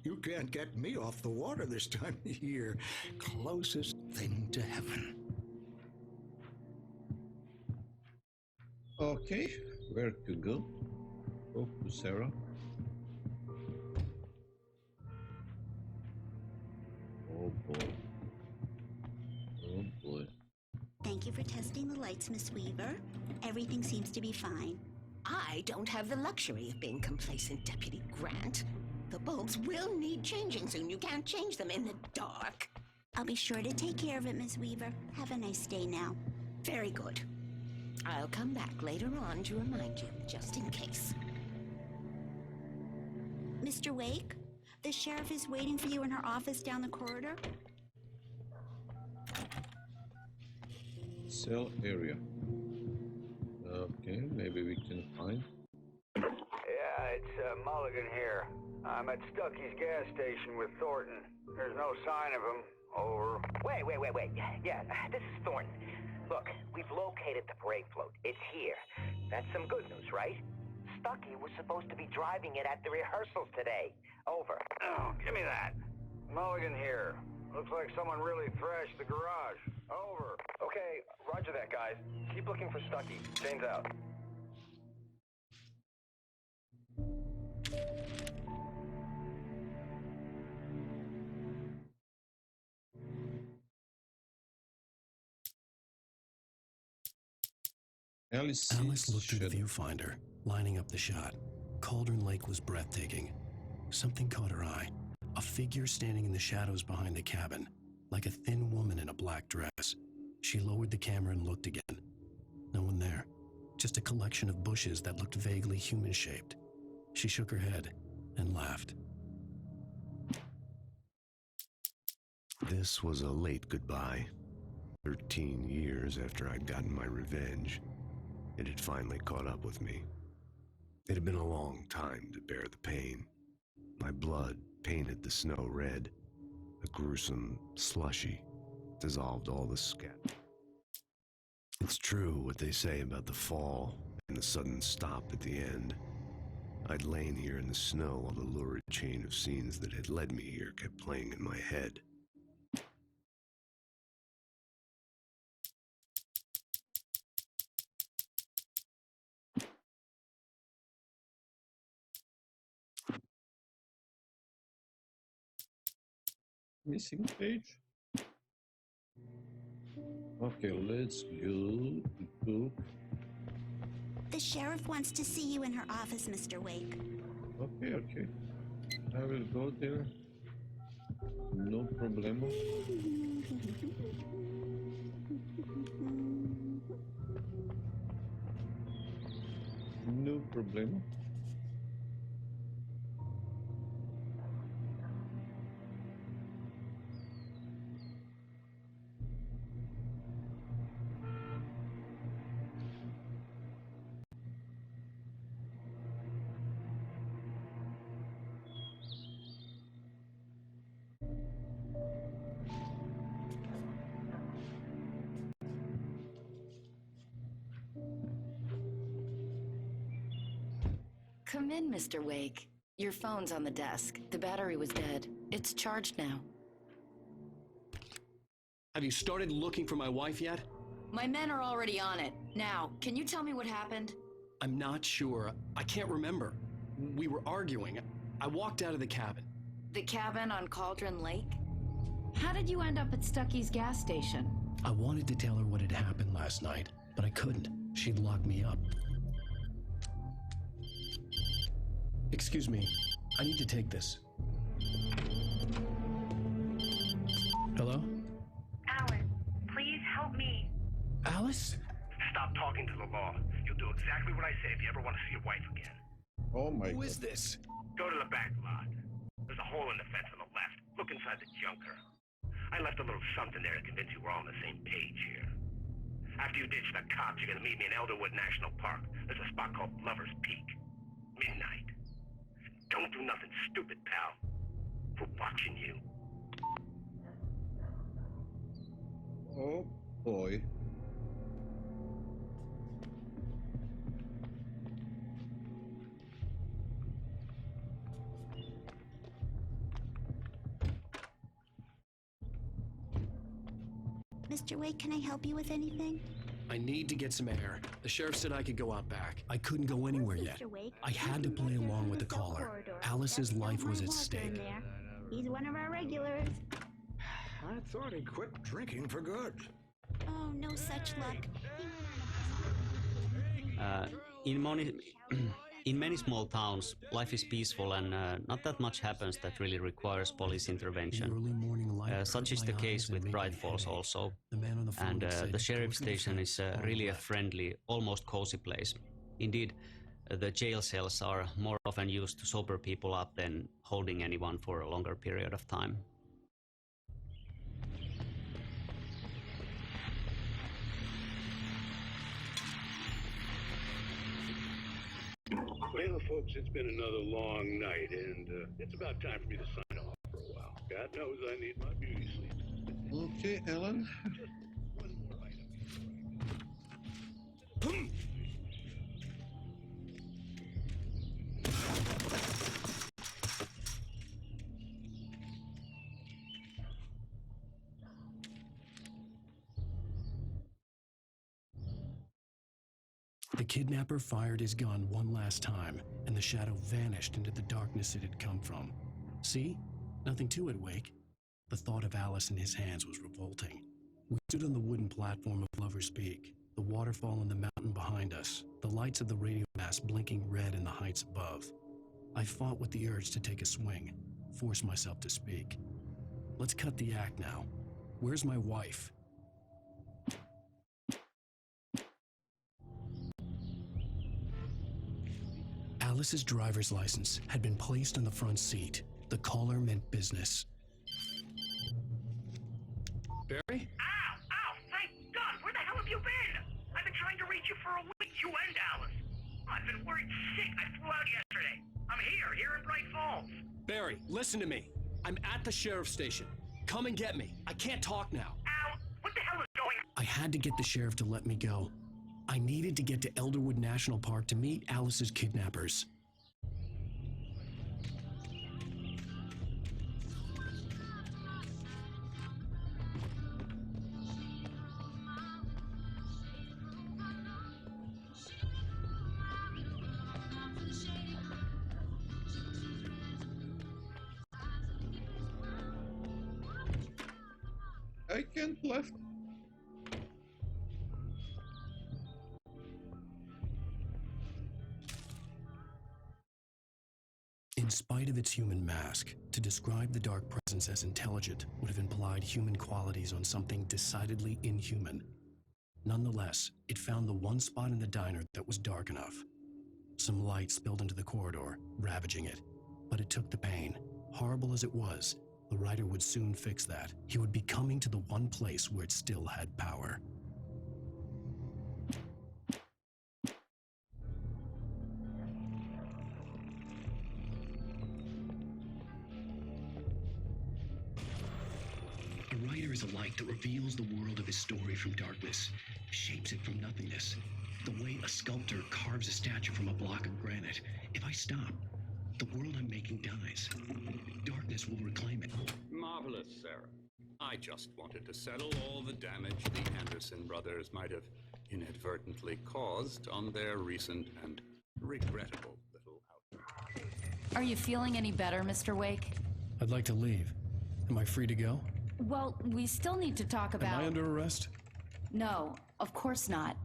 You can't get me off the water this time of year. Closest thing to heaven. Okay, where to go? Talk to Sarah. Oh boy. Oh boy. Thank you for testing the lights, Miss Weaver. Everything seems to be fine. I don't have the luxury of being complacent, Deputy Grant. The bulbs will need changing soon. You can't change them in the dark. I'll be sure to take care of it, Miss Weaver. Have a nice day now. Very good. I'll come back later on to remind you, just in case. Mr. Wake, the sheriff is waiting for you in her office down the corridor. Cell area. Okay, maybe we can find. Yeah, it's Mulligan here. I'm at Stucky's gas station with Thornton. There's no sign of him. Over. Wait. Yeah, this is Thornton. Look, we've located the brake float. It's here. That's some good news, right? Stucky was supposed to be driving it at the rehearsals today. Over. Oh, give me that. Mulligan here. Looks like someone really thrashed the garage. Over. Okay, roger that, guys. Keep looking for Stucky. Jane's out. Alice looked through the viewfinder, lining up the shot. Cauldron Lake was breathtaking. Something caught her eye. A figure standing in the shadows behind the cabin, like a thin woman in a black dress. She lowered the camera and looked again. No one there. Just a collection of bushes that looked vaguely human-shaped. She shook her head and laughed. This was a late goodbye. 13 years after I'd gotten my revenge, it had finally caught up with me. It had been a long time to bear the pain. My blood painted the snow red. A gruesome slushy dissolved all the scat. It's true what they say about the fall and the sudden stop at the end. I'd lain here in the snow while the lurid chain of scenes that had led me here kept playing in my head. Missing page. Okay, let's go to book. The sheriff wants to see you in her office, Mr. Wake. Okay. I will go there. No problemo. No problemo. Come in, Mr. Wake. Your phone's on the desk. The battery was dead. It's charged now. Have you started looking for my wife yet? My men are already on it. Now, can you tell me what happened? I'm not sure. I can't remember. We were arguing. I walked out of the cabin. The cabin on Cauldron Lake? How did you end up at Stucky's gas station? I wanted to tell her what had happened last night, but I couldn't. She'd locked me up. Excuse me, I need to take this. Hello? Alice, please help me. Alice? Stop talking to the law. You'll do exactly what I say if you ever want to see your wife again. Oh my God. Who is this? Go to the back lot. There's a hole in the fence on the left. Look inside the junker. I left a little something there to convince you we're all on the same page here. After you ditch the cops, you're gonna meet me in Elderwood National Park. There's a spot called Lover's Peak. Midnight. Don't do nothing stupid, pal. We're watching you. Oh boy. Mr. Wake, can I help you with anything? I need to get some air. The sheriff said I could go out back. I couldn't go anywhere yet. Mr. Wake, I had to play along with the caller. Alice's life was at stake. He's one of our regulars. I thought he'd quit drinking for good. Oh, no such luck. In many small towns, life is peaceful and not that much happens that really requires police intervention. Such is the case with Bright Falls also. And the sheriff station is really a friendly, almost cozy place. Indeed, the jail cells are more often used to sober people up than holding anyone for a longer period of time. Well, folks, it's been another long night, and it's about time for me to sign off for a while. God knows I need my beauty sleep. Okay, Ellen. Just one more item. The kidnapper fired his gun one last time, and the shadow vanished into the darkness it had come from. See? Nothing to it, Wake. The thought of Alice in his hands was revolting. We stood on the wooden platform of Lover's Peak, the waterfall in the mountain behind us, the lights of the radio mast blinking red in the heights above. I fought with the urge to take a swing, force myself to speak. Let's cut the act now. Where's my wife? Alice's driver's license had been placed on the front seat. The caller meant business. Barry? Ow! Ow! Thank God! Where the hell have you been? I've been trying to reach you for a week, you and Alice. I've been worried sick. I flew out yesterday. I'm here in Bright Falls. Barry, listen to me. I'm at the sheriff's station. Come and get me. I can't talk now. Ow! What the hell is going on? I had to get the sheriff to let me go. I needed to get to Elderwood National Park to meet Alice's kidnappers. I can't left. In spite of its human mask, to describe the dark presence as intelligent would have implied human qualities on something decidedly inhuman. Nonetheless, it found the one spot in the diner that was dark enough. Some light spilled into the corridor, ravaging it. But it took the pain. Horrible as it was, the writer would soon fix that. He would be coming to the one place where it still had power. A writer is a light that reveals the world of his story from darkness, shapes it from nothingness. The way a sculptor carves a statue from a block of granite. If I stop, the world I'm making dies. Darkness will reclaim it. Marvelous, Sarah. I just wanted to settle all the damage the Anderson brothers might have inadvertently caused on their recent and regrettable little outing. Are you feeling any better, Mr. Wake? I'd like to leave. Am I free to go? Well, we still need to talk about... Am I under arrest? No, of course not.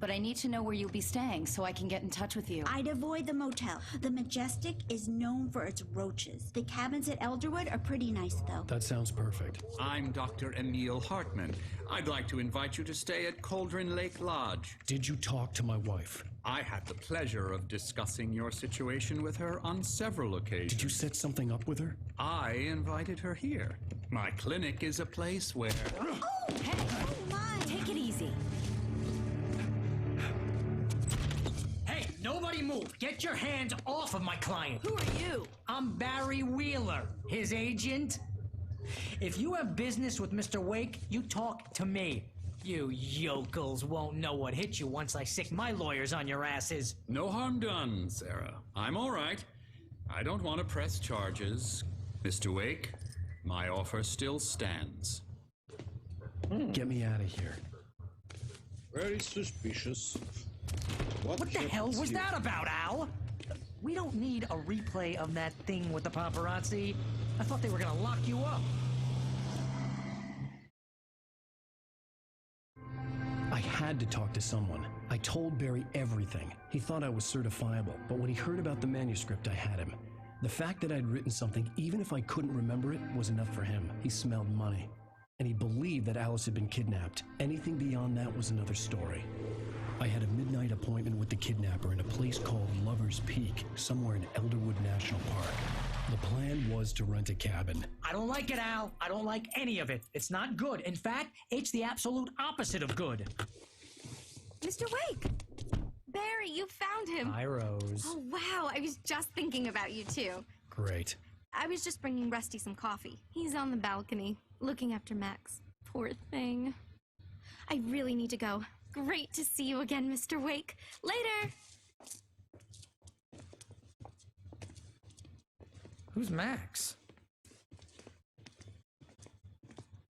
But I need to know where you'll be staying so I can get in touch with you. I'd avoid the motel. The Majestic is known for its roaches. The cabins at Elderwood are pretty nice, though. That sounds perfect. I'm Dr. Emil Hartman. I'd like to invite you to stay at Cauldron Lake Lodge. Did you talk to my wife? I had the pleasure of discussing your situation with her on several occasions. Did you set something up with her? I invited her here. My clinic is a place where... Oh, hey! Oh, my! Take it easy. Hey, nobody move! Get your hands off of my client! Who are you? I'm Barry Wheeler, his agent. If you have business with Mr. Wake, you talk to me. You yokels won't know what hit you once I sick my lawyers on your asses. No harm done, Sarah. I'm all right. I don't want to press charges. Mr. Wake, my offer still stands. Get me out of here. Very suspicious. What the hell was that about, Al? We don't need a replay of that thing with the paparazzi. I thought they were gonna lock you up. I had to talk to someone. I told Barry everything. He thought I was certifiable, but when he heard about the manuscript, I had him. The fact that I'd written something, even if I couldn't remember it, was enough for him. He smelled money. And he believed that Alice had been kidnapped. Anything beyond that was another story. I had a midnight appointment with the kidnapper in a place called Lover's Peak, somewhere in Elderwood National Park. The plan was to rent a cabin. I don't like it, Al. I don't like any of it. It's not good. In fact, it's the absolute opposite of good. Mr. Wake! Barry, you found him. Hi, Rose. Oh, wow. I was just thinking about you, too. Great. I was just bringing Rusty some coffee. He's on the balcony, looking after Max. Poor thing. I really need to go. Great to see you again, Mr. Wake. Later! Who's Max?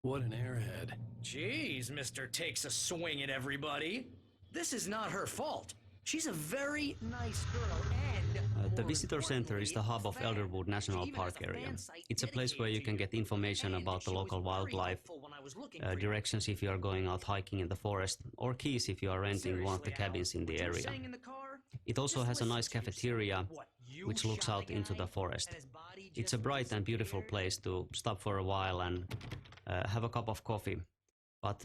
What an airhead. Jeez, Mr. Takes a swing at everybody. This is not her fault. She's a very nice girl and... The visitor center is the hub of Elderwood National Park area. It's a place where you can get information about the local wildlife, directions if you are going out hiking in the forest, or keys if you are renting one of the cabins in the area. It also has a nice cafeteria, which looks out into the forest. It's a bright and beautiful place to stop for a while and have a cup of coffee, but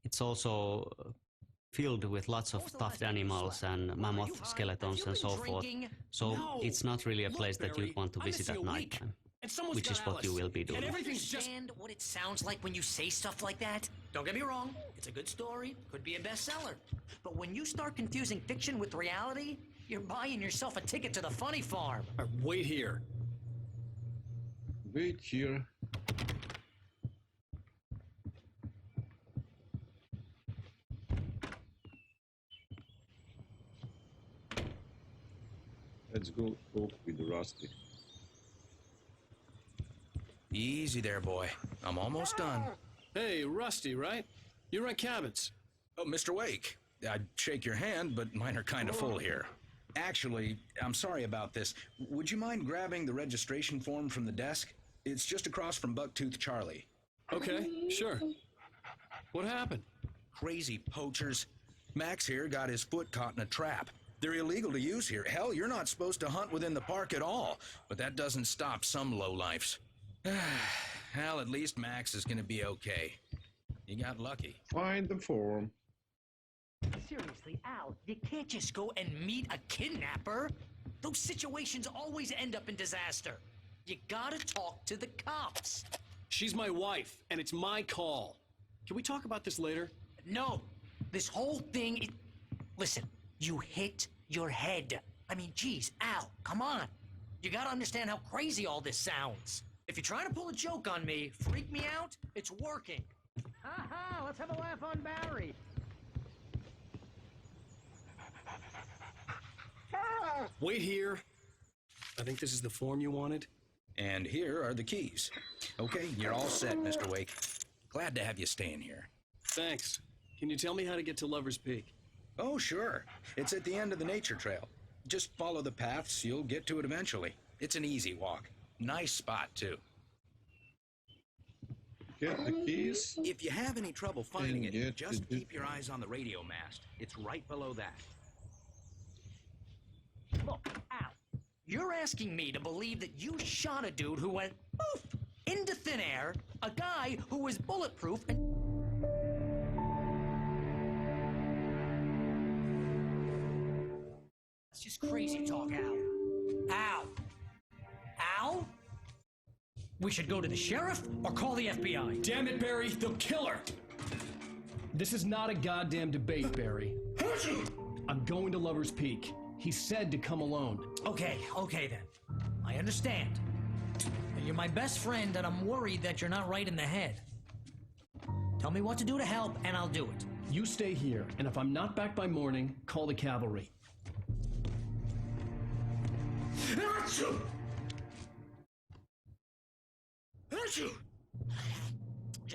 it's also filled with lots of stuffed animals and mammoth skeletons and so forth. So it's not really a place that you'd want to visit at night time, which is what you will be doing. Can everything understand what it sounds like when you say stuff like that? Don't get me wrong, it's a good story, could be a bestseller. But when you start confusing fiction with reality, you're buying yourself a ticket to the funny farm. Wait here. Wait here. Let's go talk with Rusty. Easy there, boy. I'm almost done. Hey, Rusty, right? You rent cabins. Oh, Mr. Wake. I'd shake your hand, but mine are kind of full here. Actually, I'm sorry about this. Would you mind grabbing the registration form from the desk? It's just across from Bucktooth Charlie. Okay, sure. What happened? Crazy poachers. Max here got his foot caught in a trap. They're illegal to use here. Hell, you're not supposed to hunt within the park at all. But that doesn't stop some lowlifes. Well, at least Max is gonna be okay. You got lucky. Find the form. Seriously, Al, you can't just go and meet a kidnapper. Those situations always end up in disaster. You gotta talk to the cops. She's my wife, and it's my call. Can we talk about this later? No. This whole thing... Listen, you hit your head. I mean, geez, Al, come on. You gotta understand how crazy all this sounds. If you're trying to pull a joke on me, freak me out, it's working. Ha-ha, let's have a laugh on Barry. Wait here. I think this is the form you wanted. And here are the keys. Okay, you're all set, Mr. Wake. Glad to have you staying here. Thanks. Can you tell me how to get to Lover's Peak? Oh, sure. It's at the end of the nature trail. Just follow the paths, you'll get to it eventually. It's an easy walk. Nice spot, too. Get the keys. If you have any trouble finding it, just keep your eyes on the radio mast. It's right below that. Look, Al, you're asking me to believe that you shot a dude who went poof into thin air, a guy who was bulletproof and... That's just crazy talk, Al. Al! Al? We should go to the sheriff or call the FBI. Damn it, Barry, they'll kill her! This is not a goddamn debate, Barry. I'm going to Lover's Peak. He said to come alone. Okay then. I understand. You're my best friend, and I'm worried that you're not right in the head. Tell me what to do to help, and I'll do it. You stay here, and if I'm not back by morning, call the cavalry.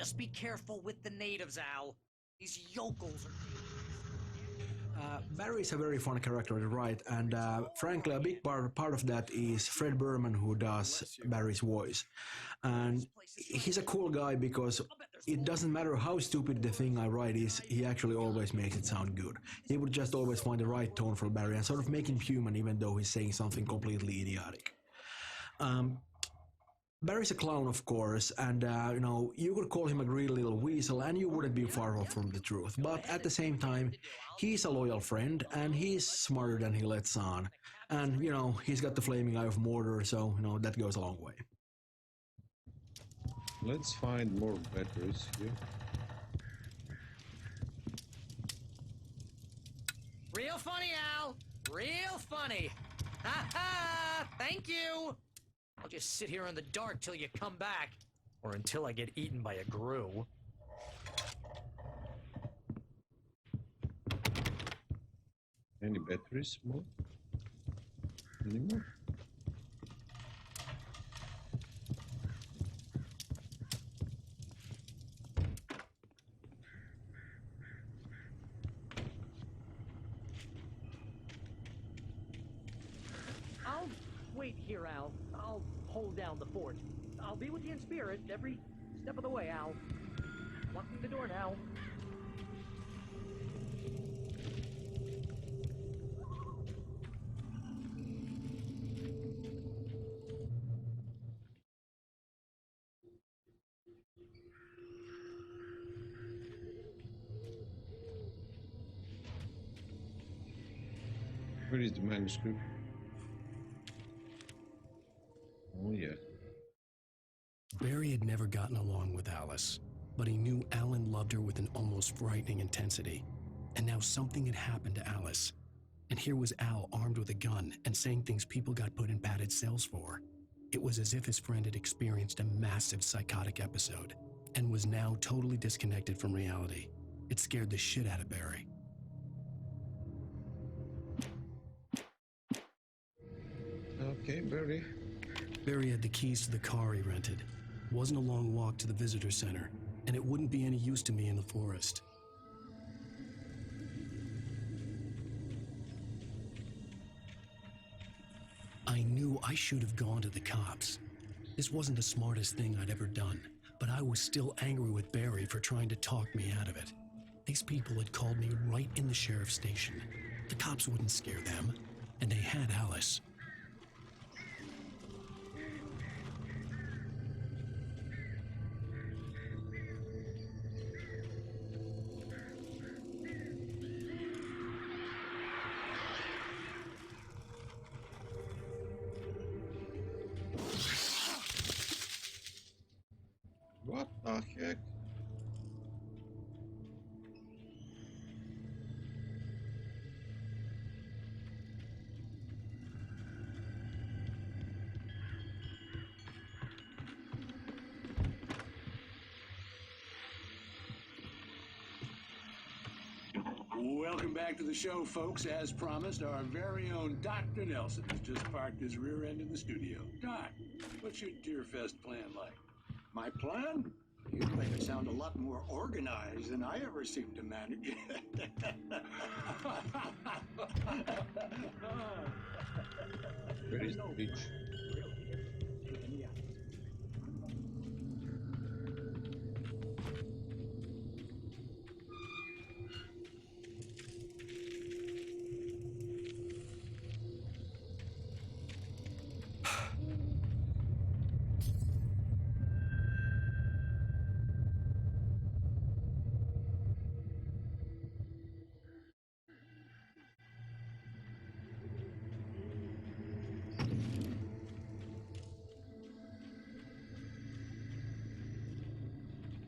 Just be careful with the natives, Al. These yokels are... Barry's a very fun character to write, and frankly, a big part of that is Fred Berman, who does Barry's voice. And he's a cool guy because it doesn't matter how stupid the thing I write is, he actually always makes it sound good. He would just always find the right tone for Barry and sort of make him human, even though he's saying something completely idiotic. Barry's a clown, of course, and you could call him a greedy little weasel and you wouldn't be far off from the truth. But at the same time, he's a loyal friend and he's smarter than he lets on. And, he's got the flaming eye of Mordor, so, that goes a long way. Let's find more batteries here. Real funny, Al. Real funny. Ha ha! Thank you! I'll just sit here in the dark till you come back. Or until I get eaten by a grue. Any batteries more? Any more? I'll wait here, Al. I'll hold down the fort. I'll be with you in spirit every step of the way, Al. Locking the door now. Where is the manuscript? Oh, yeah. Barry had never gotten along with Alice, but he knew Alan loved her with an almost frightening intensity. And now something had happened to Alice. And here was Al armed with a gun and saying things people got put in padded cells for. It was as if his friend had experienced a massive psychotic episode and was now totally disconnected from reality. It scared the shit out of Barry. Okay, Barry. Barry had the keys to the car he rented. It wasn't a long walk to the visitor center, and it wouldn't be any use to me in the forest. I knew I should have gone to the cops. This wasn't the smartest thing I'd ever done, but I was still angry with Barry for trying to talk me out of it. These people had called me right in the sheriff's station. The cops wouldn't scare them, and they had Alice. What the heck? Welcome back to the show, folks. As promised, our very own Dr. Nelson has just parked his rear end in the studio. Doc, what's your Deerfest plan like? My plan? You make it sound a lot more organized than I ever seem to manage. Where is the beach?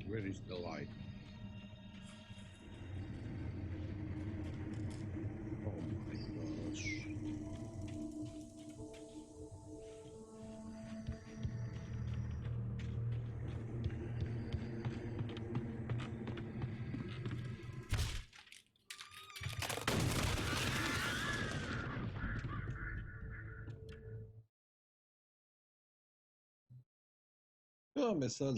Where is the light? Oh my gosh. Ah, mais ça...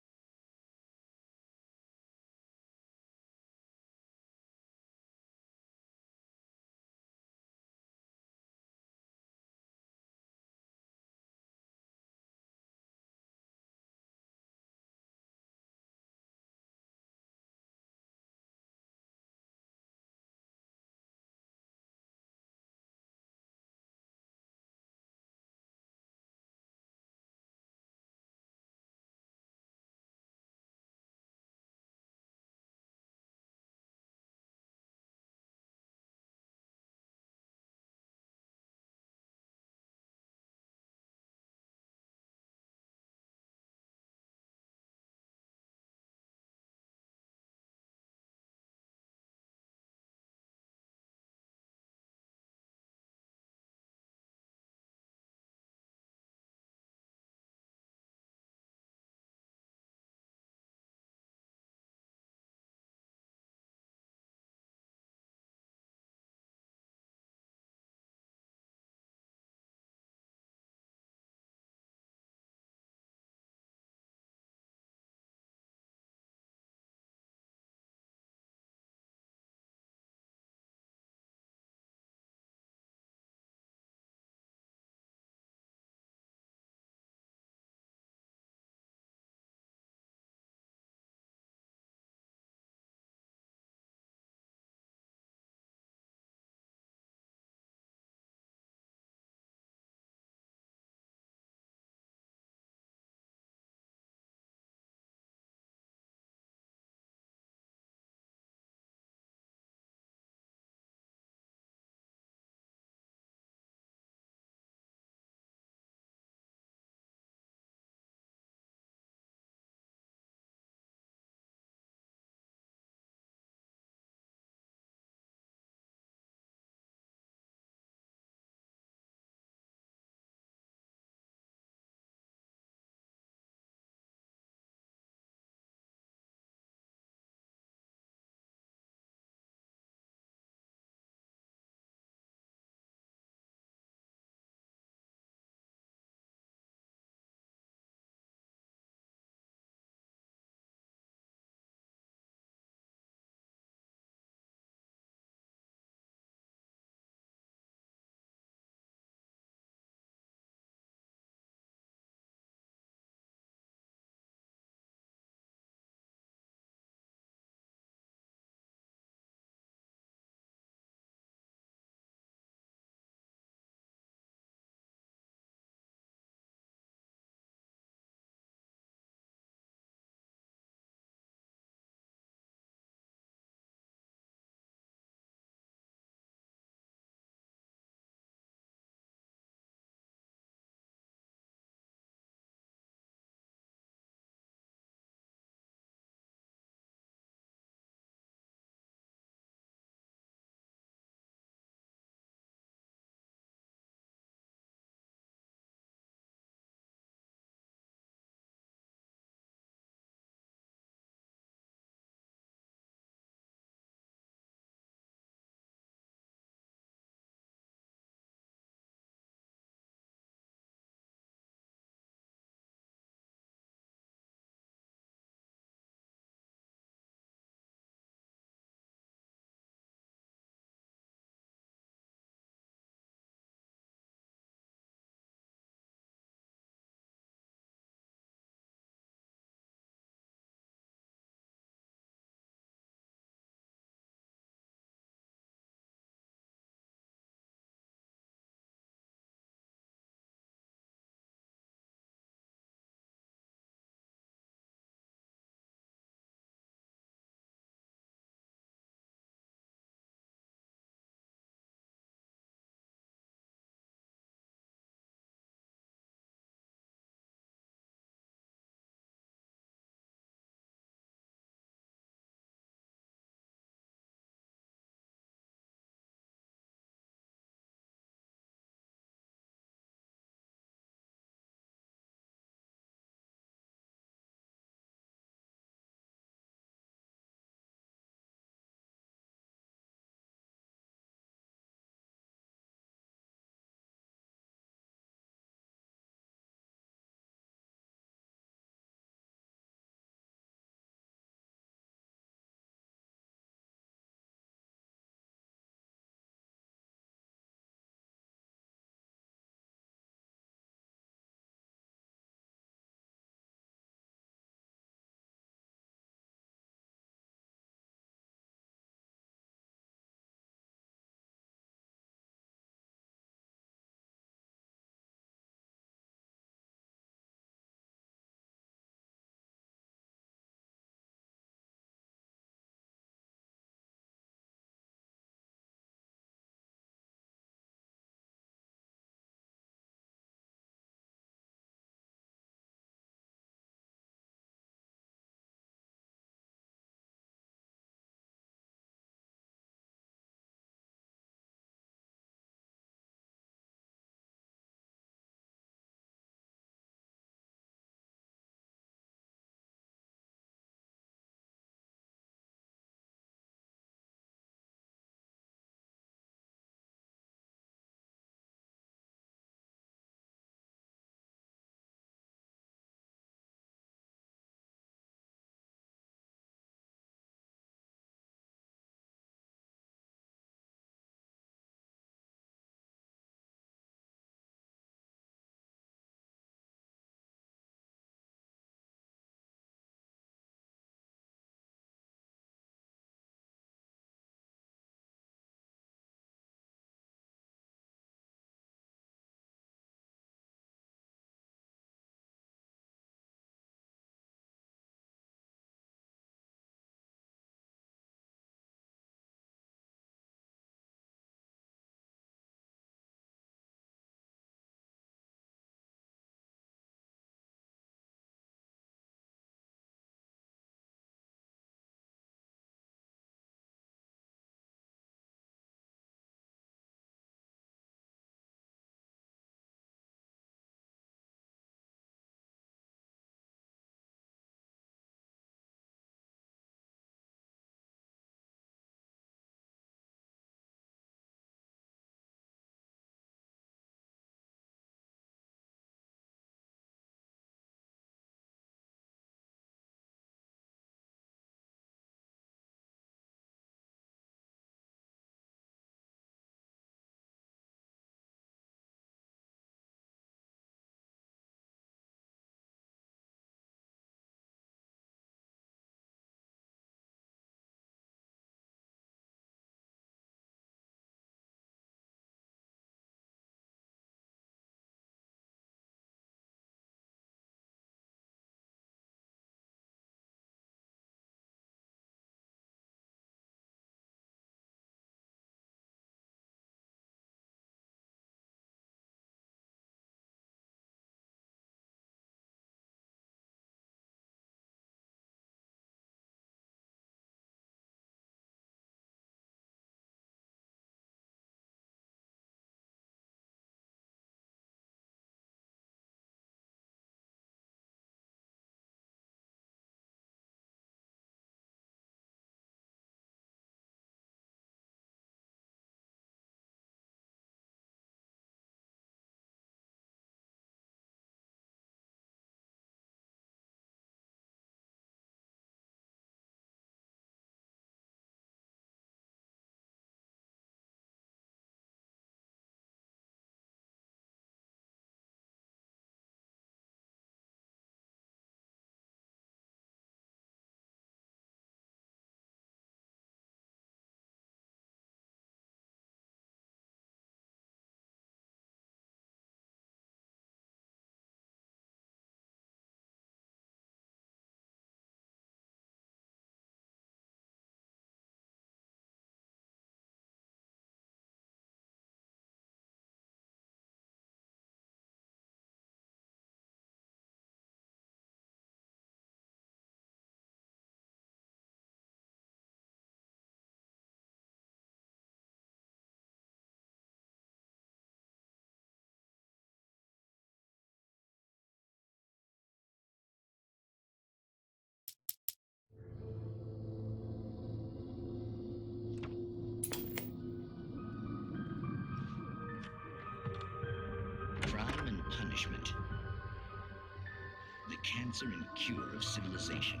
cancer and cure of civilization.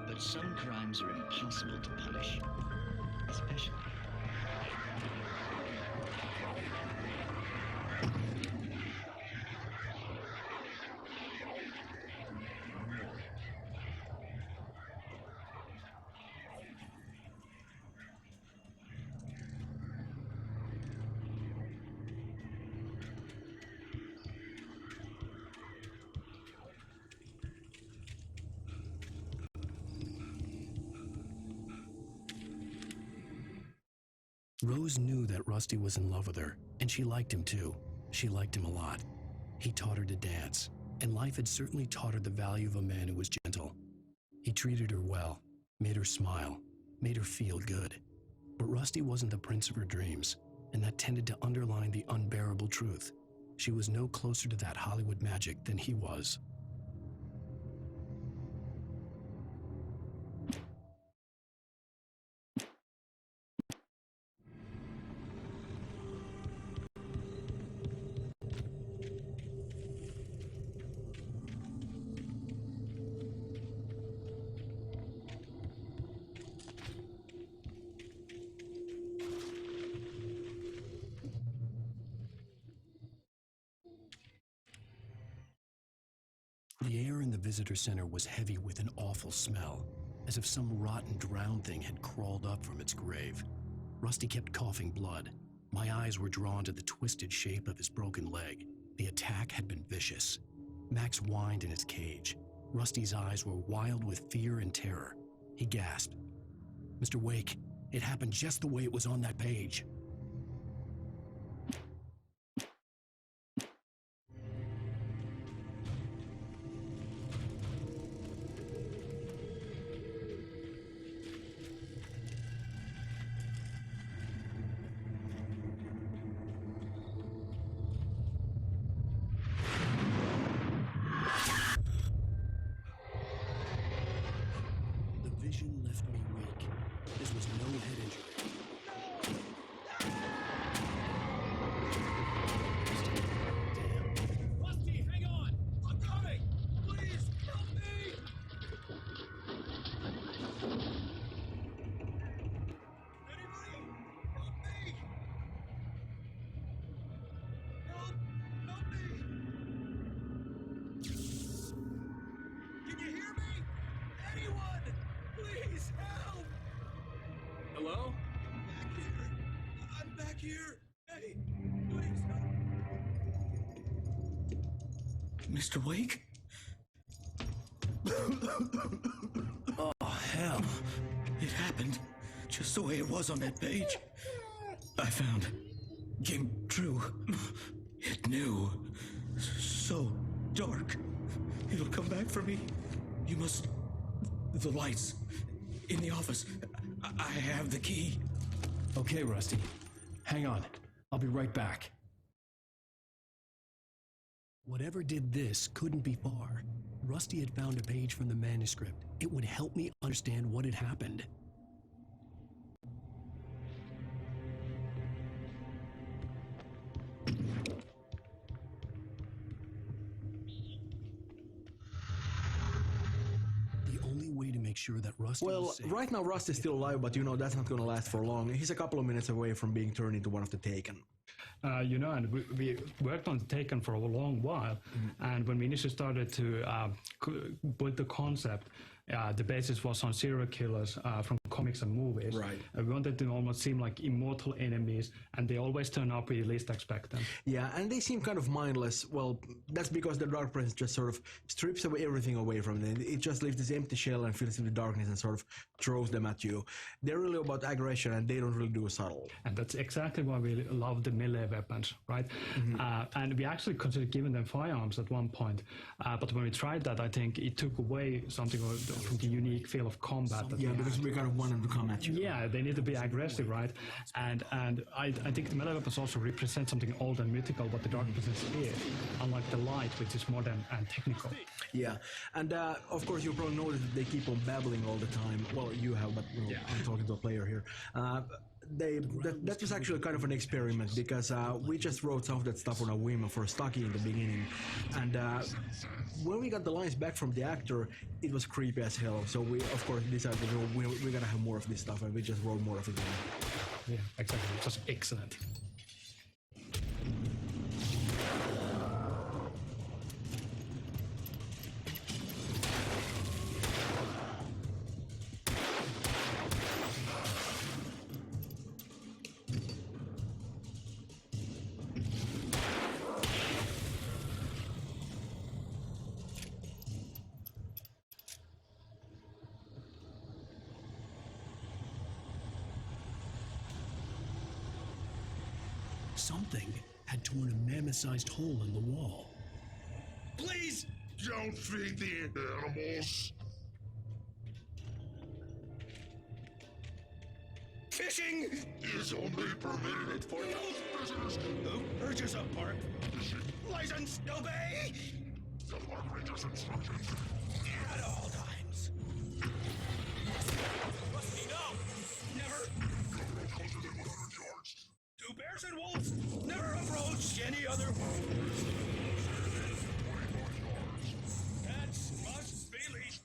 But some crimes are impossible to punish, especially. Rose knew that Rusty was in love with her, and she liked him too. She liked him a lot. He taught her to dance, and life had certainly taught her the value of a man who was gentle. He treated her well, made her smile, made her feel good. But Rusty wasn't the prince of her dreams, and that tended to underline the unbearable truth. She was no closer to that Hollywood magic than he was. The air in the visitor center was heavy with an awful smell, as if some rotten drowned thing had crawled up from its grave. Rusty kept coughing blood. My eyes were drawn to the twisted shape of his broken leg. The attack had been vicious. Max whined in his cage. Rusty's eyes were wild with fear and terror. He gasped. "Mr. Wake, it happened just the way it was on that page." Vision left me weak. This was no head injury. Damn. Rusty, hang on! I'm coming! Please, help me! Anybody? Help me! Help me! Can you hear me? Anyone! Please, help! Hello? I'm back here! Hey, please help! Mr. Wake? Oh, hell. It happened just the way it was on that page. I found. Came true. It knew. So dark. It'll come back for me. You must... The lights. In the office. I have the key. Okay, Rusty. Hang on. I'll be right back. Whatever did this couldn't be far. Rusty had found a page from the manuscript. It would help me understand what had happened. Sure that Rusty was safe. Right now Rusty's still alive, but you know that's not going to last for long. He's a couple of minutes away from being turned into one of the Taken. And we worked on the Taken for a long while, and when we initially started to put the concept, the basis was on serial killers from comics and movies. Right. We wanted to almost seem like immortal enemies, and they always turn up where you least expect them. Yeah, and they seem kind of mindless. Well, that's because the Dark Presence just sort of strips everything away from them. It just leaves this empty shell and fills it with darkness and sort of throws them at you. They're really about aggression, and they don't really do subtle. And that's exactly why we love the melee weapons, right? And we actually considered giving them firearms at one point, but when we tried that, I think it took away something from the unique feel of combat. Yeah, because we kind of want them to come at you. Yeah, they need to be aggressive, right? And I think the melee weapons also represent something old and mythical, what the Dark Presence is, unlike the light, which is modern and technical. Yeah, and of course you probably noticed that they keep on babbling all the time. Well, you have, but I'm talking to a player here. that was actually kind of an experiment because we just wrote some of that stuff on a whim for Stucky in the beginning, and when we got the lines back from the actor, it was creepy as hell. So we of course decided we're gonna have more of this stuff, and we just wrote more of it. Yeah, exactly. It was excellent. Something had torn a mammoth-sized hole in the wall. Please don't feed the animals. Fishing is only permitted for those visitors who urges a park license obey. The park ranger's instructions. At all times. Rusty, no! Never. Go closer than 100 yards. To bears and wolves, never approach any other. Cats must be leashed.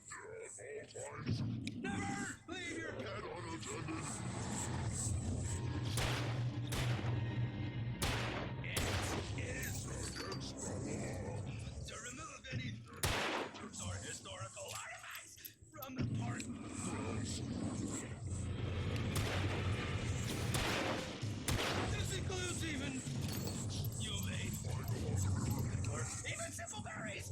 At all times. Never leave your pet unattended. It is against the law to remove any pictures or historical artifacts from the park. This includes even humane or even simple berries.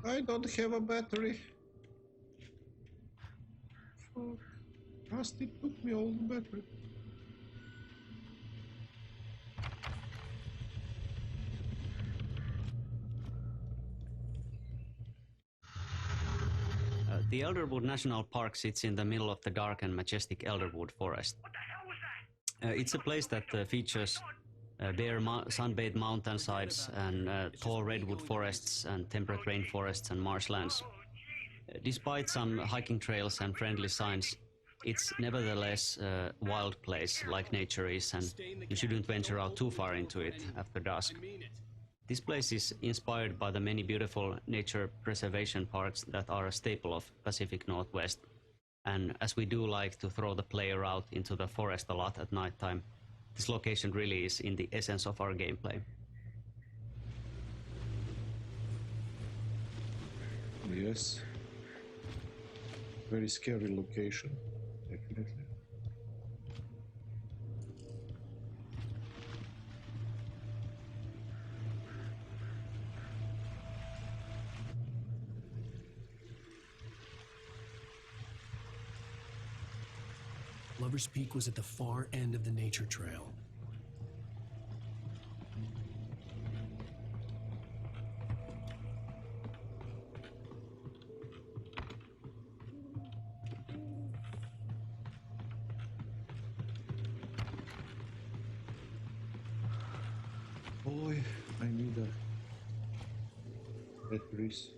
I don't have a battery. Fuck. Rusty took me all the battery. The Elderwood National Park sits in the middle of the dark and majestic Elderwood Forest. It's a place that features bare sun-bathed mountainsides and tall redwood forests and temperate rainforests and marshlands. Despite some hiking trails and friendly signs, it's nevertheless a wild place like nature is, and you shouldn't venture out too far into it after dusk. This place is inspired by the many beautiful nature preservation parks that are a staple of Pacific Northwest. And as we do like to throw the player out into the forest a lot at nighttime, this location really is in the essence of our gameplay. Yes. Very scary location, definitely. Lover's Peak was at the far end of the nature trail. Boy, I need batteries.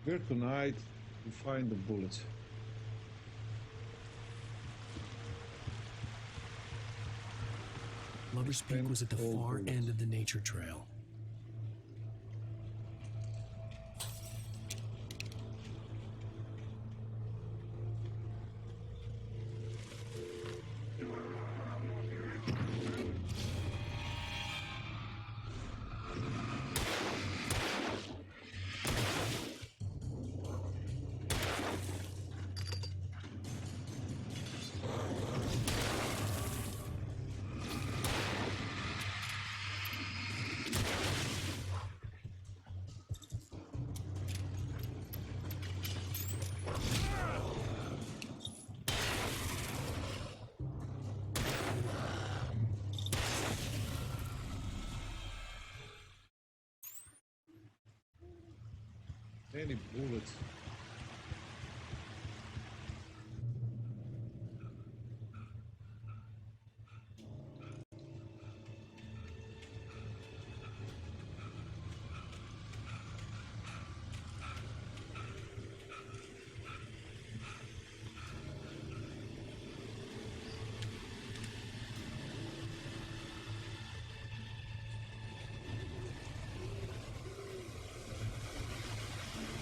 Where tonight to find the bullets? Lover's Peak was at the far end of the nature trail. Any bullets?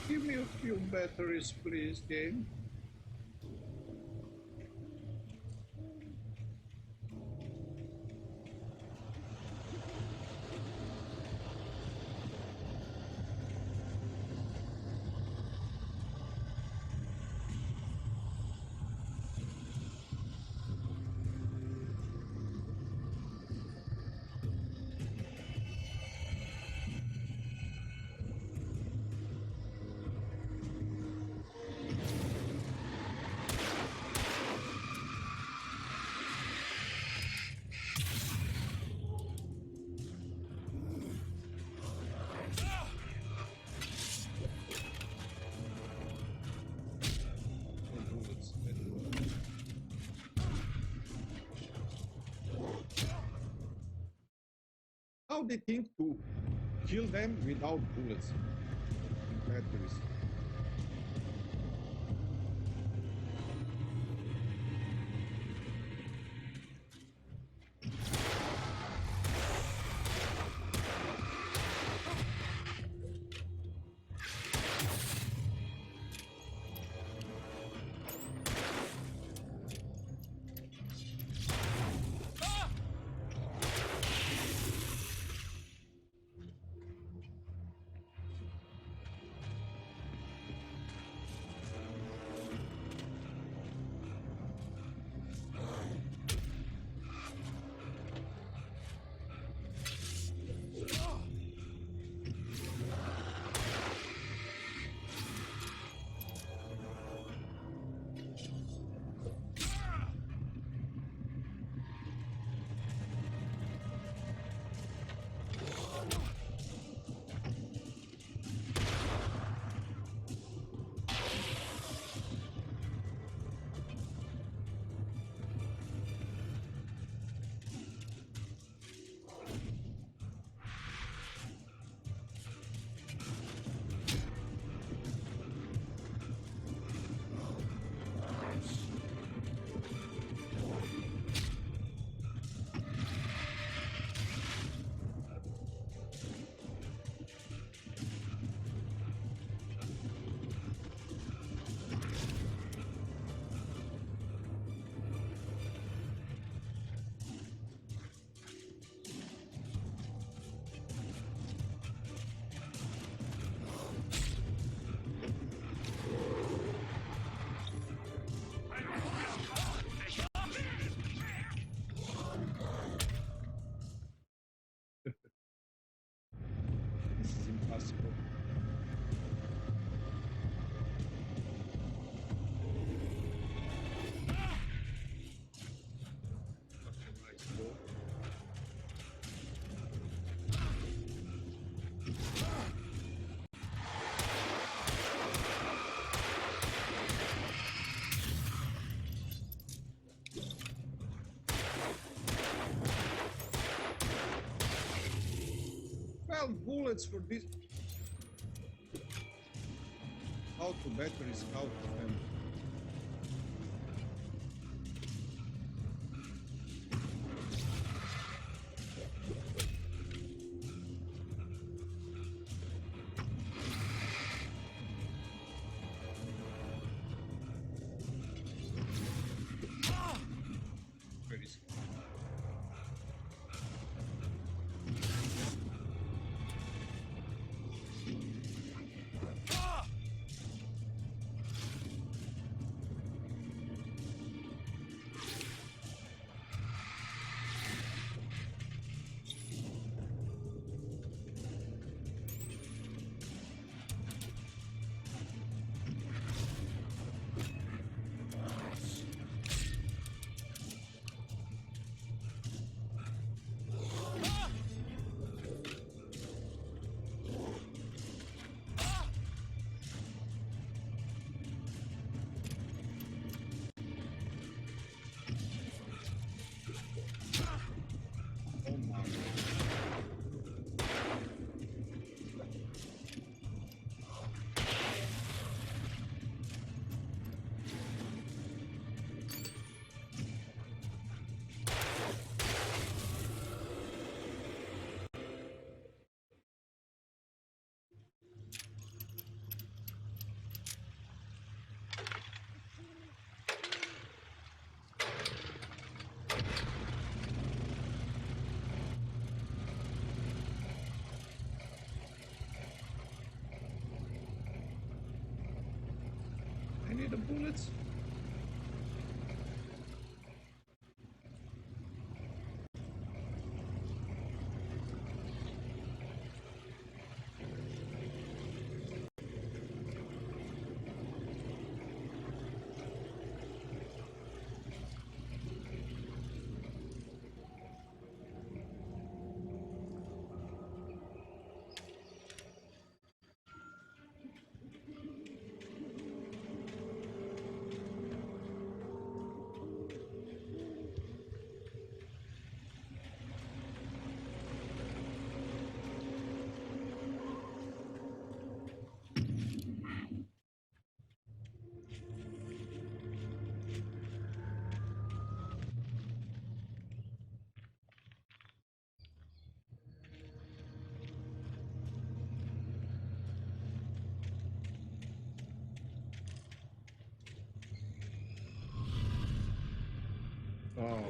Give me a few batteries, please, game. How they think to kill them without bullets and batteries? This is impossible. Well, bullets for this. how to better scout them. Very scary. I need the bullets. Oh.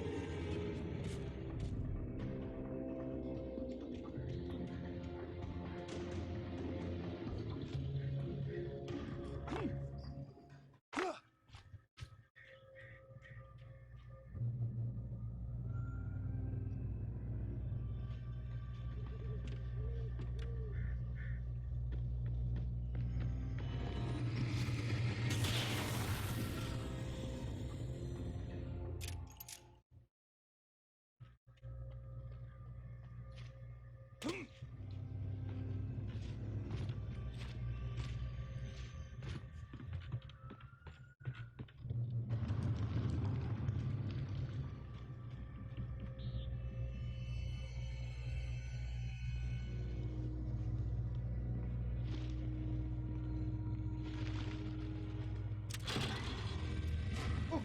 Oh,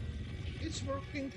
it's working.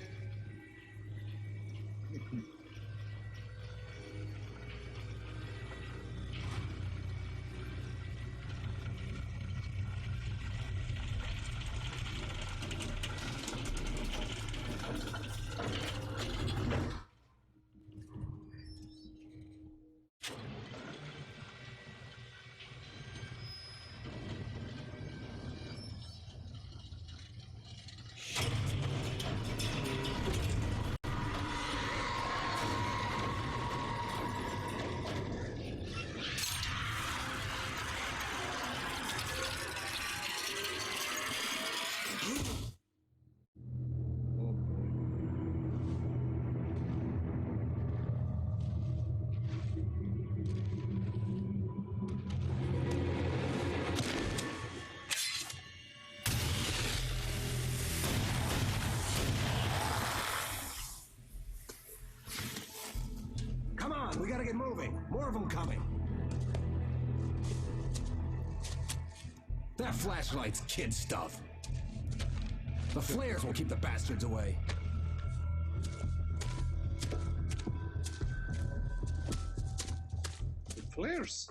Come on, we gotta get moving. More of them coming. That flashlight's kid stuff. The flares will keep the bastards away. The flares?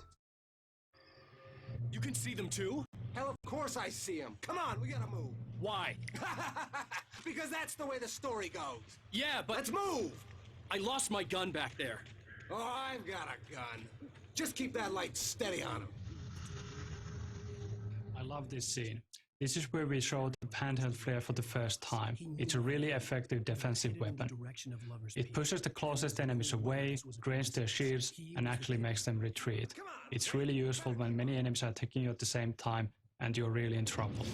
You can see them too? Hell, of course I see them. Come on, we gotta move. Why? Because that's the way the story goes. Yeah, but... Let's move! I lost my gun back there. Oh, I've got a gun. Just keep that light steady on him. I love this scene. This is where we show the handheld flare for the first time. It's a really effective defensive weapon. It pushes the closest enemies away, drains their shields, and actually makes them retreat. It's really useful when many enemies are attacking you at the same time and you're really in trouble.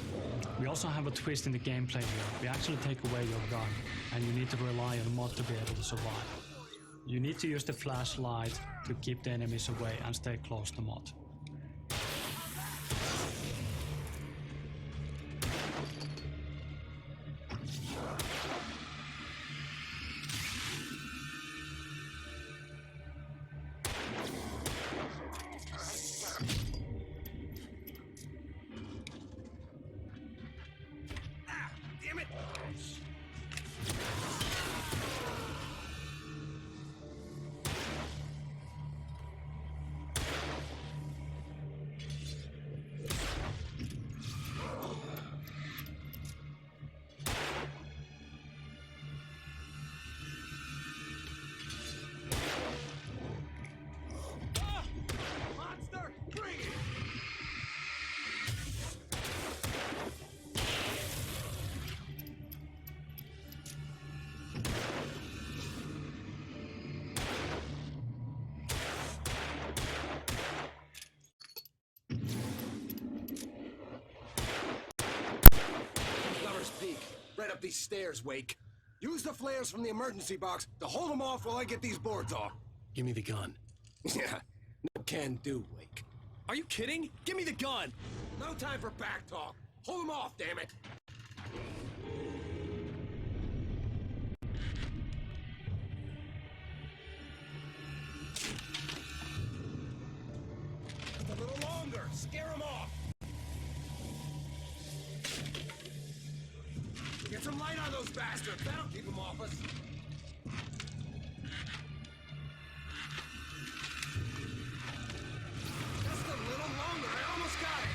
We also have a twist in the gameplay here. We actually take away your gun, and you need to rely on mod to be able to survive. You need to use the flashlight to keep the enemies away and stay close to mod. Damn it! Monster, bring it! Lover's Peak, right up these stairs, Wake. Use the flares from the emergency box to hold them off while I get these boards off. Give me the gun. Yeah, no can do, Wake. Are you kidding? Give me the gun! No time for back talk. Hold them off, damn it. Just a little longer. Scare them off. Get some light on those bastards. That'll keep them off us. Just a little longer. I almost got it.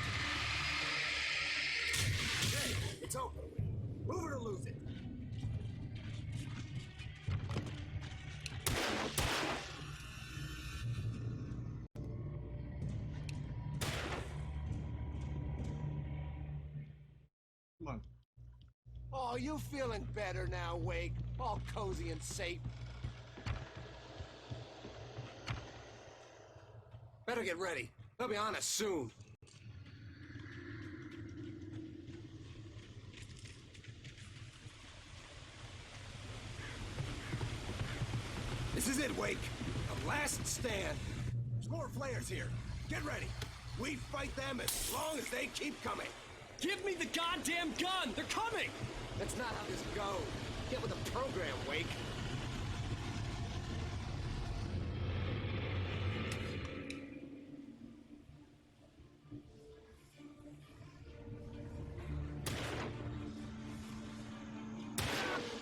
Okay, it's open. Move it or lose it. Come on. Oh, you feeling better now, Wake? All cozy and safe. Better get ready. They'll be on us soon. This is it, Wake. The last stand. There's more flares here. Get ready. We fight them as long as they keep coming. Give me the goddamn gun! They're coming! That's not how this goes. Get with the program, Wake.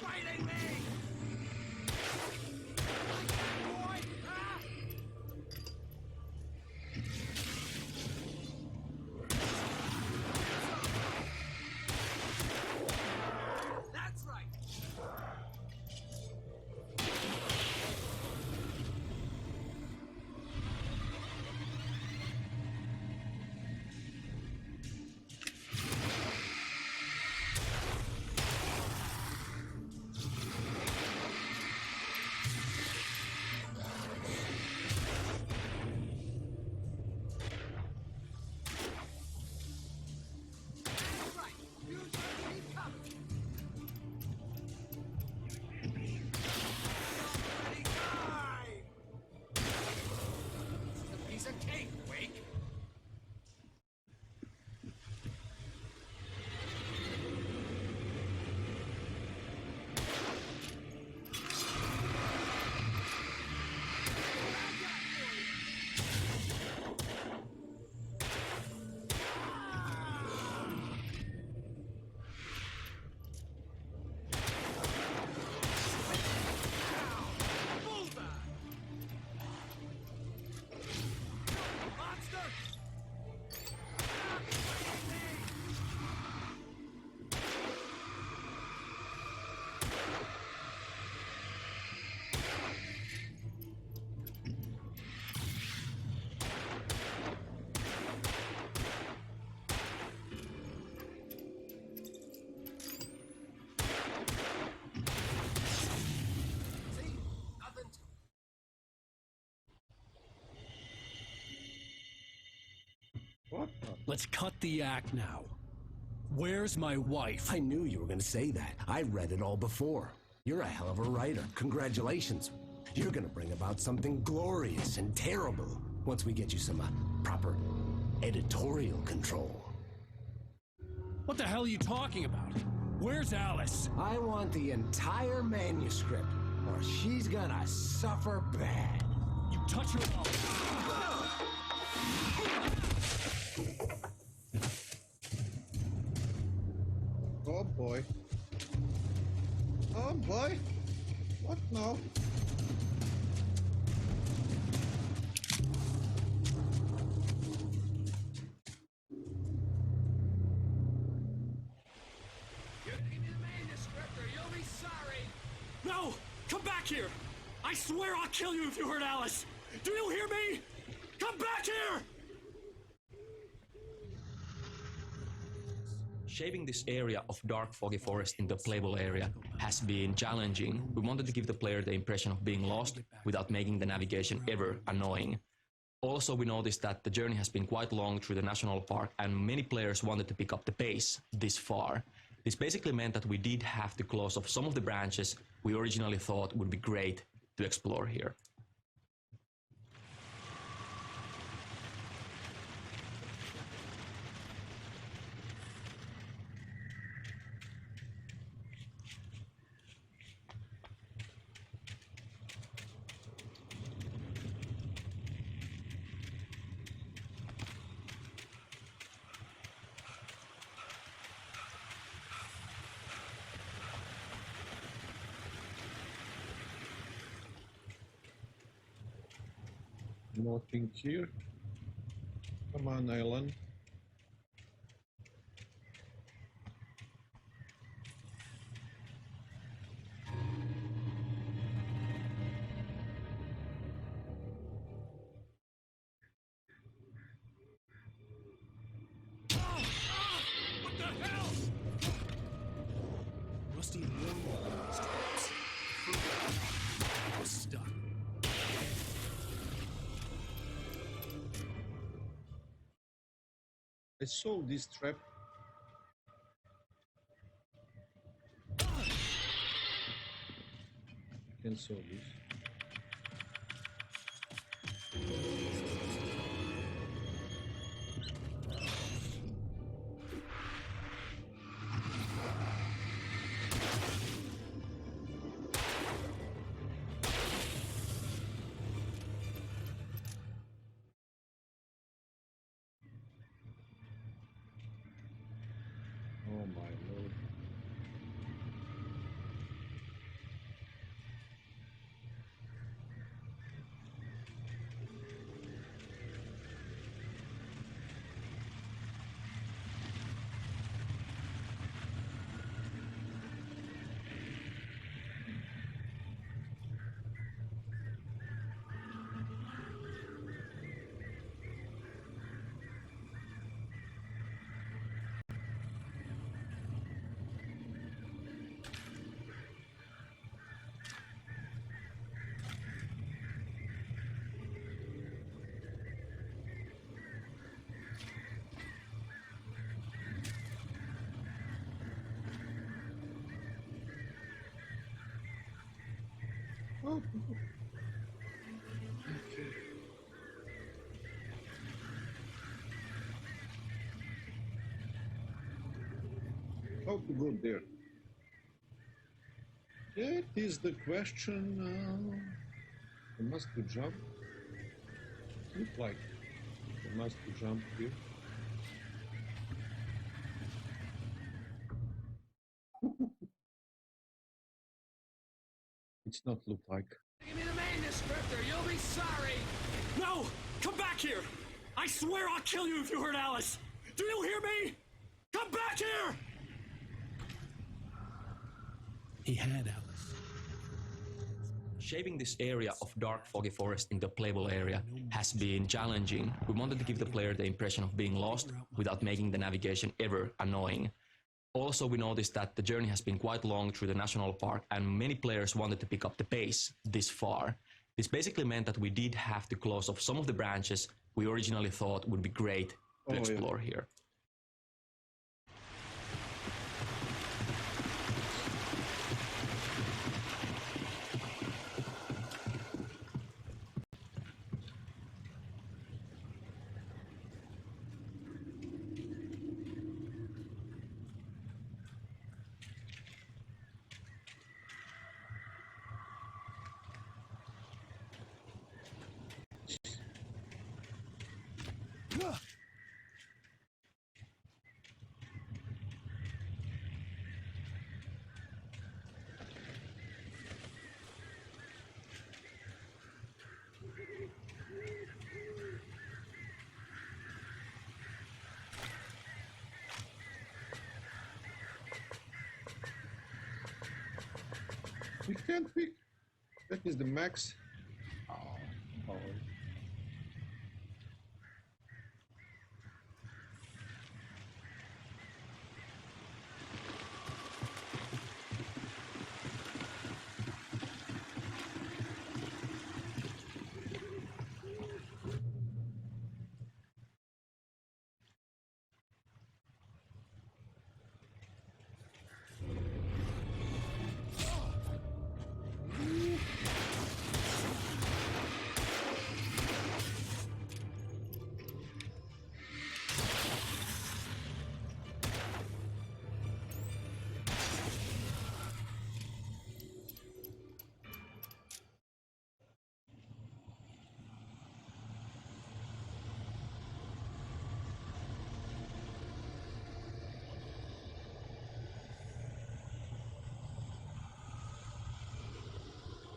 Fighting me! Boy! Ah! That's right. let's cut the act now. Where's my wife? I knew you were going to say that. I read it all before. You're a hell of a writer. Congratulations. You're going to bring about something glorious and terrible once we get you some proper editorial control. What the hell are you talking about? Where's Alice? I want the entire manuscript, or she's gonna suffer bad. You touch her up. Oh boy. Oh boy. What now? No! Come back here! I swear I'll kill you if you hurt Alice! Do you hear me? Come back here! Shaping this area of dark foggy forest in the playable area has been challenging. We wanted to give the player the impression of being lost without making the navigation ever annoying. Also, we noticed that the journey has been quite long through the national park and many players wanted to pick up the pace this far. This basically meant that we did have to close off some of the branches we originally thought would be great to explore here. Nothing here. Come on, Alan. What the hell? Rusty and warm straps. I was stuck. I saw this trap. I can saw this. Oh my lord. Oh. How to go there? That is the question now. I must to jump. Look like I must to jump here. It's not look like. Give me the manuscript or you'll be sorry! No! Come back here! I swear I'll kill you if you hurt Alice! Do you hear me? Come back here! He had Alice. Shaping this area of dark foggy forest in the playable area has been challenging. We wanted to give the player the impression of being lost without making the navigation ever annoying. Also, we noticed that the journey has been quite long through the national park and many players wanted to pick up the pace this far. This basically meant that we did have to close off some of the branches we originally thought would be great to Oh, yeah. explore here. We can't pick. That is the max. Oh.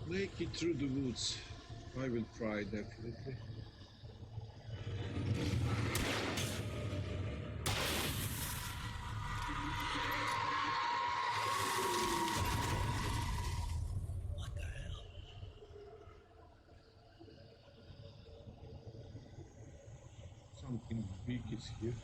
Make it through the woods. I will try, definitely. What the hell? Something big is here.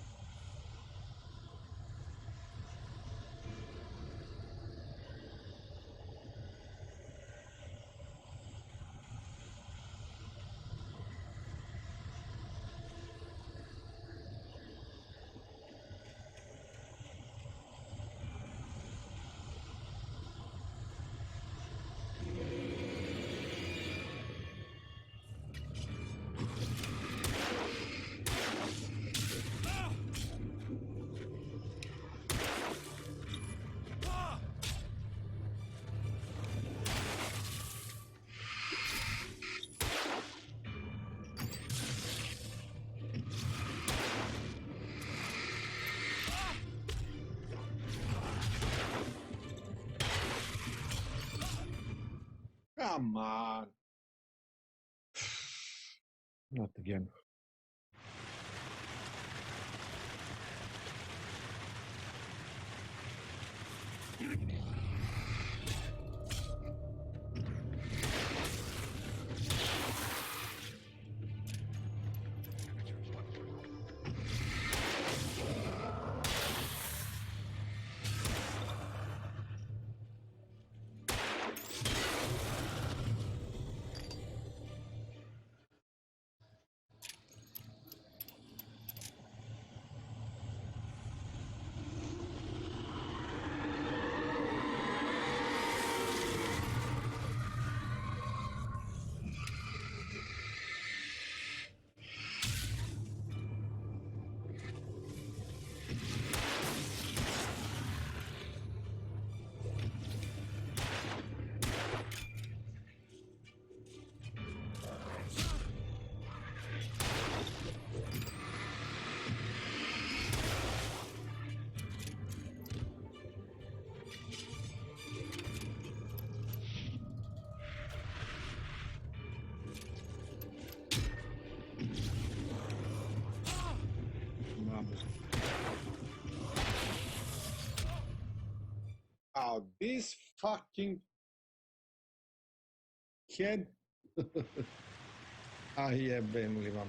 Come on. Not again. Oh, this fucking kid. Ah, jebben van.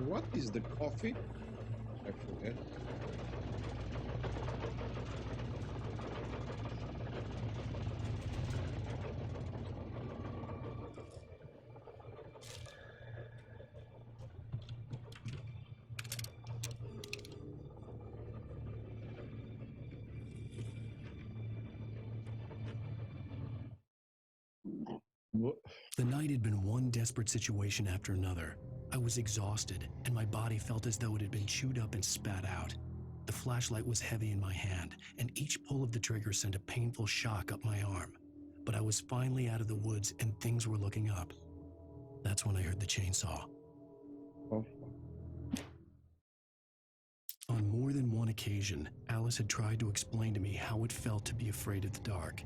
What is the coffee? I forget. The night had been one desperate situation after another. I was exhausted, and my body felt as though it had been chewed up and spat out. The flashlight was heavy in my hand, and each pull of the trigger sent a painful shock up my arm. But I was finally out of the woods, and things were looking up. That's when I heard the chainsaw. Oh. On more than one occasion, Alice had tried to explain to me how it felt to be afraid of the dark.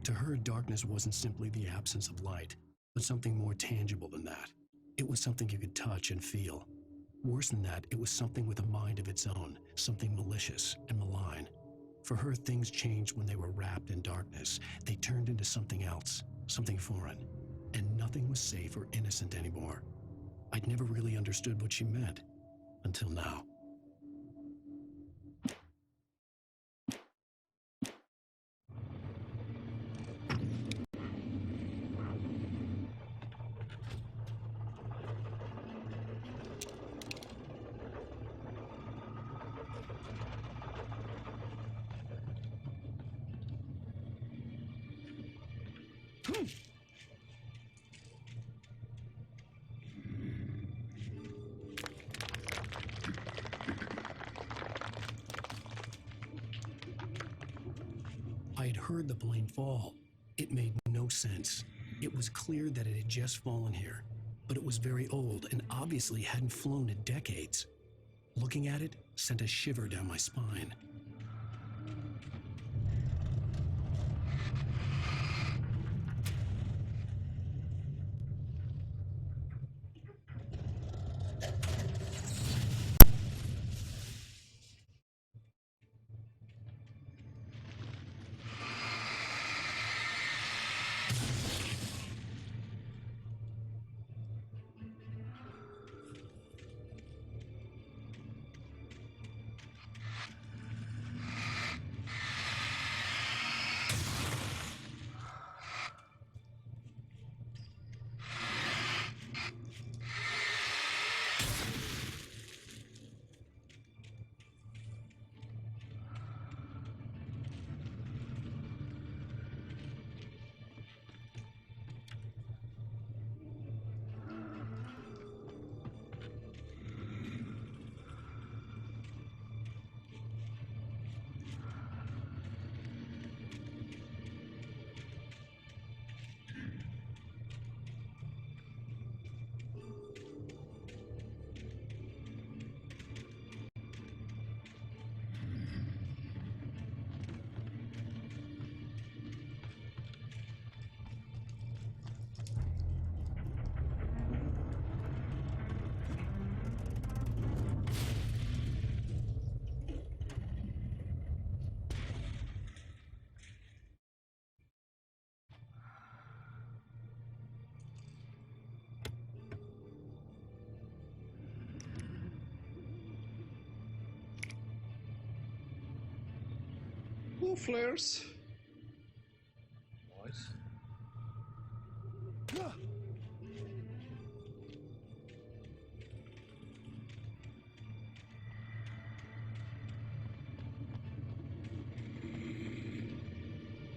To her, darkness wasn't simply the absence of light, but something more tangible than that. It was something you could touch and feel. Worse than that, it was something with a mind of its own, something malicious and malign. For her, things changed when they were wrapped in darkness. They turned into something else, something foreign, and nothing was safe or innocent anymore. I'd never really understood what she meant, until now. I had heard the plane fall. It made no sense. It was clear that it had just fallen here, but it was very old and obviously hadn't flown in decades. Looking at it sent a shiver down my spine. Blue flares. Nice.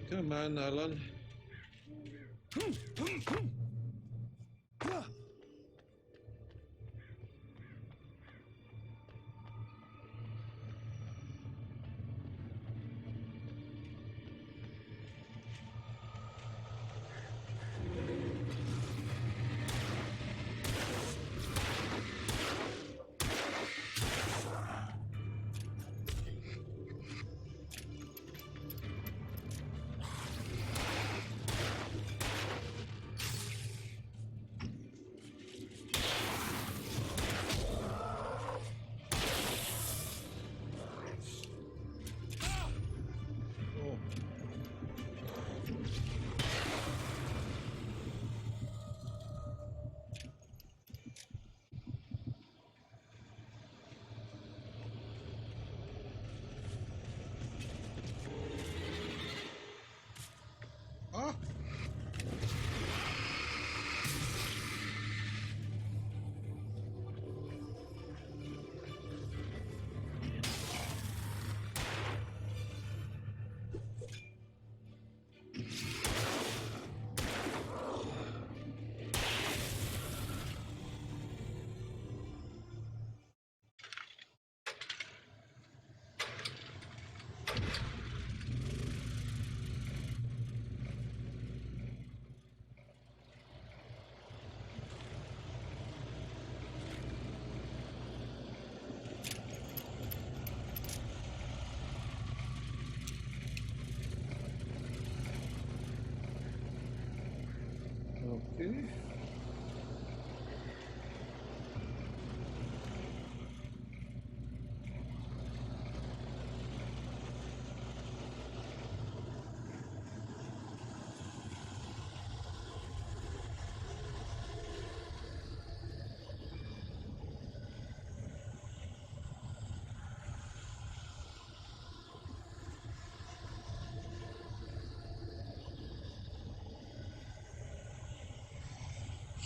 Come on, Alan. Ah! Okay.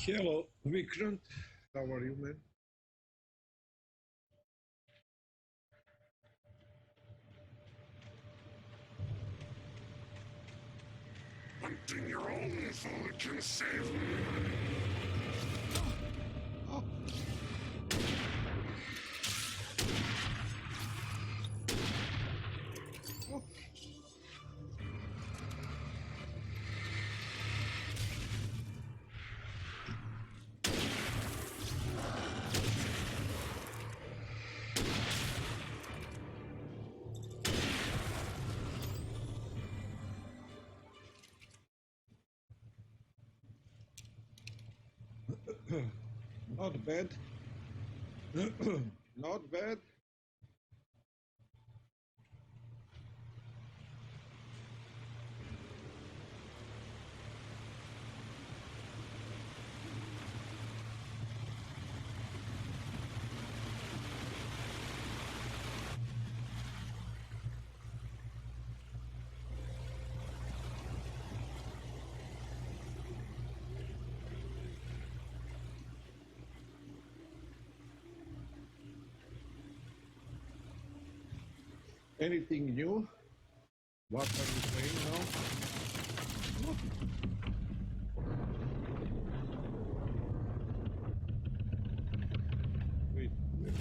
Hello, Vikrant. How are you, man? Hunting your own food can save me. Not bad. Not bad. Anything new? What are you playing now? Wait, wait.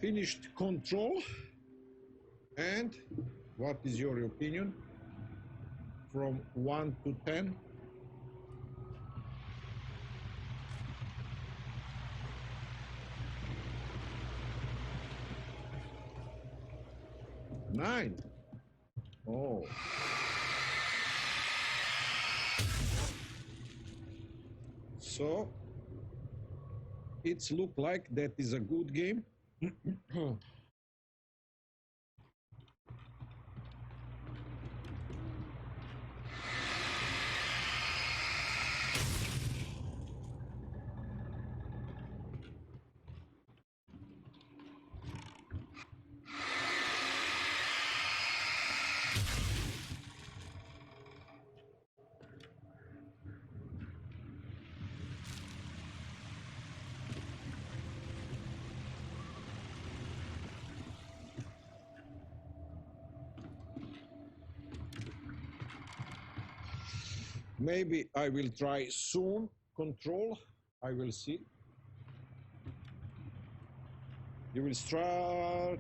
Finished Control. And what is your opinion? From 1 to 10? Nine. Oh. So it's look like that is a good game. Maybe I will try soon Control. I will see. You will start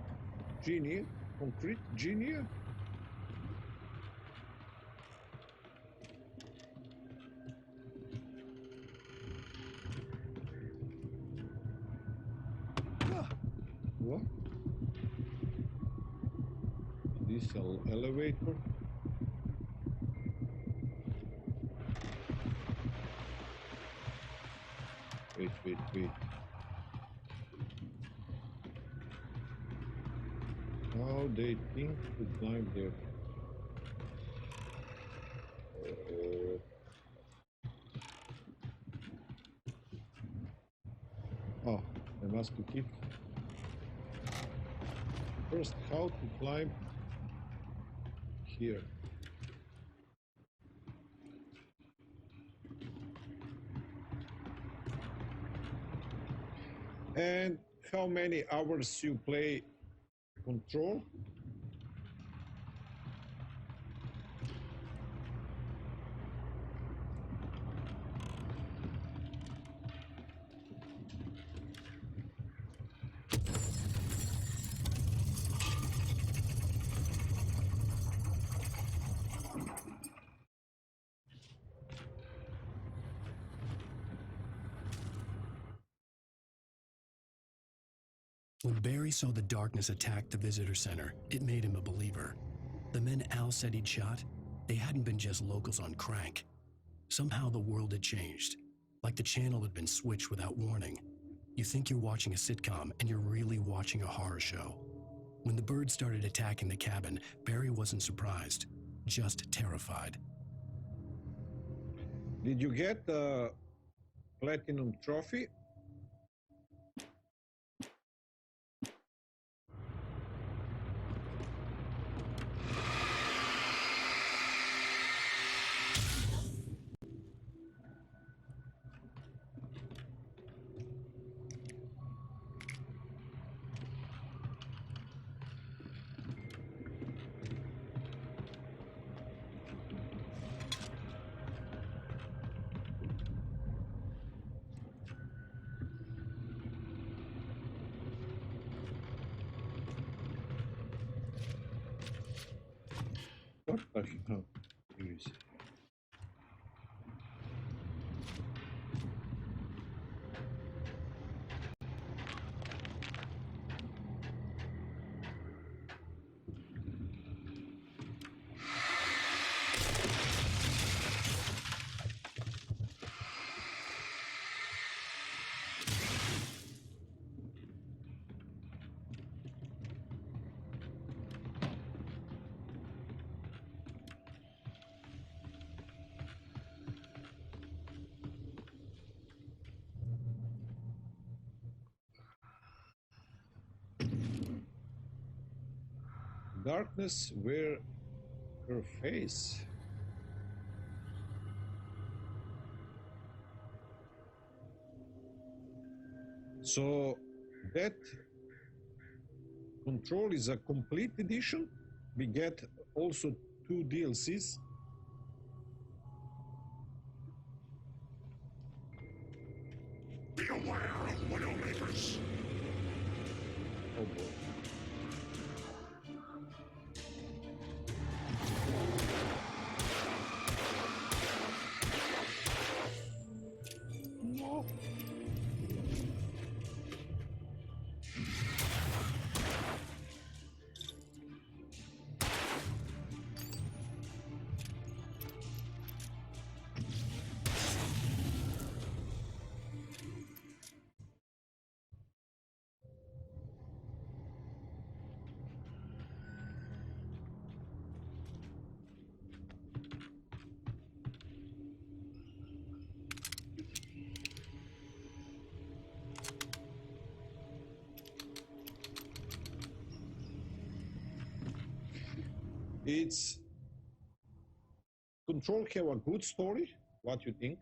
Genie, Concrete Genie. What? This elevator. Wait. How they think to climb there. Oh, I must be hit. First, how to climb here. And how many hours you play Control? When Barry saw the darkness attack the visitor center, it made him a believer. The men Al said he'd shot, they hadn't been just locals on crank. Somehow the world had changed, like the channel had been switched without warning. You think you're watching a sitcom, and you're really watching a horror show. When the birds started attacking the cabin, Barry wasn't surprised, just terrified. Did you get the platinum trophy? What the hell is it? Darkness where her face. So that Control is a complete edition. We get also 2 DLCs. Be aware of Widowmakers. Oh boy. No. It's Control have a good story. What you think?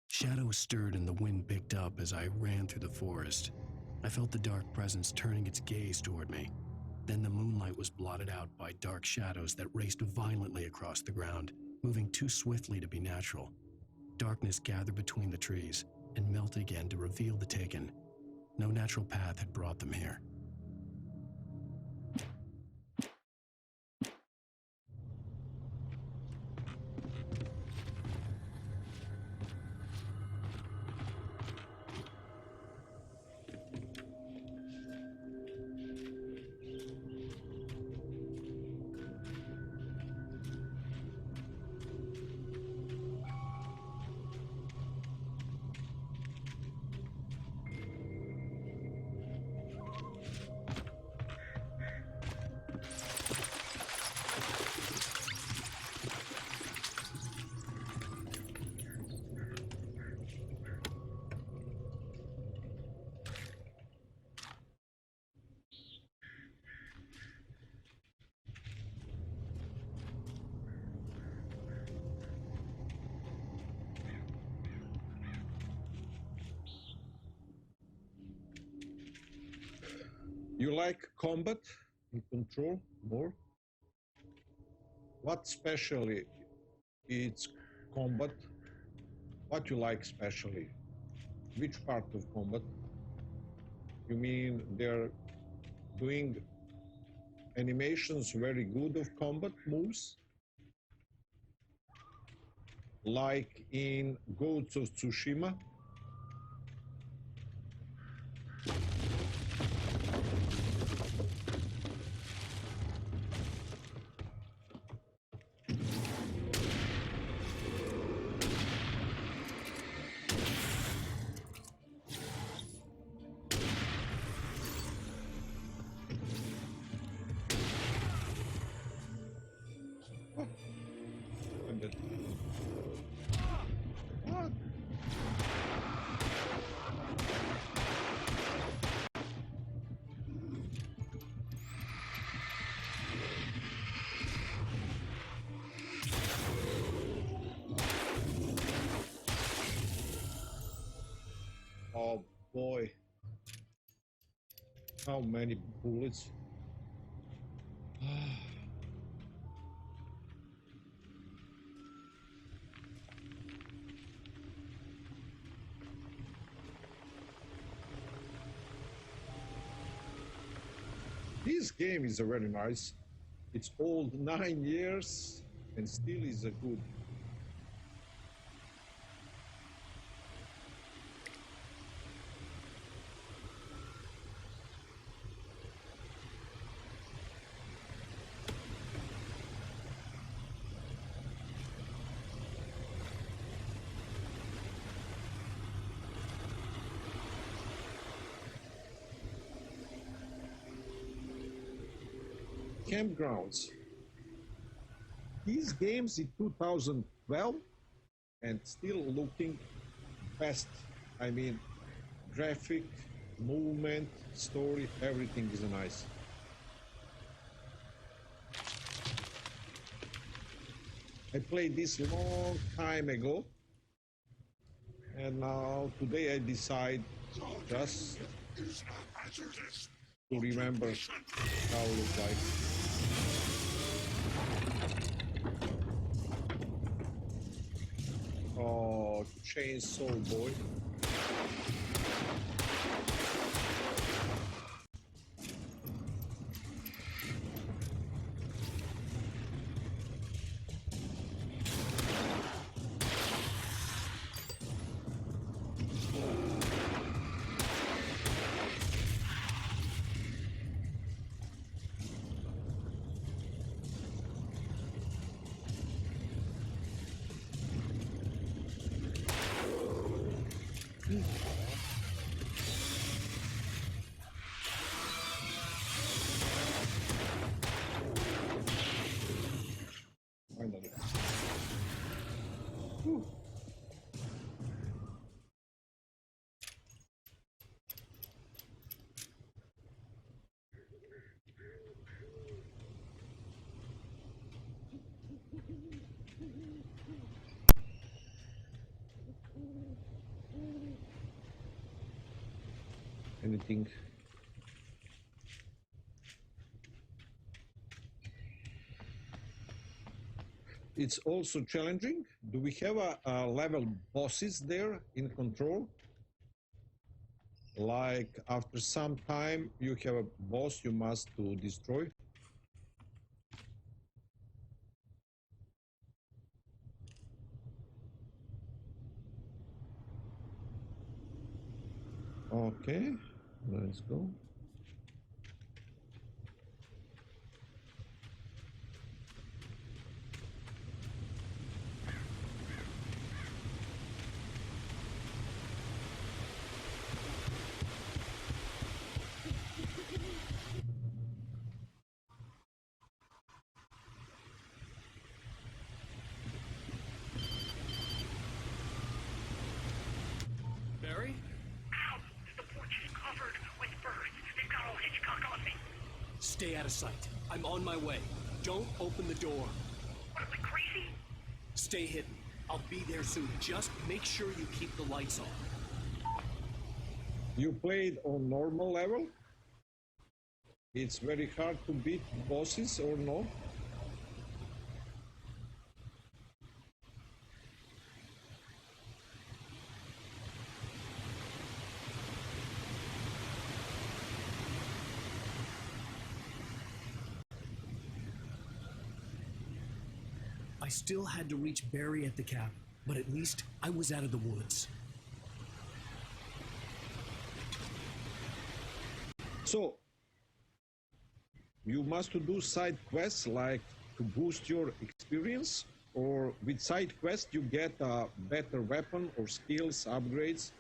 Shadows stirred and the wind picked up as I ran through the forest. I felt the dark presence turning its gaze toward me. Then the moonlight was blotted out by dark shadows that raced violently across the ground, moving too swiftly to be natural. Darkness gathered between the trees and melted again to reveal the Taken. No natural path had brought them here. like combat in Control more? What specially it's combat? What you like specially? Which part of combat? You mean they're doing animations very good of combat moves? Like in Ghost of Tsushima? What? Oh boy. How many bullets? This game is very nice. It's old 9 years and still is a good. Campgrounds. These games in 2012 and still looking best. I mean, graphic, movement, story, everything is nice. I played this long time ago, and now today I decide just to remember how it looks like. Oh, Chainsaw Boy. Finally. Whew. Anything? It's also challenging. Do we have a level bosses there in Control? Like after some time you have a boss you must to destroy? Okay, let's go. Barry? Ow! The porch is covered with birds. They've got old Hitchcock on me. Stay out of sight. I'm on my way. Don't open the door. What, am I crazy? Stay hidden. I'll be there soon. Just make sure you keep the lights on. You played on normal level? It's very hard to beat bosses or no? I still had to reach Barry at the cabin, but at least I was out of the woods. So, you must do side quests like to boost your experience, or with side quests you get a better weapon or skills upgrades?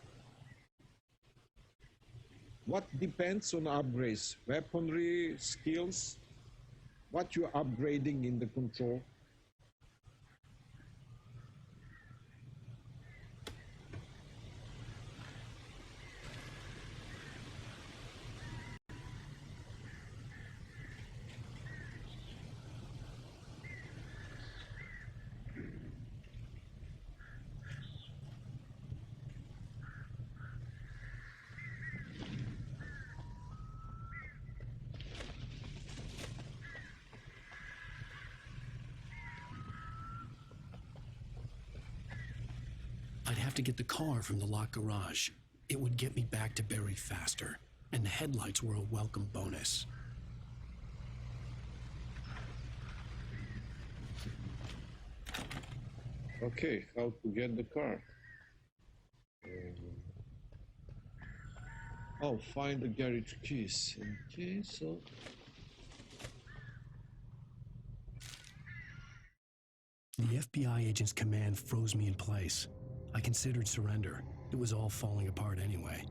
What depends on upgrades? Weaponry, skills? What you're upgrading in the control? I'd have to get the car from the locked garage. It would get me back to Barry faster, and the headlights were a welcome bonus. Okay, how to get the car? Oh, find the garage keys. Okay, so... The FBI agent's command froze me in place. I considered surrender. It was all falling apart anyway.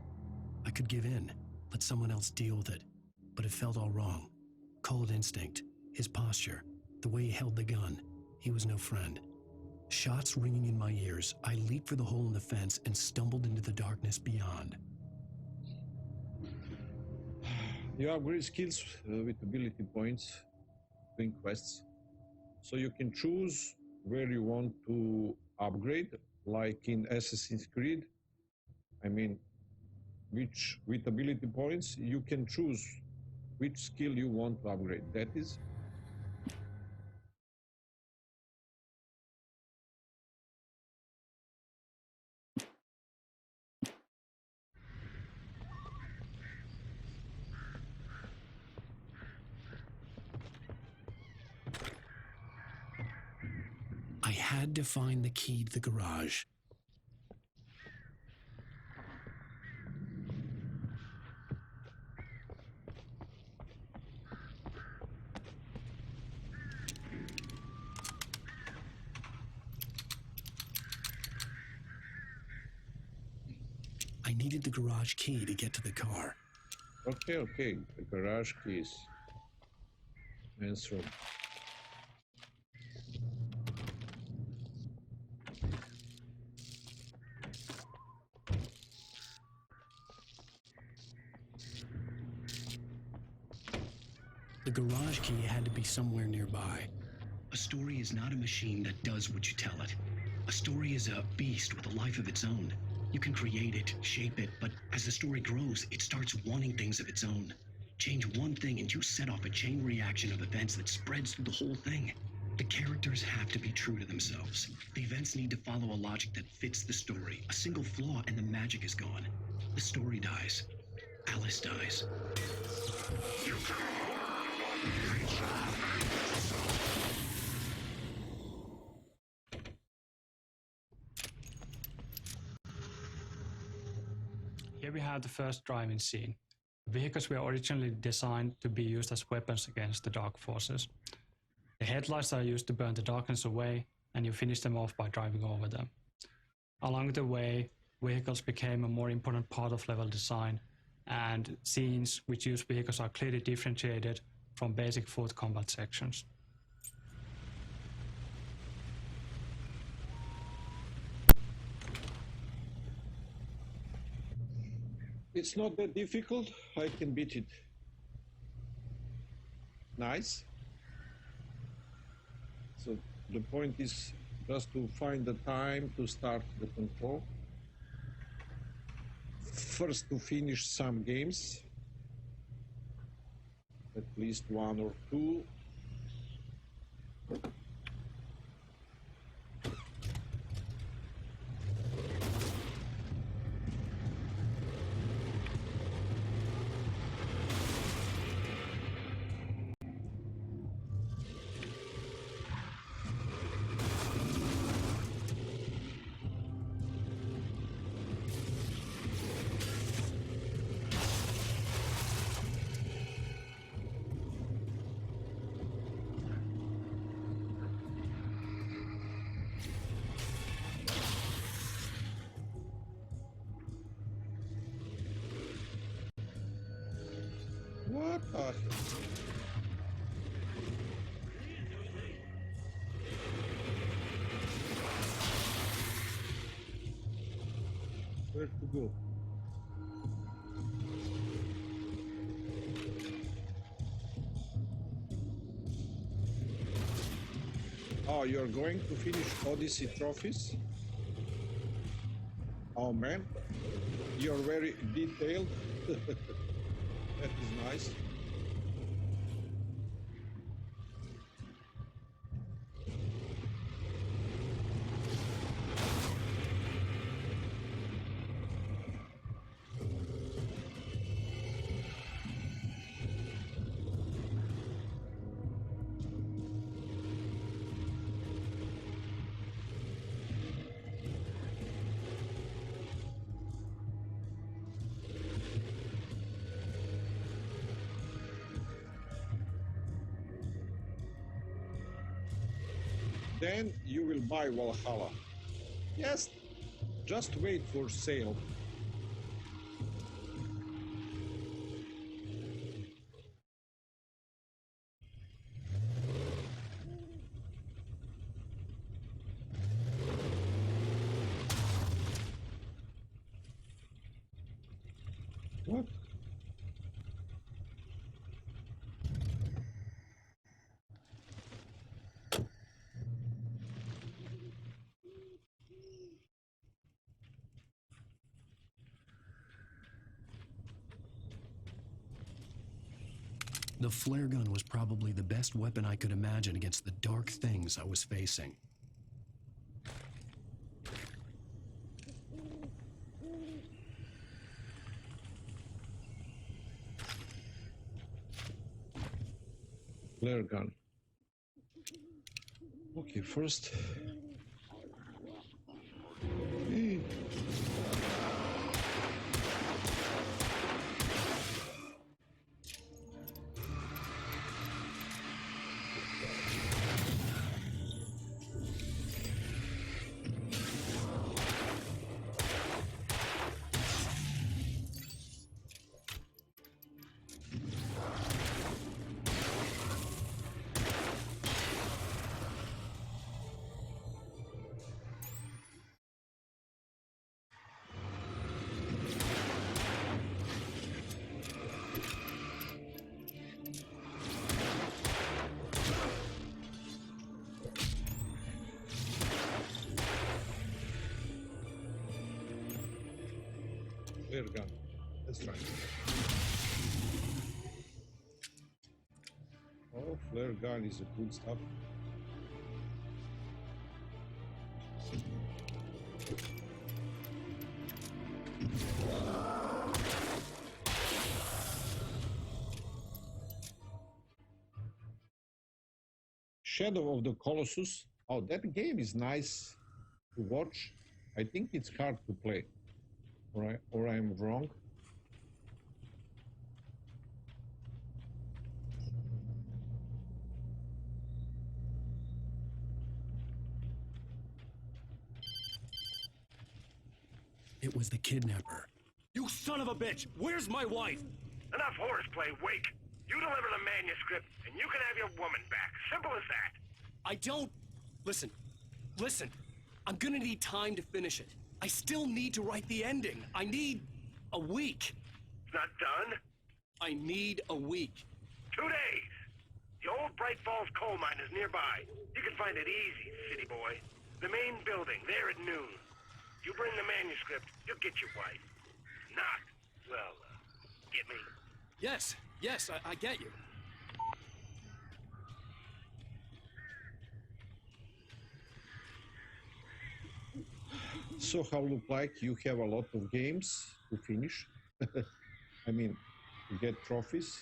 I could give in, let someone else deal with it, but it felt all wrong. Cold instinct, his posture, the way he held the gun. He was no friend. Shots ringing in my ears, I leaped for the hole in the fence and stumbled into the darkness beyond. You upgrade skills with ability points, doing quests. So you can choose where you want to upgrade, like in Assassin's Creed. I mean, which with ability points, you can choose which skill you want to upgrade. That is. I had to find the key to the garage. I needed the garage key to get to the car. Okay, the garage keys. Answer. The garage key had to be somewhere nearby. A story is not a machine that does what you tell it. A story is a beast with a life of its own. You can create it, shape it, but as the story grows, it starts wanting things of its own. Change one thing and you set off a chain reaction of events that spreads through the whole thing. The characters have to be true to themselves. The events need to follow a logic that fits the story. A single flaw and the magic is gone. The story dies. Alice dies. Here we have the first driving scene. The vehicles were originally designed to be used as weapons against the dark forces. The headlights are used to burn the darkness away, and you finish them off by driving over them. Along the way, vehicles became a more important part of level design, and scenes which use vehicles are clearly differentiated from basic foot combat sections. It's not that difficult. I can beat it. Nice. So the point is just to find the time to start the control. First to finish some games. at least one or two. What the heck? Where to go? Oh, you're going to finish Odyssey trophies? Oh man, you're very detailed. That is nice. Then you will buy Valhalla. Yes, just wait for sale. What? The flare gun was probably the best weapon I could imagine against the dark things I was facing. Flare gun. Okay, first. Hey. Flare gun. Let's try. Oh, flare gun is a good stuff. Shadow of the Colossus. Oh, that game is nice to watch. I think it's hard to play. Or I'm wrong. It was the kidnapper. You son of a bitch! Where's my wife? Enough horseplay, Wake. You deliver the manuscript, and you can have your woman back. Simple as that. I don't... Listen. I'm gonna need time to finish it. I still need to write the ending. I need a week. It's not done? I need a week. 2 days. The old Bright Falls coal mine is nearby. You can find it easy, city boy. The main building, there at noon. You bring the manuscript, you'll get your wife. Not, well, get me? Yes, I get you. So how look like you have a lot of games to finish? I mean, to get trophies.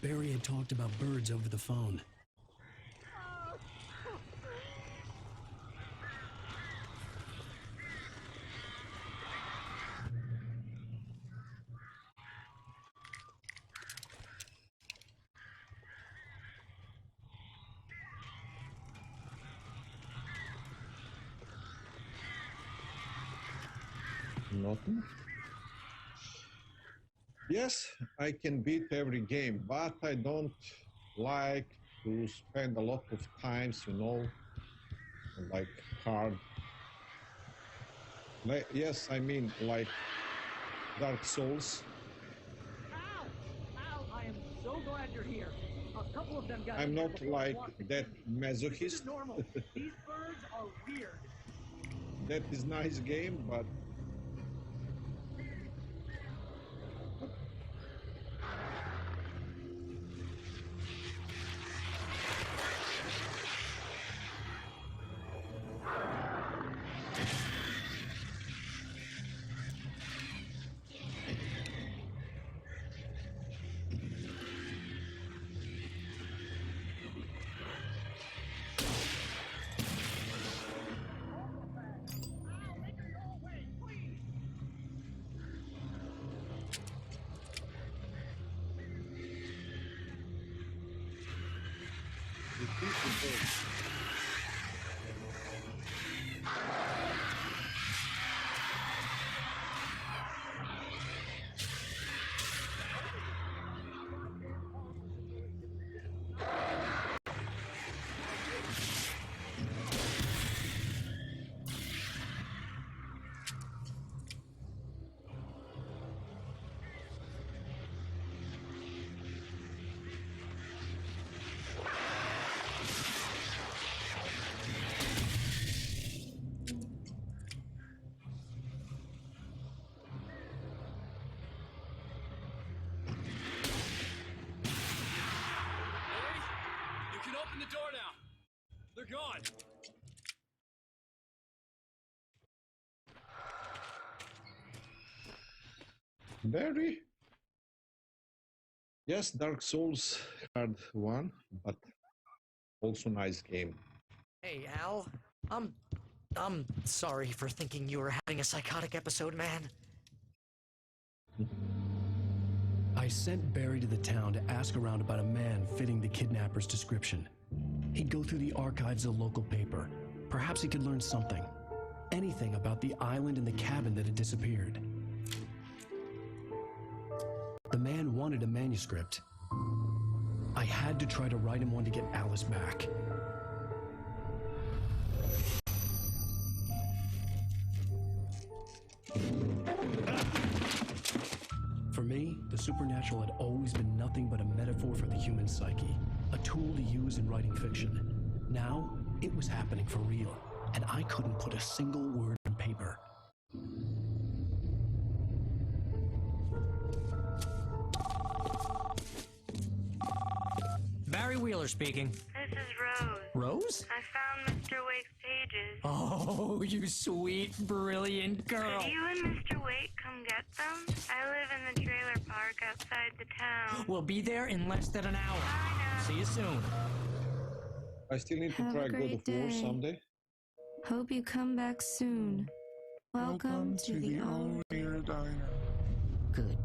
Barry had talked about birds over the phone. Nothing. Yes, I can beat every game, but I don't like to spend a lot of times, like hard. Yes, I mean like Dark Souls. Al, I am so glad you're here. A couple of them got I'm in there not before like walking that in. This masochist. is normal. These birds are weird. That is nice game, but You can open the door now. They're gone. Barry. Yes, Dark Souls hard one, but also nice game. Hey, Al. I'm sorry for thinking you were having a psychotic episode, man. I sent Barry to the town to ask around about a man fitting the kidnapper's description. He'd go through the archives of the local paper. Perhaps he could learn something. Anything about the island and the cabin that had disappeared. The man wanted a manuscript. I had to try to write him one to get Alice back. For me, the supernatural had always been nothing but a metaphor for the human psyche, a tool to use in writing fiction. Now, it was happening for real, and I couldn't put a single word on paper. Barry Wheeler speaking. This is Rose. Rose? I found Mr. Wake's pages. Oh, you sweet, brilliant girl. Could you and Mr. Wake come get them? I live in the trailer park outside the town. We'll be there in less than an hour. See you soon. I still need to Have a try God great of War day. someday. Hope you come back soon. Welcome to the All-Real Diner. Good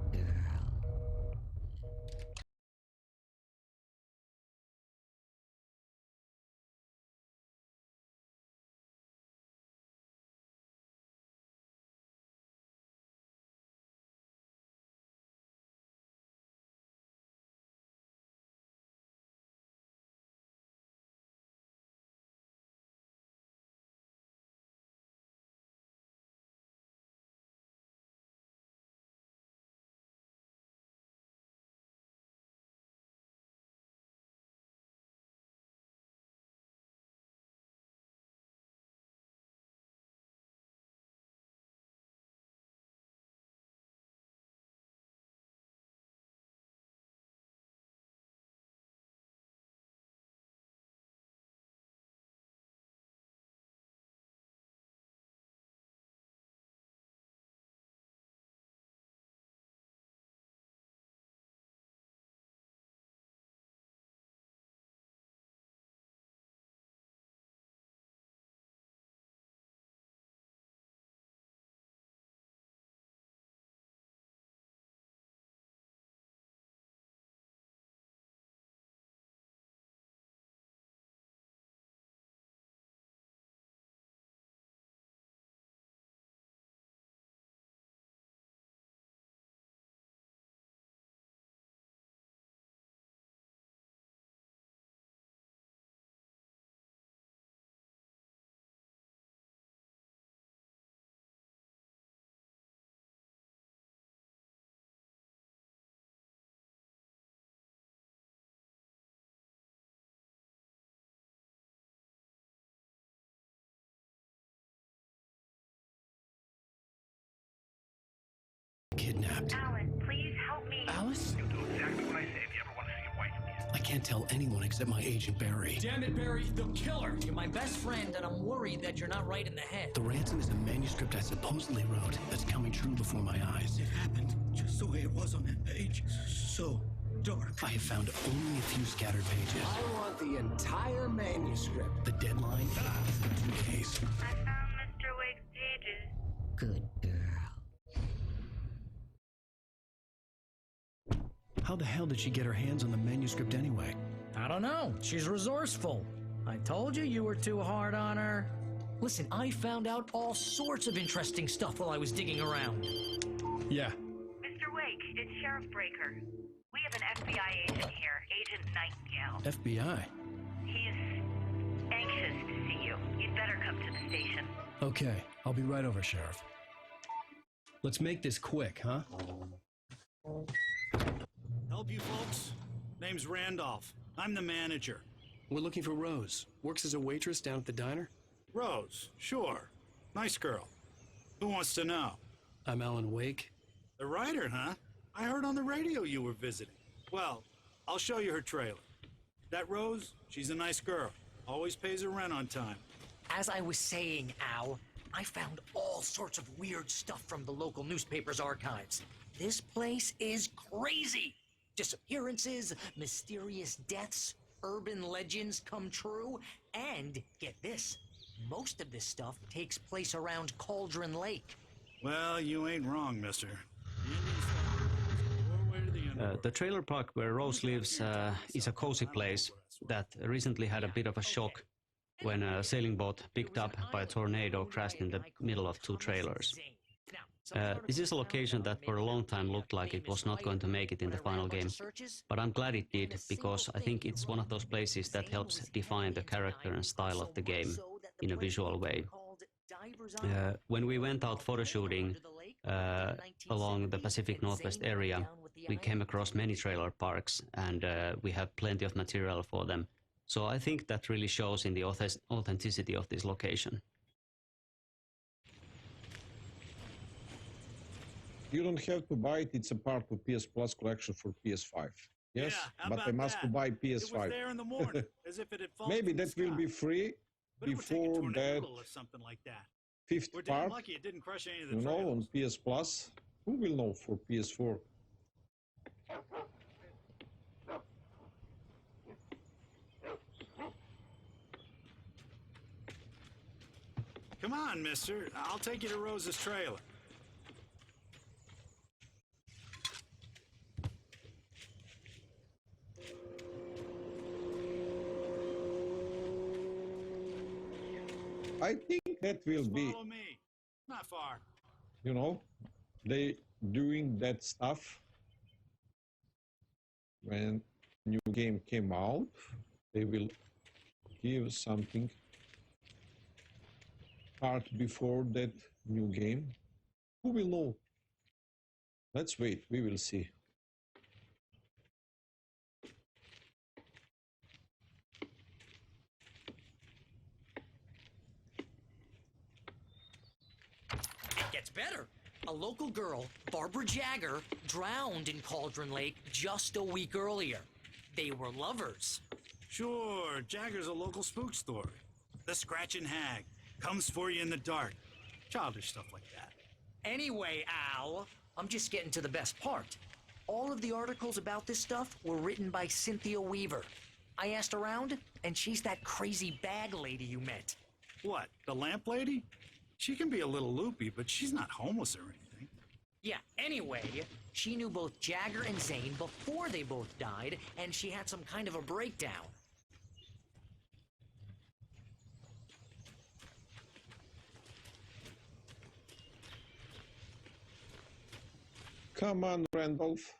can't tell anyone except my agent Barry. Damn it, Barry, the killer! You're my best friend, and I'm worried that you're not right in the head. The ransom is a manuscript I supposedly wrote that's coming true before my eyes. It happened just the way it was on that page. So dark. I have found only a few scattered pages. I want the entire manuscript. The deadline is in 2 days. I found Mr. Wake's pages. Good girl. How the hell did she get her hands on the manuscript anyway? I don't know. She's resourceful. I told you were too hard on her. Listen, I found out all sorts of interesting stuff while I was digging around. Yeah. Mr. Wake, it's Sheriff Breaker. We have an FBI agent here, Agent Nightingale. FBI? He is anxious to see you. You'd better come to the station. Okay, I'll be right over, Sheriff. Let's make this quick, huh? Help you folks? Name's Randolph. I'm the manager. We're looking for Rose. Works as a waitress down at the diner. Rose, sure. Nice girl. Who wants to know? I'm Alan Wake. The writer, huh? I heard on the radio you were visiting. Well, I'll show you her trailer. That Rose, she's a nice girl. Always pays her rent on time. As I was saying, Al, I found all sorts of weird stuff from the local newspaper's archives. This place is crazy. Disappearances, mysterious deaths, urban legends come true, and get this, most of this stuff takes place around Cauldron Lake. Well, you ain't wrong, mister. The trailer park where Rose lives is a cozy place that recently had a bit of a shock when a sailing boat picked up by a tornado crashed in the middle of 2 trailers. This is a location that for a long time looked like it was not going to make it in the final game, but I'm glad it did, because I think it's one of those places that helps define the character and style of the game in a visual way. When we went out photo shooting along the Pacific Northwest area, we came across many trailer parks, and we have plenty of material for them. So I think that really shows in the authenticity of this location. You don't have to buy it. It's a part of PS Plus collection for PS5. Yes, but I must buy PS5. It was there in the morning, as if it had fallen Maybe from the that will sky. be free But it would take a before that tornado or something like that. 5th We're damn part. lucky it didn't crush any of the You know, trailers. on PS Plus. Who will know for PS4? Come on, mister. I'll take you to Rose's trailer. I think that will be, Follow me. Not far. you know, they doing that stuff when new game came out. They will give something part before that new game. Who will know? Let's wait. We will see. It gets better. A local girl, Barbara Jagger, drowned in Cauldron Lake just a week earlier. They were lovers. Sure, Jagger's a local spook story. The Scratching Hag comes for you in the dark. Childish stuff like that. Anyway, Al, I'm just getting to the best part. All of the articles about this stuff were written by Cynthia Weaver. I asked around, and she's that crazy bag lady you met. What, the lamp lady? She can be a little loopy, but she's not homeless or anything. Yeah, anyway, she knew both Jagger and Zane before they both died, and she had some kind of a breakdown. Come on, Randolph.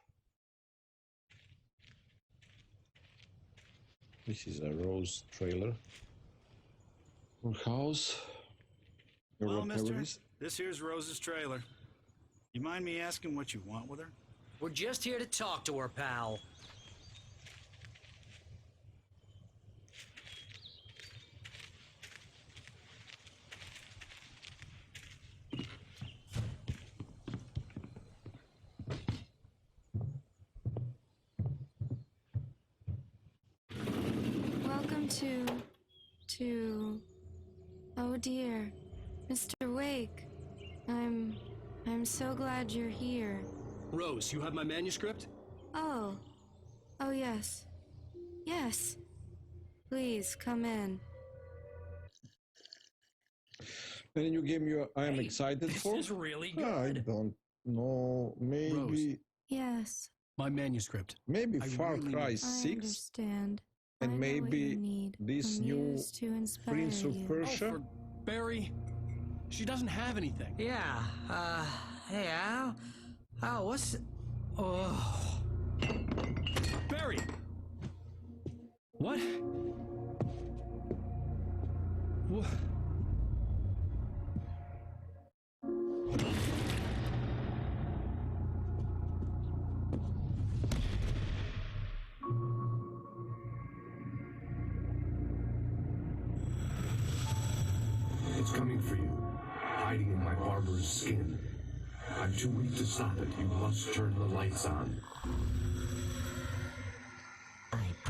This is a Rose trailer. Or house. Or Well, whatever mister, it is. this here's Rose's trailer. You mind me asking what you want with her? We're just here to talk to her, pal. Welcome to... Oh dear, Mr. Wake. I'm so glad you're here. Rose, you have my manuscript? Oh. Oh, yes. Yes. Please, come in. Any new game I am excited for? This is really good. I don't know. Maybe. Rose. Yes. My manuscript. Maybe I Far really Cry need- 6. I understand. I And know what you maybe need. this A new muse to inspire Prince of you. Persia. Oh, for Barry, she doesn't have anything. Yeah, hey Al? Al, what's... Oh... Barry! What? What? It's coming for you, hiding in my barber's skin. I'm too weak to stop it. You must turn the lights on.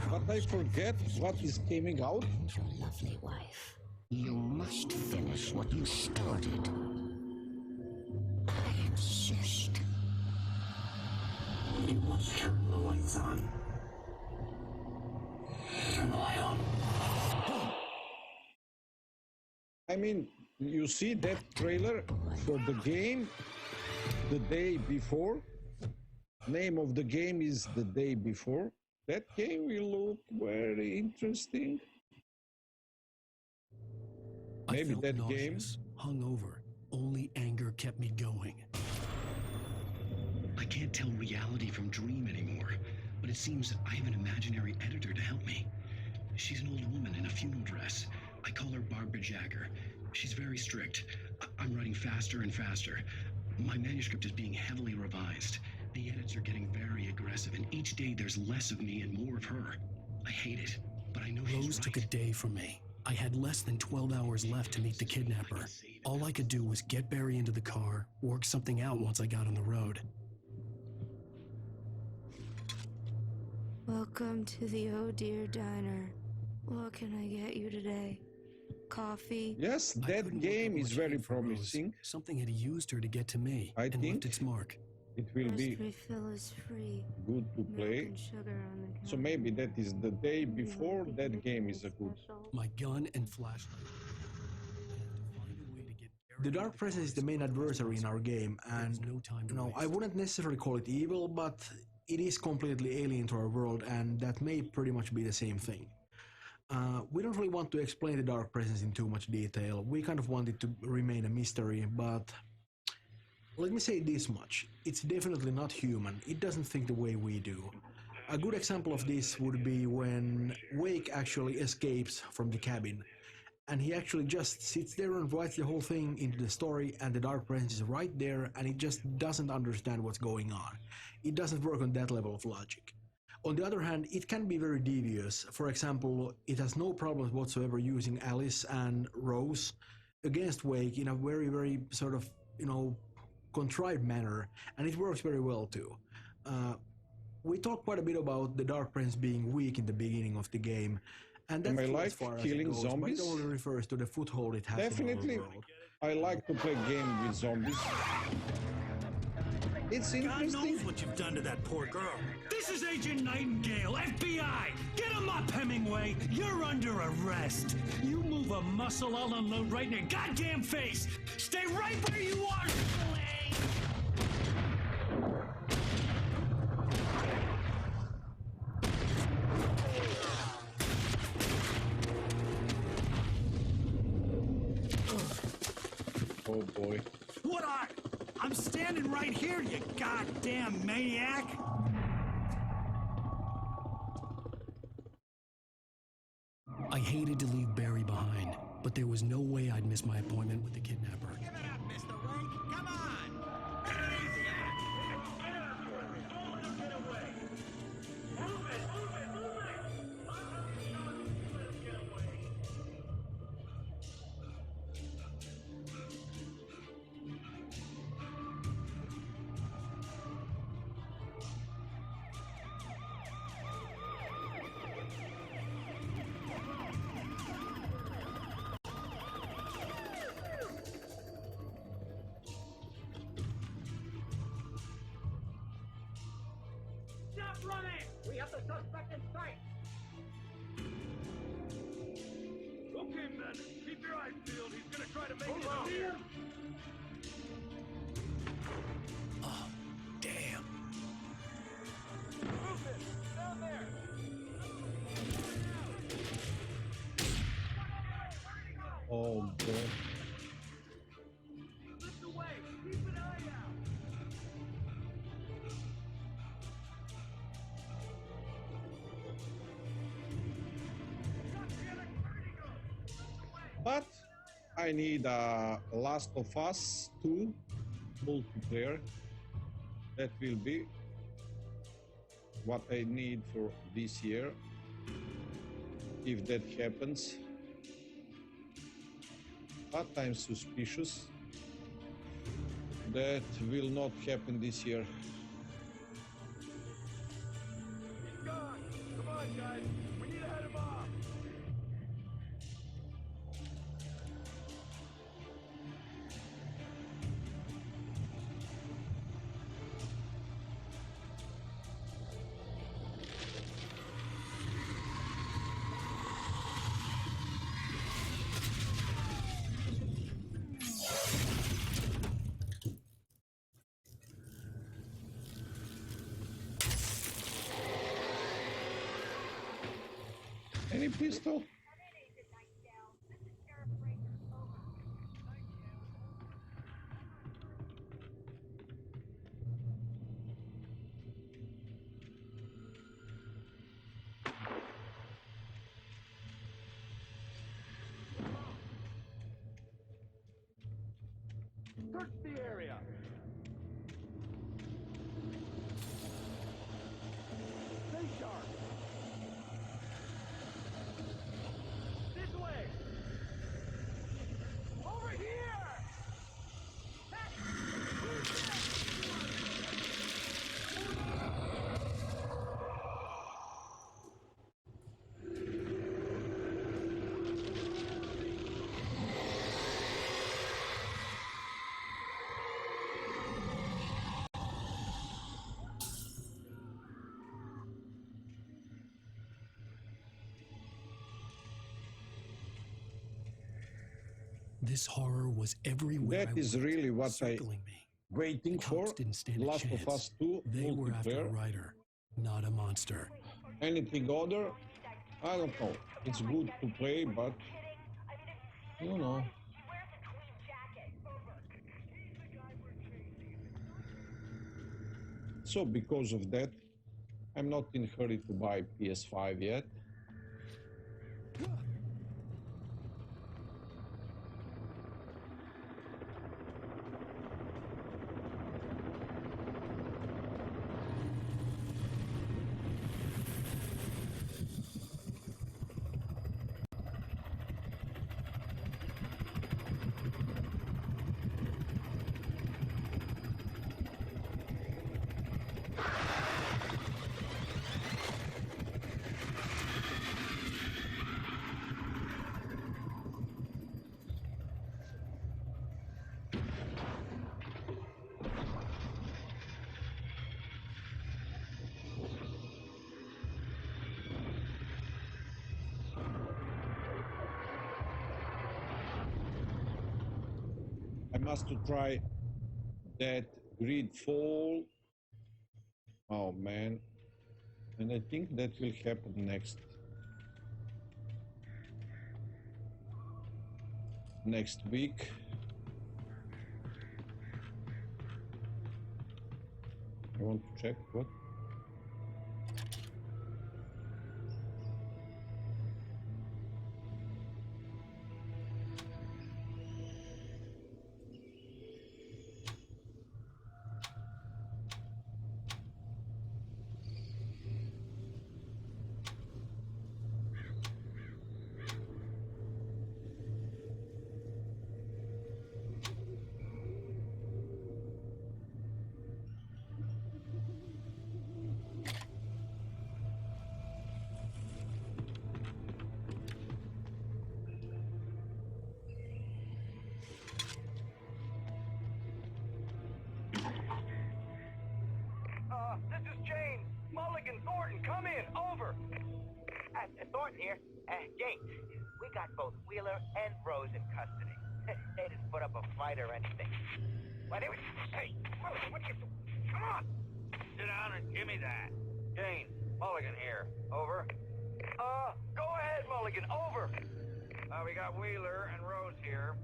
But I forget what is coming out. Your lovely wife. You must finish what you started. I insist. You must turn the lights on. Turn the light on. I mean, you see that trailer for the game the day before. Name of the game is The Day Before. That game will look very interesting. Maybe that game. Hungover. Only anger kept me going. I can't tell reality from dream anymore, but it seems I have an imaginary editor to help me. She's an old woman in a funeral dress. I call her Barbara Jagger. She's very strict. I'm writing faster and faster. My manuscript is being heavily revised. The edits are getting very aggressive, and each day there's less of me and more of her. I hate it, but I know she's Rose right. took a day from me. I had less than 12 hours left to meet the kidnapper. All I could do was get Barry into the car, work something out once I got on the road. Welcome to the Oh Dear Diner. What can I get you today? Coffee? Yes, that game is very promising. Something had used her to get to me I and think left its mark. it will First be refill is free. good to Milk play. and sugar on the So maybe that is the day before that game is a good. My gun and flashlight. The Dark Presence is the main adversary in our game, and I wouldn't necessarily call it evil, but it is completely alien to our world, and that may pretty much be the same thing. We don't really want to explain the Dark Presence in too much detail. We kind of want it to remain a mystery, but let me say this much. It's definitely not human. It doesn't think the way we do. A good example of this would be when Wake actually escapes from the cabin, and he actually just sits there and writes the whole thing into the story, and the Dark Presence is right there, and it just doesn't understand what's going on. It doesn't work on that level of logic. On the other hand, it can be very devious. For example, it has no problems whatsoever using Alice and Rose against Wake in a very, very sort of, contrived manner, and it works very well too. We talked quite a bit about the Dark Presence being weak in the beginning of the game, and that's Am I true like as far as killing it goes, zombies? but it only refers to the foothold it has Definitely, in our world. I like to play game with zombies. It's God interesting. knows what you've done to that poor girl. This is Agent Nightingale, FBI! Get him up, Hemingway! You're under arrest! You move a muscle, I'll unload right in your goddamn face! Stay right where you are, Slade! Oh boy. What are... I'm standing right here, you goddamn maniac! I hated to leave Barry behind, but there was no way I'd miss my appointment with the kidnapper. Stop running! We have the suspect in sight! Okay, men, keep your eyes peeled. He's gonna try to make it out here. Oh, damn. Movement! Down there! Oh, boy. Lift away! Keep an eye out! But I need Last of Us 2 multiplayer. That will be what I need for this year. If that happens. But I'm suspicious that will not happen this year. He's gone! Come on, guys! We need to head him off! Any pistol? Search the area! Stay sharp! This way! Over here! This horror was everywhere. That is really what I circling me. waiting for. Didn't stand a Last of chance. Us 2 They were after a multiplayer. writer, not a monster. Anything other? I don't know. It's good to play, but I don't know. So because of that, I'm not in a hurry to buy PS5 yet. I must to try that grid fall. Oh man. And I think that will happen next week. I want to check what. Thornton here. Jake, we got both Wheeler and Rose in custody. They didn't put up a fight or anything. Hey, Mulligan, what are you doing? Come on! Sit down and give me that. Jane, Mulligan here. Over. Go ahead, Mulligan. Over. We got Wheeler and Rose here.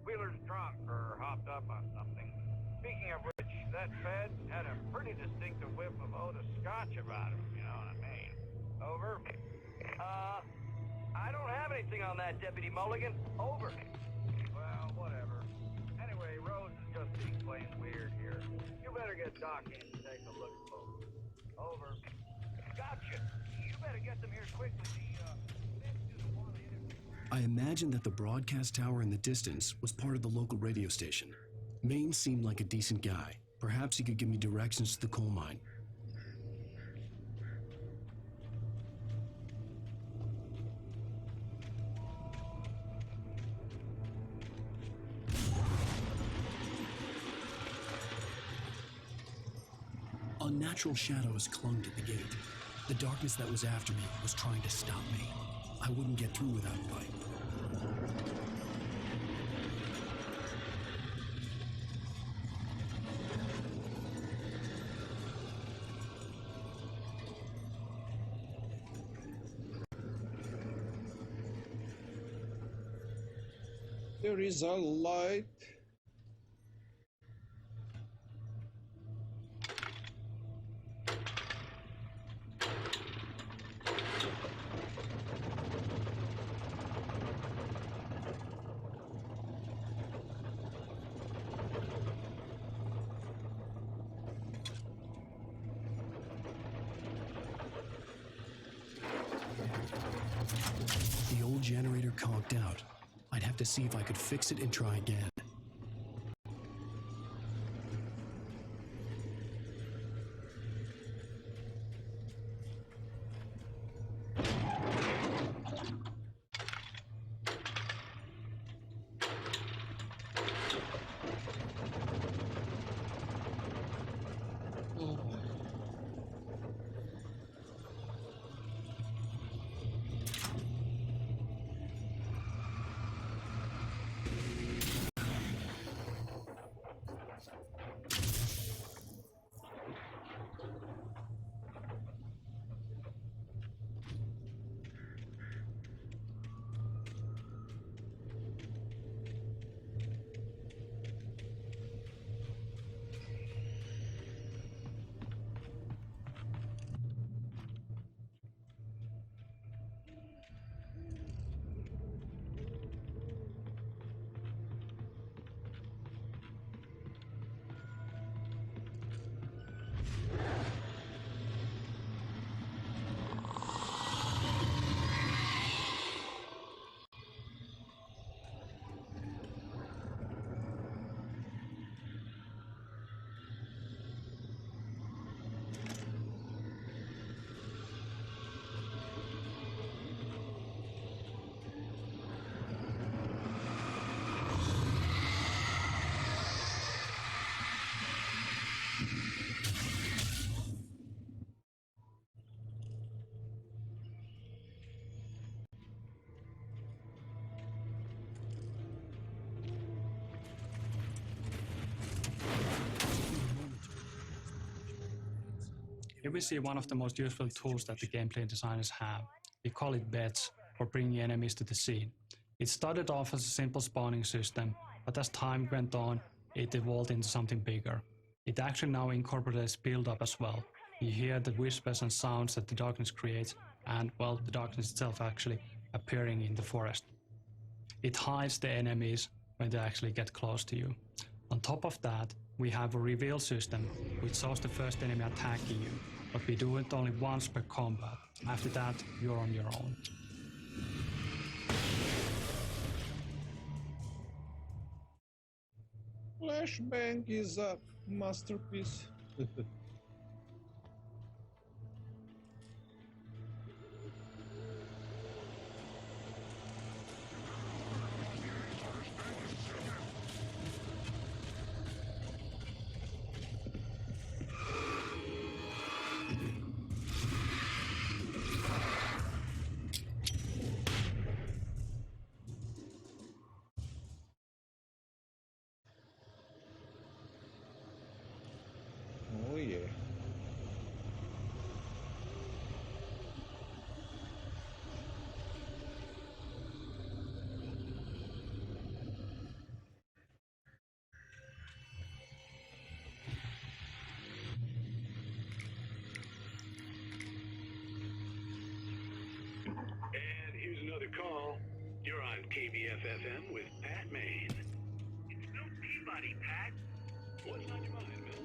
Wheeler's drunk or hopped up on something. Speaking of which, that Fed had a pretty distinctive whiff of Otis Scotch about him, you know what I mean. Over. I don't have anything on that, Deputy Mulligan. Over. Well, whatever. Anyway, Rose is just being plain weird here. You better get Doc in to take a look at both. Over. Gotcha. You better get them here quickly. I imagined that the broadcast tower in the distance was part of the local radio station. Maine seemed like a decent guy. Perhaps he could give me directions to the coal mine. Unnatural shadows clung to the gate. The darkness that was after me was trying to stop me. I wouldn't get through without a fight. There is a light. The old generator conked out. I'd have to see if I could fix it and try again. Here we see one of the most useful tools that the gameplay designers have. We call it beds, for bringing enemies to the scene. It started off as a simple spawning system, but as time went on, it evolved into something bigger. It actually now incorporates build-up as well. You hear the whispers and sounds that the darkness creates, and, well, the darkness itself actually appearing in the forest. It hides the enemies when they actually get close to you. On top of that, we have a reveal system, which shows the first enemy attacking you, but we do it only once per combat. After that, you're on your own. Flashbang is a masterpiece. FM with Pat Maine. It's Bill Peabody, Pat. What's on your mind, Bill?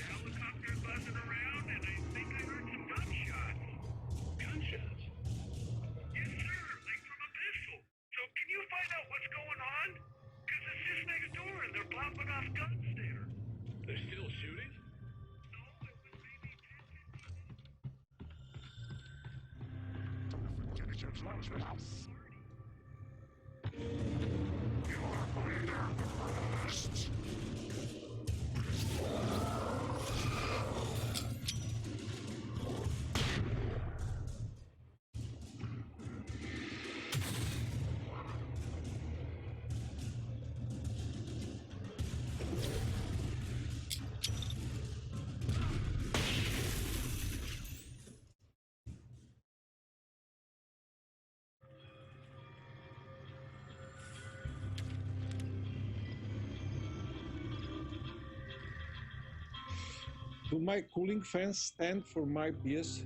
Helicopter buzzing around, and I think I heard some gunshots. Gunshots? Yes, sir, like from a pistol. So can you find out what's going on? Because it's just next door, and they're popping off guns there. They're still shooting? Do my cooling fans stand for my PS?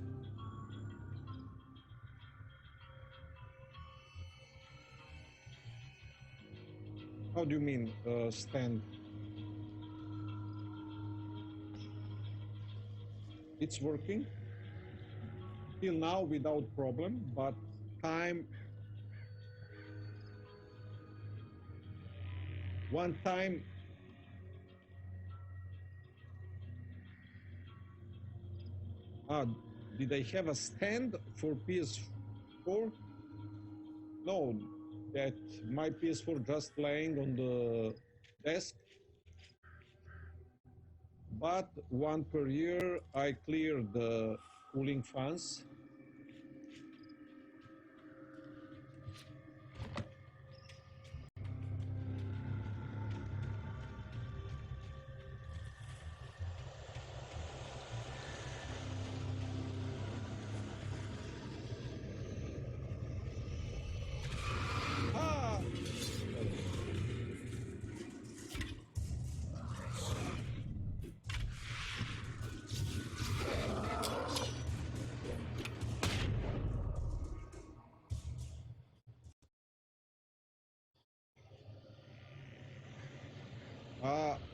How do you mean, stand? It's working. Till now without problem, but one time did I have a stand for PS4? No, that my PS4 just laying on the desk. But one per year I clear the cooling fans.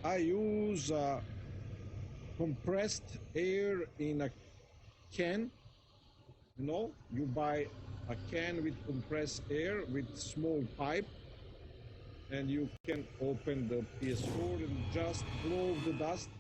I use compressed air in a can. You know, you buy a can with compressed air with small pipe, and you can open the PS4 and just blow the dust.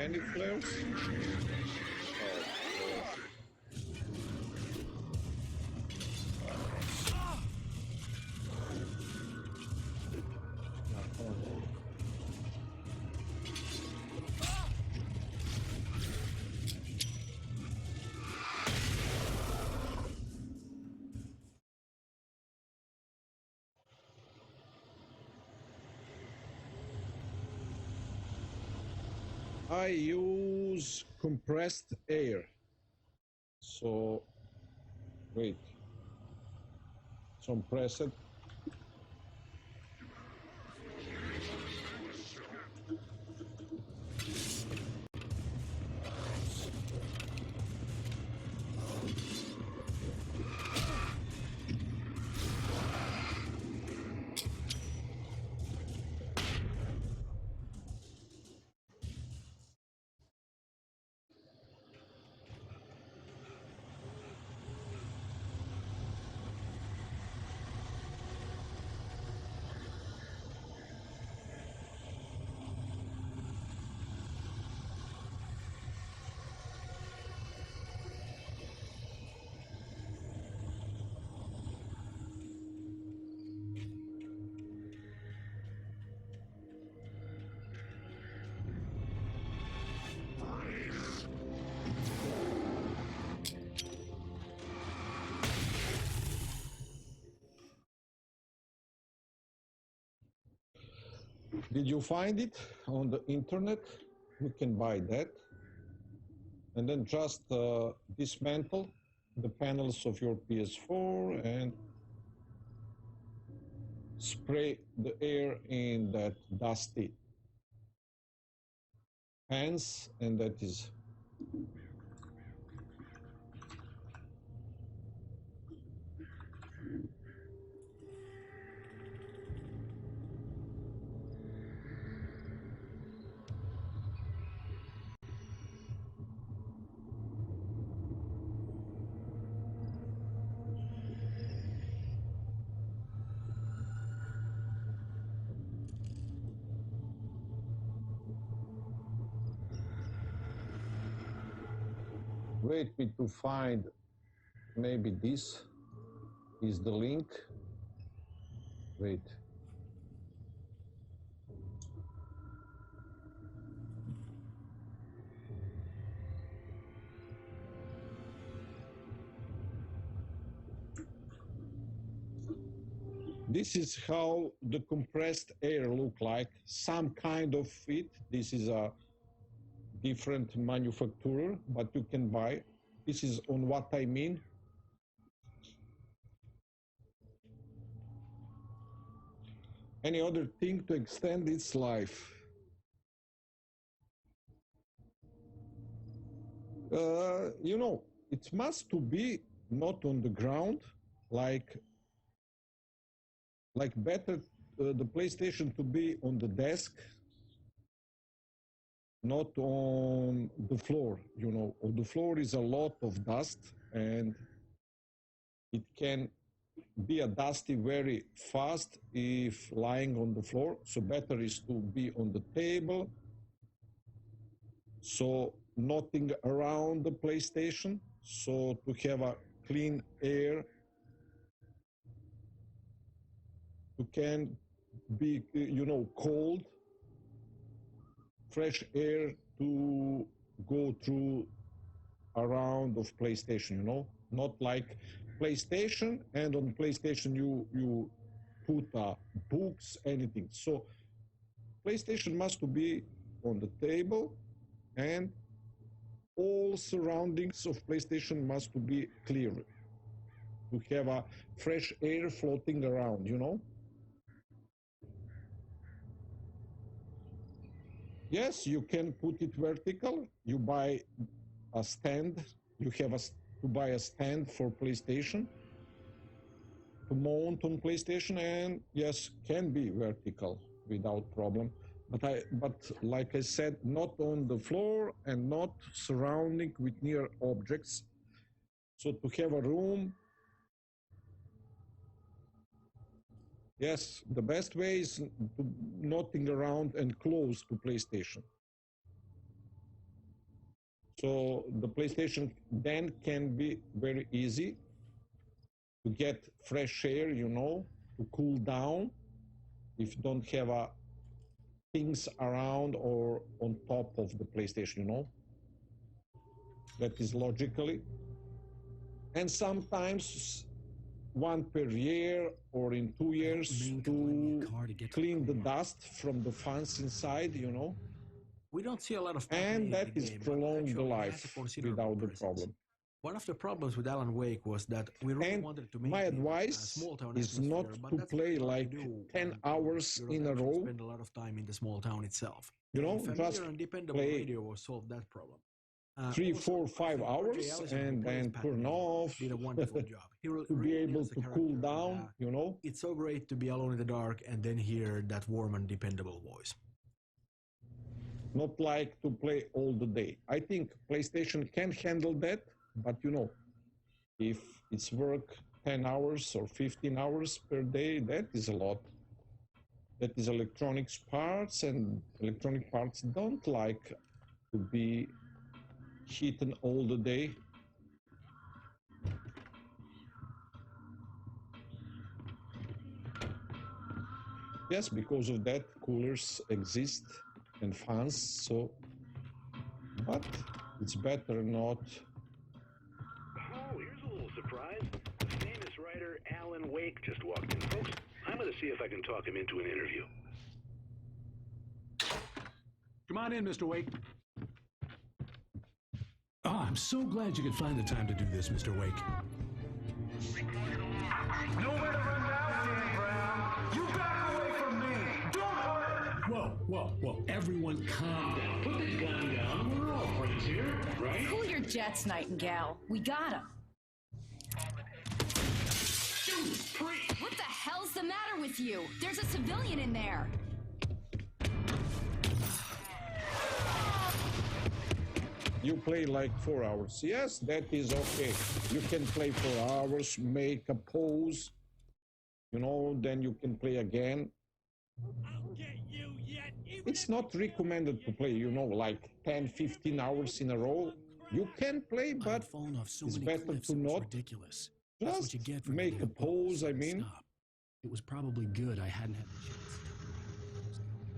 Any flares? I use compressed air. So, wait. Compress it. Did you find it on the internet? You can buy that. And then just dismantle the panels of your PS4 and spray the air in that dusty pans, and that is wait me to find, maybe this is the link. Wait. This is how the compressed air look like, some kind of it. This is a different manufacturer, but you can buy. This is on what I mean. Any other thing to extend its life? You know, it must to be not on the ground, like better the PlayStation to be on the desk, not on the floor. You know, on the floor is a lot of dust, and it can be a dusty very fast if lying on the floor. So better is to be on the table, so nothing around the PlayStation, so to have a clean air, you can be, you know, cold, fresh air to go through around of PlayStation, you know, not like PlayStation, and on PlayStation you put books, anything. So PlayStation must be on the table, and all surroundings of PlayStation must be clear, to have a fresh air floating around, you know. Yes, you can put it vertical. You buy a stand. You have to buy a stand for PlayStation to mount on PlayStation, and yes, can be vertical without problem. But like I said, not on the floor and not surrounding with near objects. So to have a room, yes, the best way is to nothing around and close to PlayStation. So the PlayStation then can be very easy to get fresh air, you know, to cool down if you don't have things around or on top of the PlayStation, you know. That is logically. And sometimes one per year or in 2 years to clean the dust from the fans inside, you know. We don't see a lot of and that is prolong the life without the problem. One of the problems with Alan Wake was that we really wanted to make my advice is not to play like 10 hours in a row. Spend a lot of time in the small town itself. You know, familiar just and dependable play radio will solve that problem. 3, 4, 5 hours and then turn off. Did a wonderful job. He to be able to cool down, you know. It's so great to be alone in the dark and then hear that warm and dependable voice. Not like to play all the day. I think PlayStation can handle that, but you know, if it's work 10 hours or 15 hours per day, that is a lot. That is electronics parts, and electronic parts don't like to be heated all the day. Yes, because of that, coolers exist and fans, so, but it's better not. Oh, here's a little surprise. The famous writer Alan Wake just walked in. Folks, I'm going to see if I can talk him into an interview. Come on in, Mr. Wake. Oh, I'm so glad you could find the time to do this, Mr. Wake. Nowhere to run now, Dan Brown. You back away from me. Don't hurt. Whoa. Everyone calm down. Put the gun down. We're all friends here, right? Cool your jets, Nightingale. We got him. What the hell's the matter with you? There's a civilian in there. You play like 4 hours. Yes, that is okay. You can play 4 hours, make a pause, you know, then you can play again. It's not recommended to play, you know, like 10, 15 hours in a row. You can play, but it's better to not. Ridiculous. Just make a pause, I mean. It was probably good I hadn't had the chance.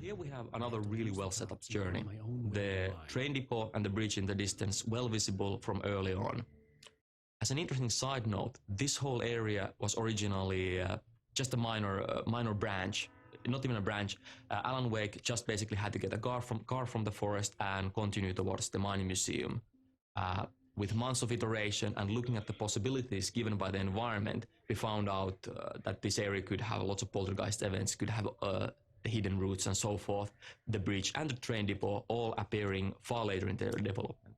Here we have another really well set up journey. The train depot and the bridge in the distance, well visible from early on. As an interesting side note, this whole area was originally just a minor branch. Not even a branch. Alan Wake just basically had to get a car from the forest and continue towards the mining museum. With months of iteration and looking at the possibilities given by the environment, we found out that this area could have lots of poltergeist events, could have hidden routes and so forth, the bridge and the train depot all appearing far later in their development.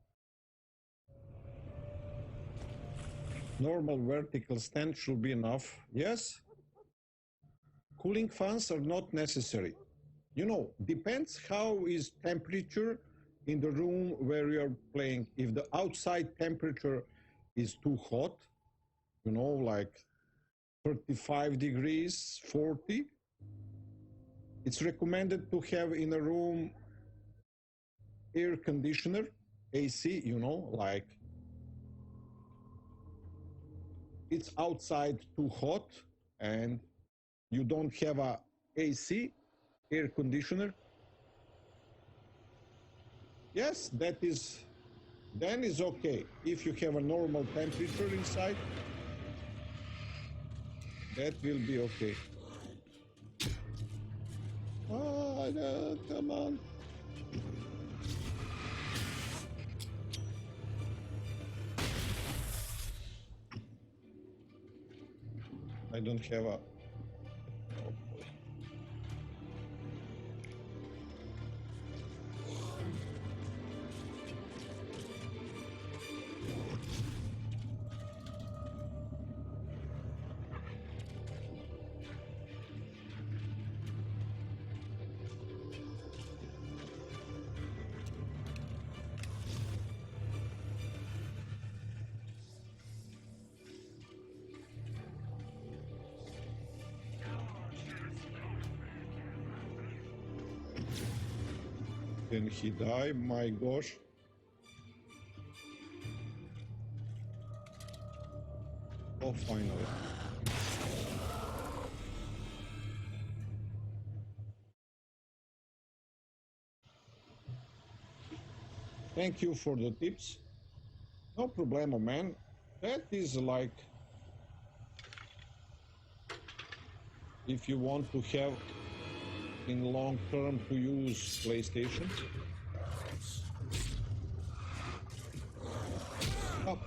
Normal vertical stand should be enough, yes. Cooling fans are not necessary. You know, depends how is temperature in the room where you're playing. If the outside temperature is too hot, you know, like 35 degrees, 40, it's recommended to have in a room air conditioner, AC, you know, like it's outside too hot and you don't have a AC, air conditioner. Yes, then is okay. If you have a normal temperature inside, that will be okay. Oh, no, come on. I don't have a... Oh, boy. Can he die? My gosh. Oh, finally. Thank you for the tips. No problemo, man. That is like if you want to have in long term to use PlayStation. Oh.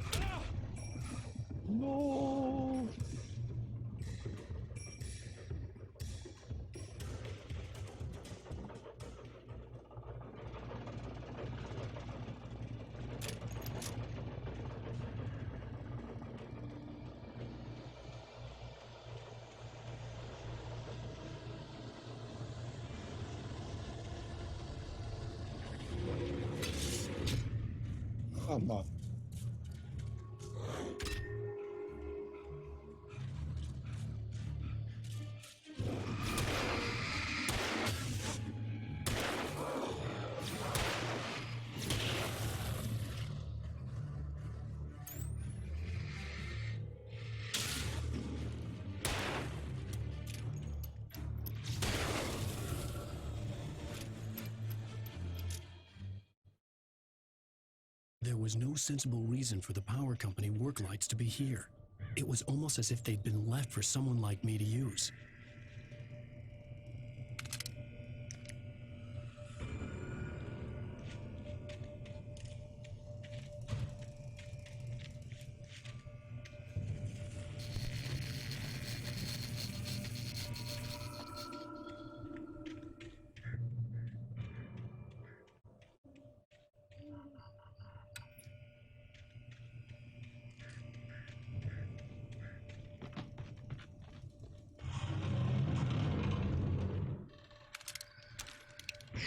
No. Come on. There was no sensible reason for the power company work lights to be here. It was almost as if they'd been left for someone like me to use.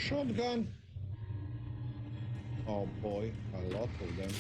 shotgun. Oh boy, a lot of them.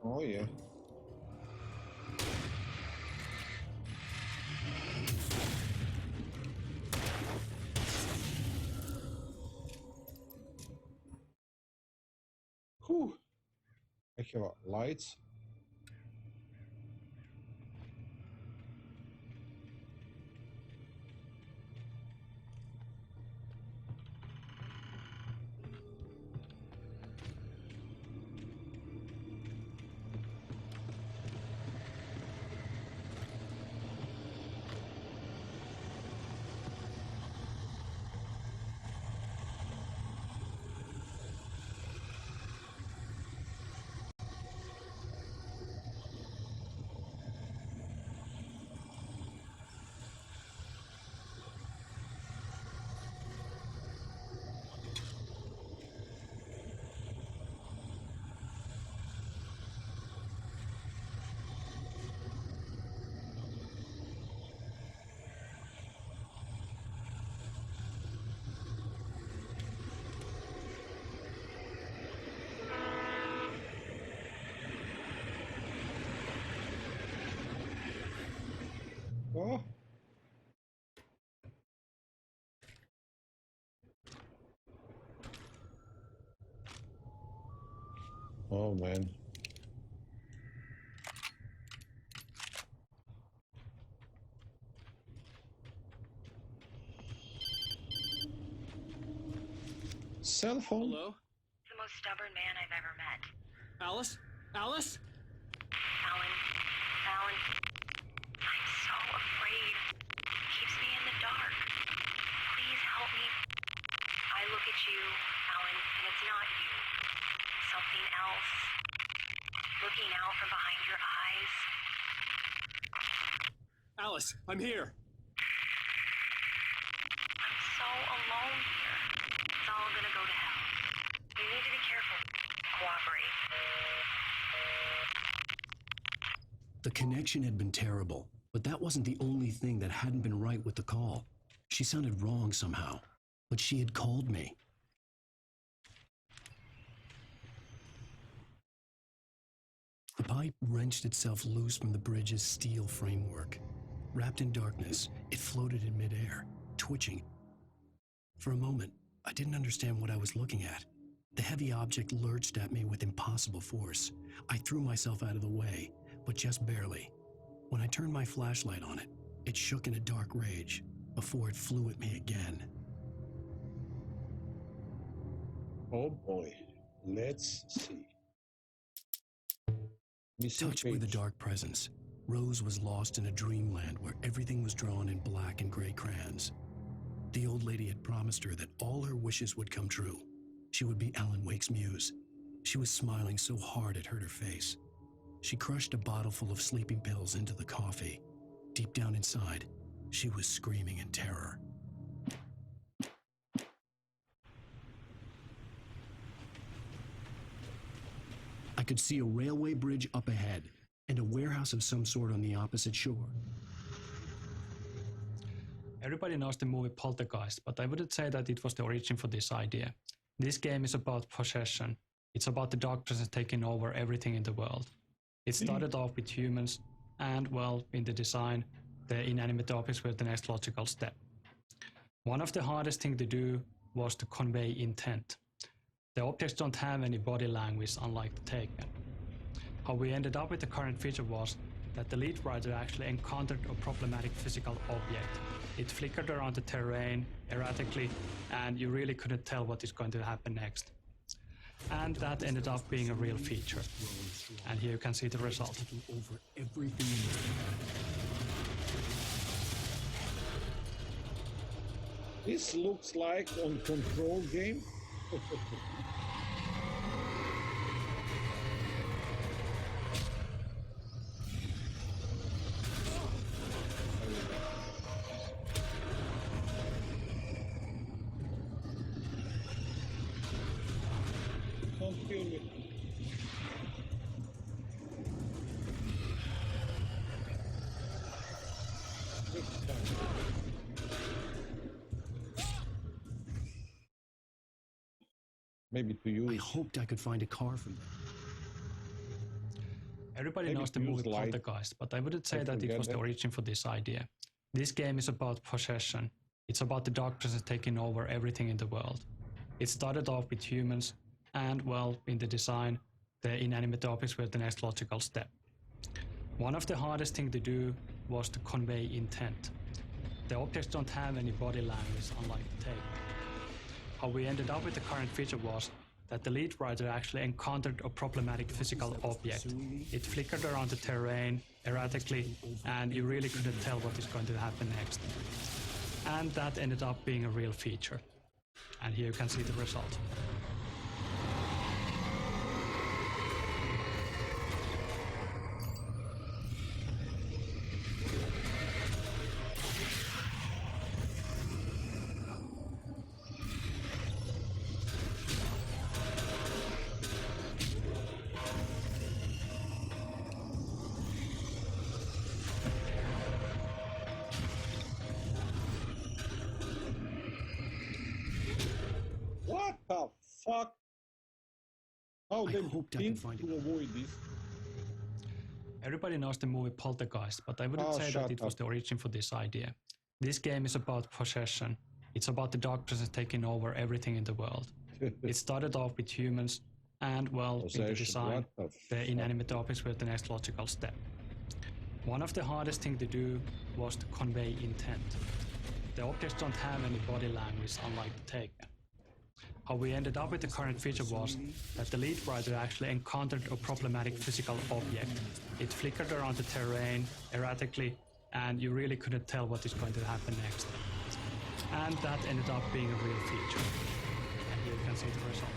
Oh yeah. Whew. I have lights. Oh. Oh man. Cell phone? Hello? The most stubborn man I've ever met. Alice? Alice? Alan. Alan. I'm so afraid. It keeps me in the dark. Please help me. I look at you, Alan, and it's not you. It's something else. Looking out from behind your eyes. Alice, I'm here. I'm so alone here. It's all gonna go to hell. You need to be careful. Cooperate. The connection had been terrible, but that wasn't the only thing that hadn't been right with the call. She sounded wrong somehow, but she had called me. The pipe wrenched itself loose from the bridge's steel framework. Wrapped in darkness, it floated in midair, twitching. For a moment, I didn't understand what I was looking at. The heavy object lurched at me with impossible force. I threw myself out of the way, but just barely. When I turned my flashlight on it, it shook in a dark rage before it flew at me again. Oh boy. Let's see. Touched by the dark presence, Rose was lost in a dreamland where everything was drawn in black and gray crayons. The old lady had promised her that all her wishes would come true. She would be Alan Wake's muse. She was smiling so hard it hurt her face. She crushed a bottle full of sleeping pills into the coffee. Deep down inside, she was screaming in terror. I could see a railway bridge up ahead and a warehouse of some sort on the opposite shore. Everybody knows the movie Poltergeist, but I wouldn't say that it was the origin for this idea. This game is about possession. It's about the dark presence taking over everything in the world. It started off with humans, and, well, in the design, the inanimate objects were the next logical step. One of the hardest things to do was to convey intent. The objects don't have any body language, unlike the Taken. How we ended up with the current feature was that the lead writer actually encountered a problematic physical object. It flickered around the terrain erratically, and you really couldn't tell what is going to happen next. And that ended up being a real feature. And here you can see the result. This looks like on Control game. Don't kill me. Maybe to use. I hoped I could find a car from there. Everybody Maybe knows the to use movie light. Poltergeist, but I wouldn't say I that it forget was the that. origin for this idea. This game is about possession. It's about the dark presence taking over everything in the world. It started off with humans, and, well, in the design, the inanimate objects were the next logical step. One of the hardest things to do was to convey intent. The objects don't have any body language, unlike the tape. How we ended up with the current feature was that the lead writer actually encountered a problematic physical object. It flickered around the terrain erratically, and you really couldn't tell what is going to happen next. And that ended up being a real feature. And here you can see the result. What the fuck? How they hoped I think could find to avoid this? Everybody knows the movie Poltergeist, but I wouldn't Oh, say that shut it was up. the origin for this idea. This game is about possession. It's about the dark presence taking over everything in the world. It started off with humans, and, well, in the Possession, design, what the the inanimate objects were the next logical step. One of the hardest things to do was to convey intent. The objects don't have any body language, unlike the tape. How we ended up with the current feature was that the lead writer actually encountered a problematic physical object. It flickered around the terrain erratically, and you really couldn't tell what is going to happen next. And that ended up being a real feature. And here you can see the result.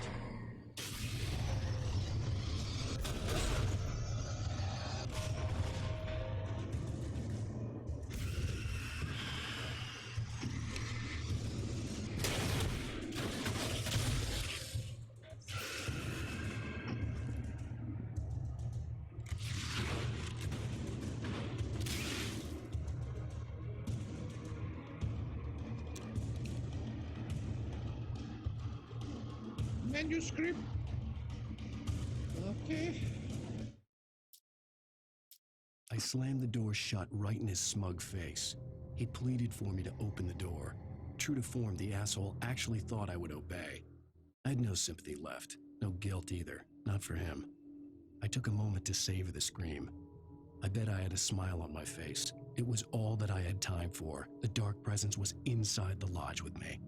Manuscript. Okay. I slammed the door shut right in his smug face. He pleaded for me to open the door. True to form, the asshole actually thought I would obey. I had no sympathy left, no guilt either, not for him. I took a moment to savor the scream. I bet I had a smile on my face. It was all that I had time for. The dark presence was inside the lodge with me.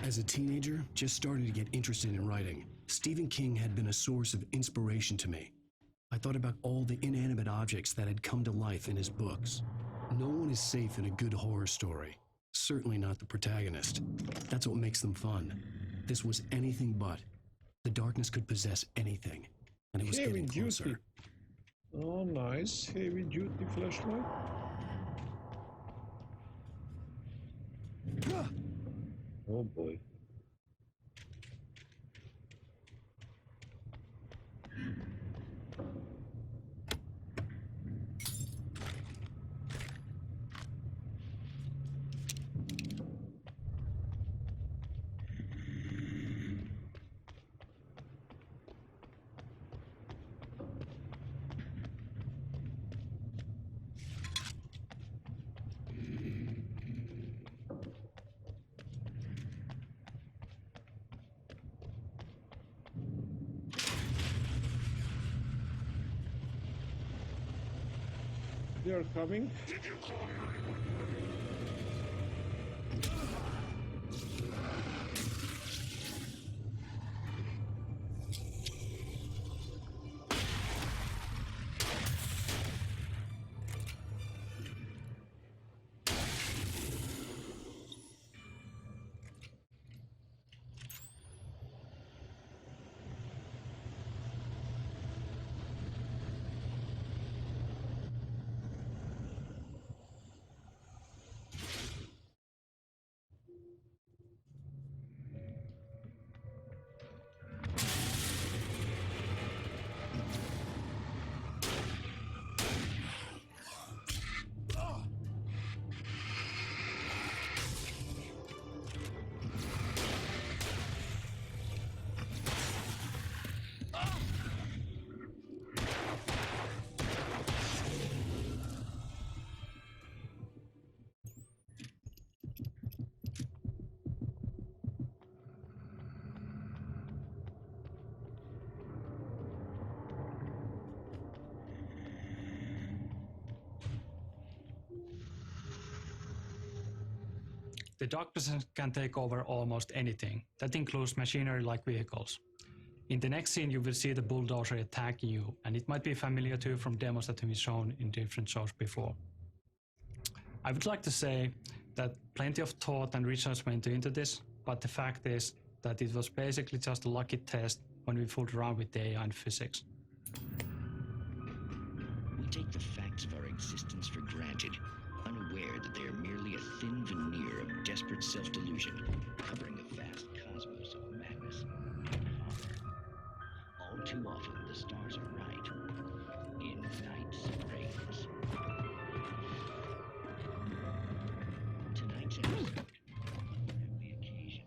As a teenager, just starting to get interested in writing, Stephen King had been a source of inspiration to me. I thought about all the inanimate objects that had come to life in his books. No one is safe in a good horror story. Certainly not the protagonist. That's what makes them fun. This was anything but. The darkness could possess anything, and it was Heavy getting closer. duty. Oh, nice. Heavy duty flashlight. Oh boy. They are coming. The doctors can take over almost anything. That includes machinery like vehicles. In the next scene, you will see the bulldozer attacking you, and it might be familiar to you from demos that have been shown in different shows before. I would like to say that plenty of thought and research went into this, but the fact is that it was basically just a lucky test when we fooled around with the AI and physics. We take the facts of our existence for granted, unaware that they are merely a thin veneer of desperate self-delusion, covering a vast cosmos of madness and power. All too often, the stars are right. In night's rains. Tonight's episode, the occasion.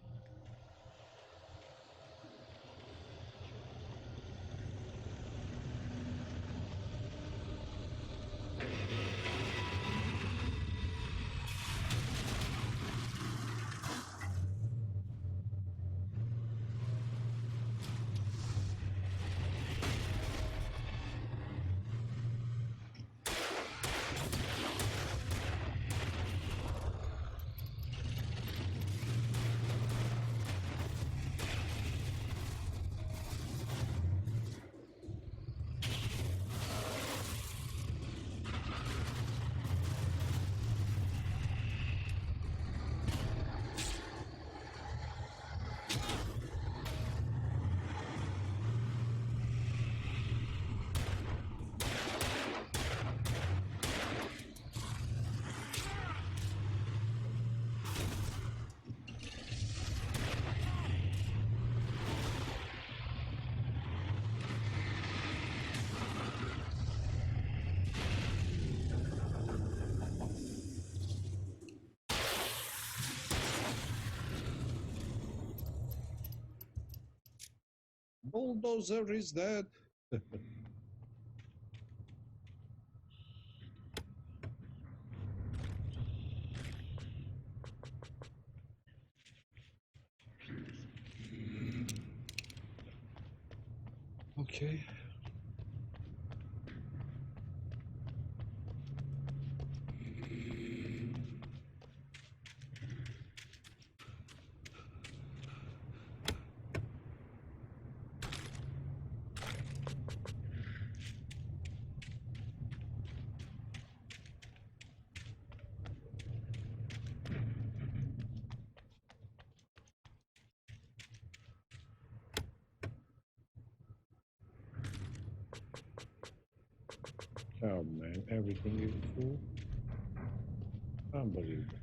Bulldozer is dead. Okay. Oh man, everything is full. Unbelievable.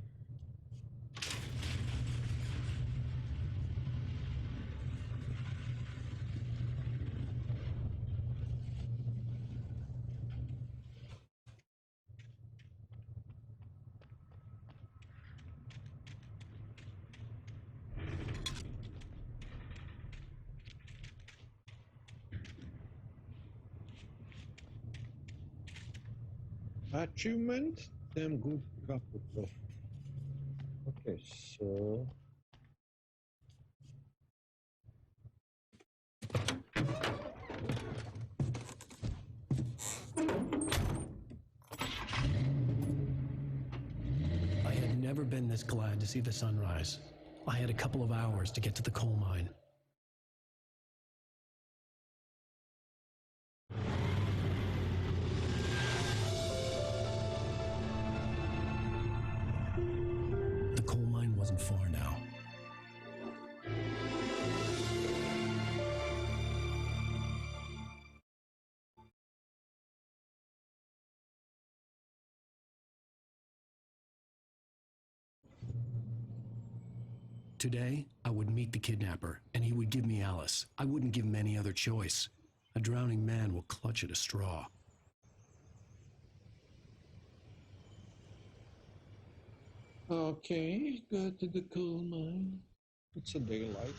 Achievement, damn good cup of coffee. Okay, so never been this glad to see the sunrise. I had a couple of hours to get to the coal mine. The coal mine wasn't far now. Today, I would meet the kidnapper, and he would give me Alice. I wouldn't give him any other choice. A drowning man will clutch at a straw. Okay, go to the coal mine. It's a daylight.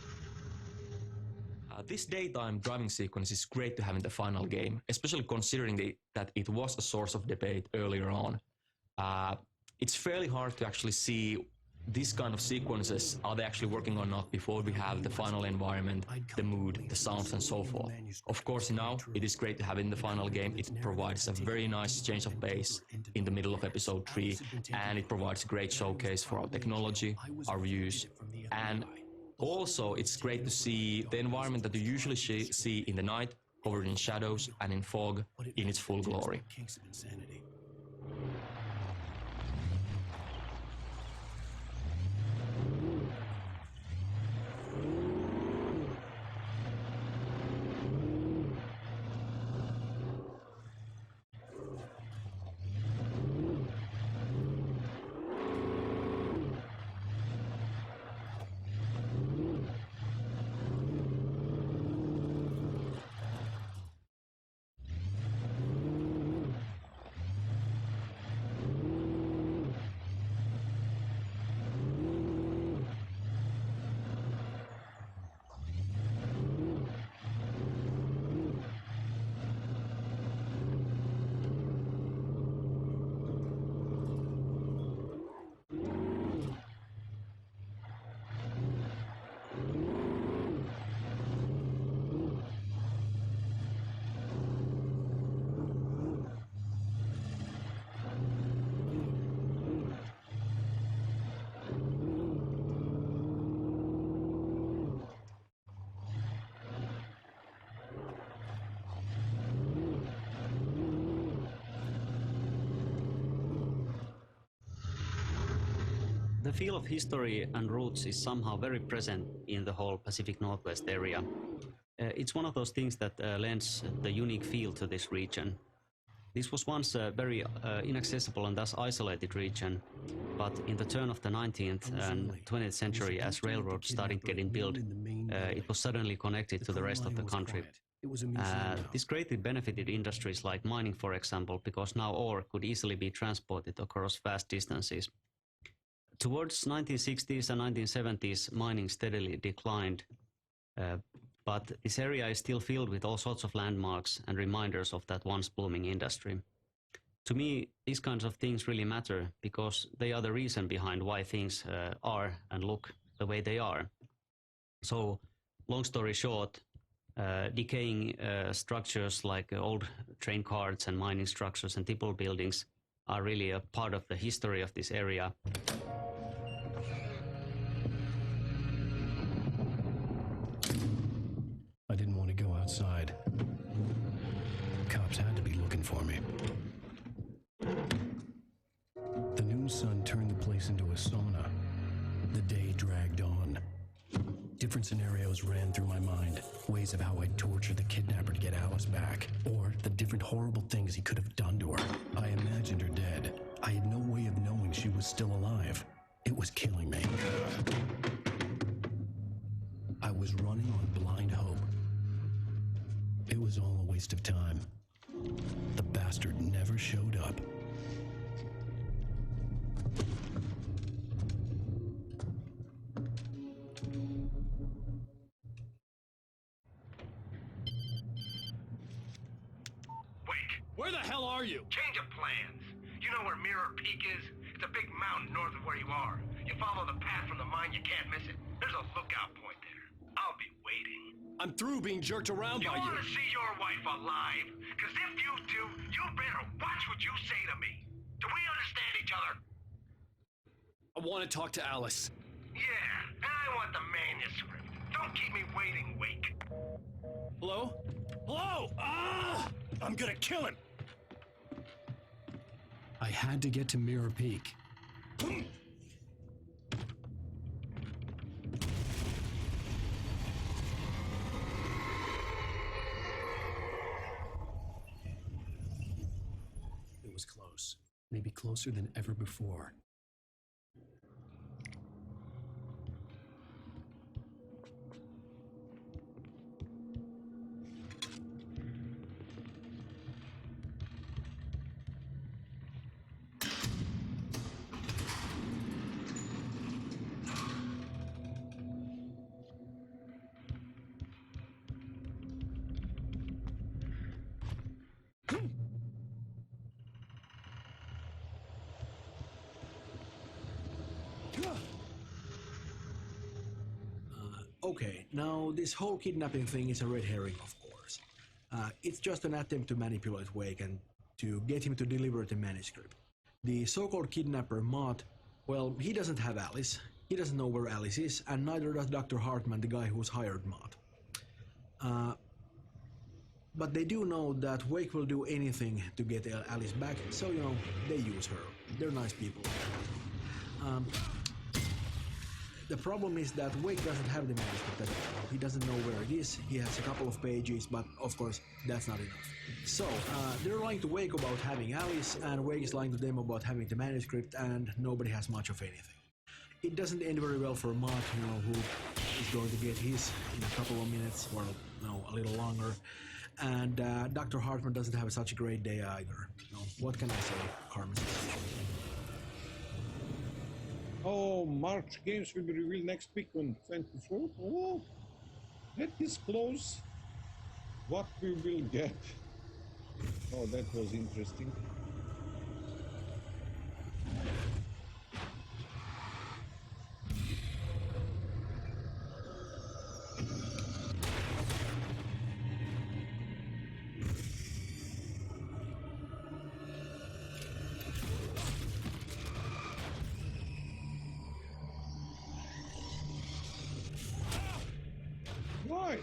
This daytime driving sequence is great to have in the final game, especially considering that it was a source of debate earlier on. It's fairly hard to actually see these kind of sequences, are they actually working or not, before we have the final environment, the mood, the sounds, and so forth. Of course, now it is great to have in the final game. It provides a very nice change of pace in the middle of episode 3, and it provides a great showcase for our technology, our views, and also it's great to see the environment that you usually see in the night, covered in shadows and in fog, in its full glory. The feel of history and roots is somehow very present in the whole Pacific Northwest area. It's one of those things that lends the unique feel to this region. This was once a very inaccessible and thus isolated region, but in the turn of the 19th and 20th century, as railroads started getting built, it was suddenly connected to the rest of the country. This greatly benefited industries like mining, for example, because now ore could easily be transported across vast distances. Towards 1960s and 1970s, mining steadily declined, but this area is still filled with all sorts of landmarks and reminders of that once blooming industry. To me, these kinds of things really matter because they are the reason behind why things are and look the way they are. So, long story short, decaying structures like old train carts and mining structures and tipple buildings are really a part of the history of this area. I didn't want to go outside. Cops had to be looking for me. The noon sun turned the place into a sauna. The day dragged on. Different scenarios ran through my mind. Ways of how I'd torture the kidnapper to get Alice back. Or the different horrible things he could have done to her. I imagined her dead. I had no way of knowing she was still alive. It was killing me. I was running on blind hope. It was all a waste of time. The bastard never showed up. Where the hell are you? Change of plans. You know where Mirror Peak is? It's a big mountain north of where you are. You follow the path from the mine, you can't miss it. There's a lookout point there. I'll be waiting. I'm through being jerked around by you. You want to see your wife alive? Because if you do, you better watch what you say to me. Do we understand each other? I want to talk to Alice. Yeah, and I want the manuscript. Don't keep me waiting, Wake. Hello? Hello! Ah! I'm gonna kill him! I had to get to Mirror Peak. It was close. Maybe closer than ever before. Okay, now this whole kidnapping thing is a red herring, of course. It's just an attempt to manipulate Wake and to get him to deliver the manuscript. The so-called kidnapper, Mott, well, he doesn't have Alice, he doesn't know where Alice is, and neither does Dr. Hartman, the guy who's hired Mott. But they do know that Wake will do anything to get Alice back, so, you know, they use her. They're nice people. The problem is that Wake doesn't have the manuscript at all. He doesn't know where it is. He has a couple of pages, but of course, that's not enough. So, they're lying to Wake about having Alice, and Wake is lying to them about having the manuscript, and nobody has much of anything. It doesn't end very well for Mott, you know, who is going to get his in a couple of minutes, or no, a little longer. And Dr. Hartman doesn't have such a great day either. You know, what can I say, Carmen? Oh, March games will be revealed next week on 24th. Oh, that is close. What we will get? Oh, that was interesting. Why?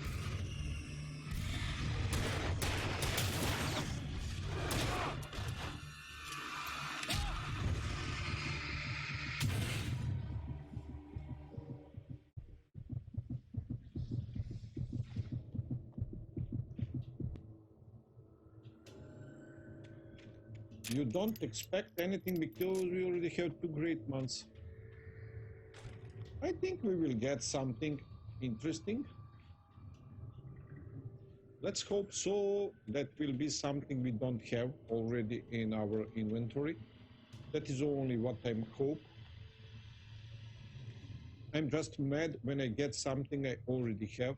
You don't expect anything because we already have 2 great months. I think we will get something interesting. Let's hope so. That will be something we don't have already in our inventory. That is only what I hope. I'm just mad when I get something I already have.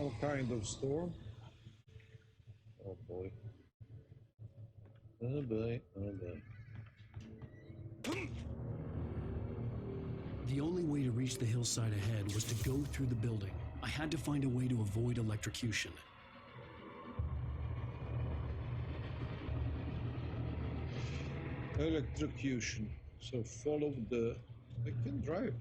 some kind of storm. Oh boy. Oh boy, oh boy. The only way to reach the hillside ahead was to go through the building. I had to find a way to avoid electrocution. Electrocution. So follow the... I can drive.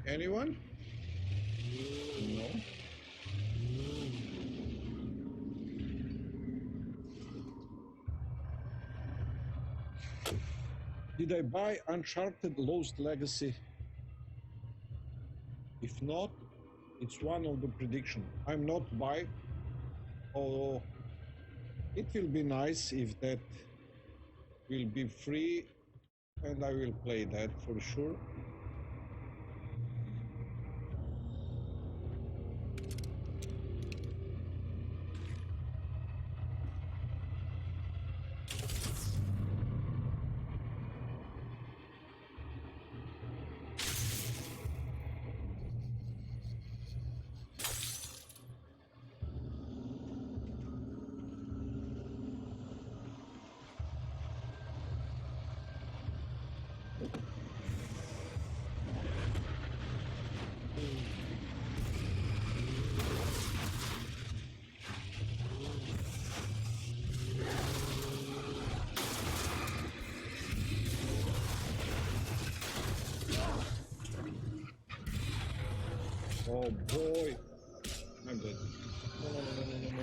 Anyone? No. Did I buy Uncharted Lost Legacy? If not, it's one of the prediction. I'm not buy. Although it will be nice if that will be free, and I will play that for sure. Oh boy, I'm dead. No, no, no, no, no, no.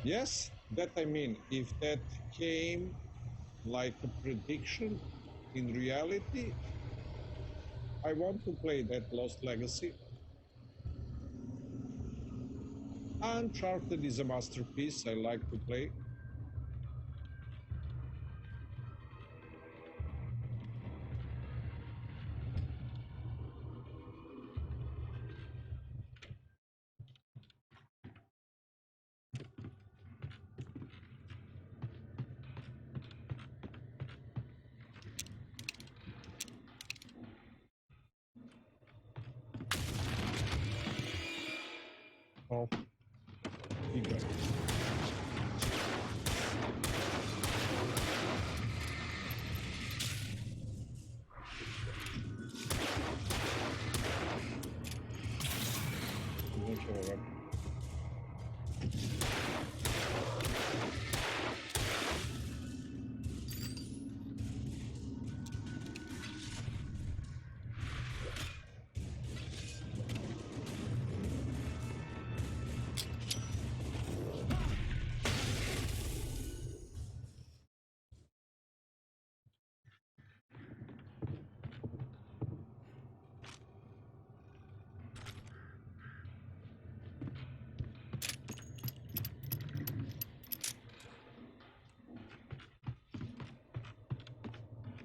Yes, that I mean, if that came like a prediction in reality, I want to play that Lost Legacy. Uncharted is a masterpiece I like to play. Oh, he got it. Don't show up.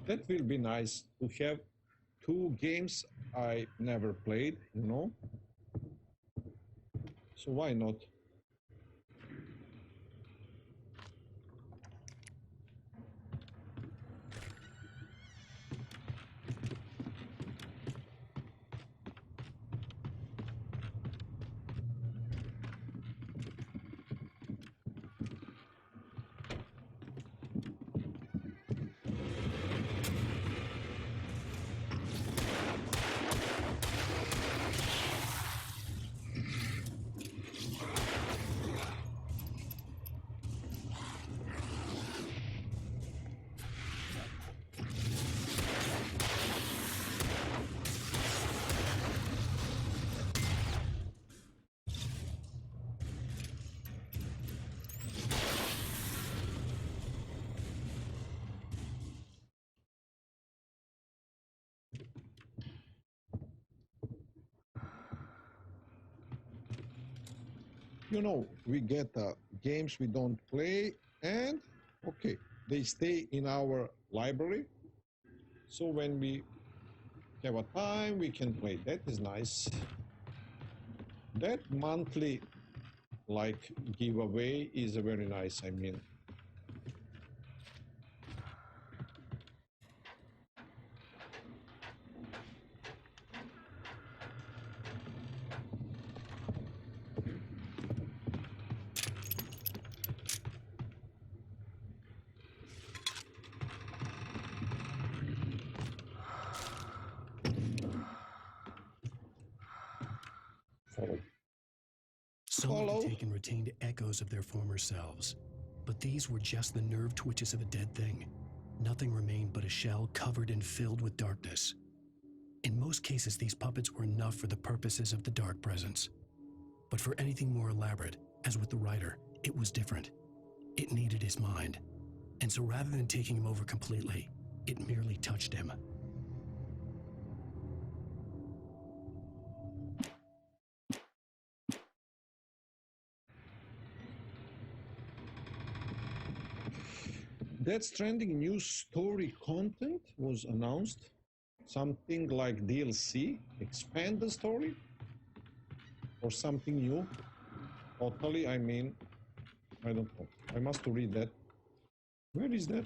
That will be nice to have two games I never played, you know. So why not? You know, we get games we don't play, and okay, they stay in our library. So when we have a time, we can play. That is nice. That monthly like giveaway is very nice. I mean, Some of the taken retained echoes of their former selves, but these were just the nerve twitches of a dead thing. Nothing remained but a shell covered and filled with darkness. In most cases, these puppets were enough for the purposes of the dark presence. But for anything more elaborate, as with the writer, it was different. It needed his mind. And so rather than taking him over completely, it merely touched him. Death Stranding new story content was announced. Something like DLC, expand the story, or something new. Totally, I mean, I don't know. I must read that. Where is that?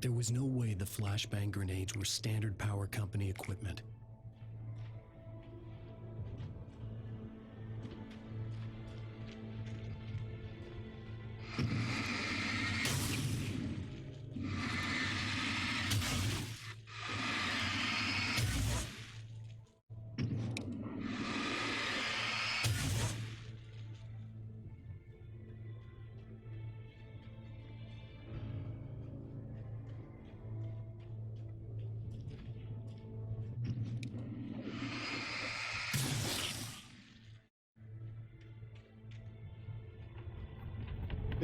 There was no way the flashbang grenades were standard power company equipment.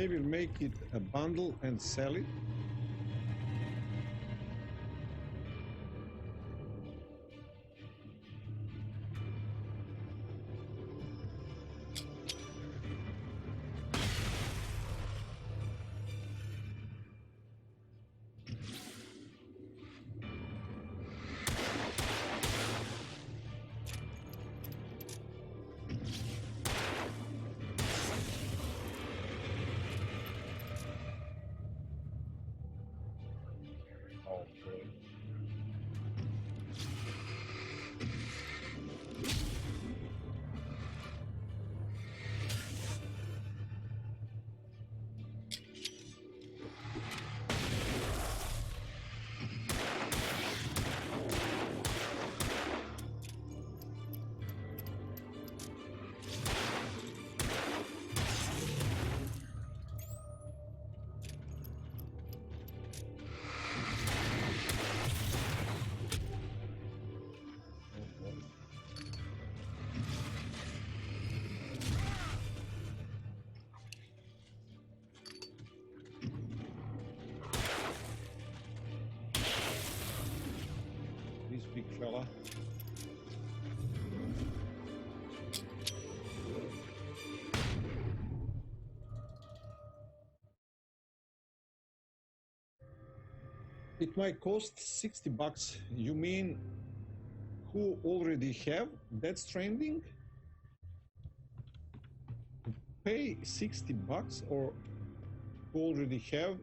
They will make it a bundle and sell it. It might cost $60. You mean who already have Death Stranding? Pay $60 or who already have?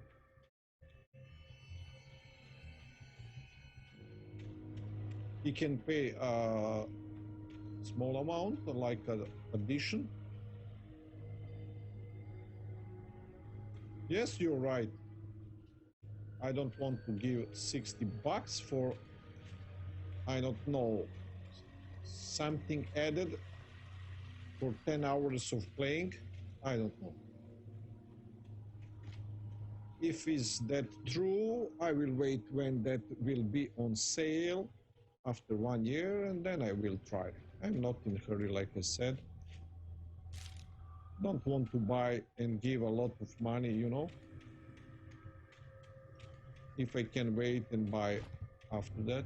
He can pay a small amount, like an addition. Yes, you're right. I don't want to give $60 for, I don't know, something added for 10 hours of playing. I don't know. If is that true, I will wait when that will be on sale after 1 year, and then I will try. I'm not in a hurry, like I said. Don't want to buy and give a lot of money, you know. If I can wait and buy after that.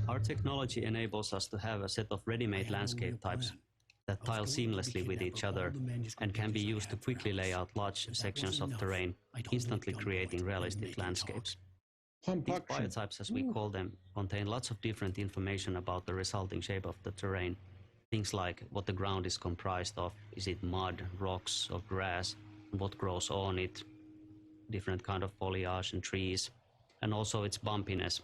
Our technology enables us to have a set of ready-made landscape types that tile seamlessly with each other and can be used to quickly lay out large sections of terrain, instantly creating realistic landscapes. These biotypes, as we call them, contain lots of different information about the resulting shape of the terrain. Things like what the ground is comprised of, is it mud, rocks, or grass, and what grows on it, different kind of foliage and trees, and also its bumpiness.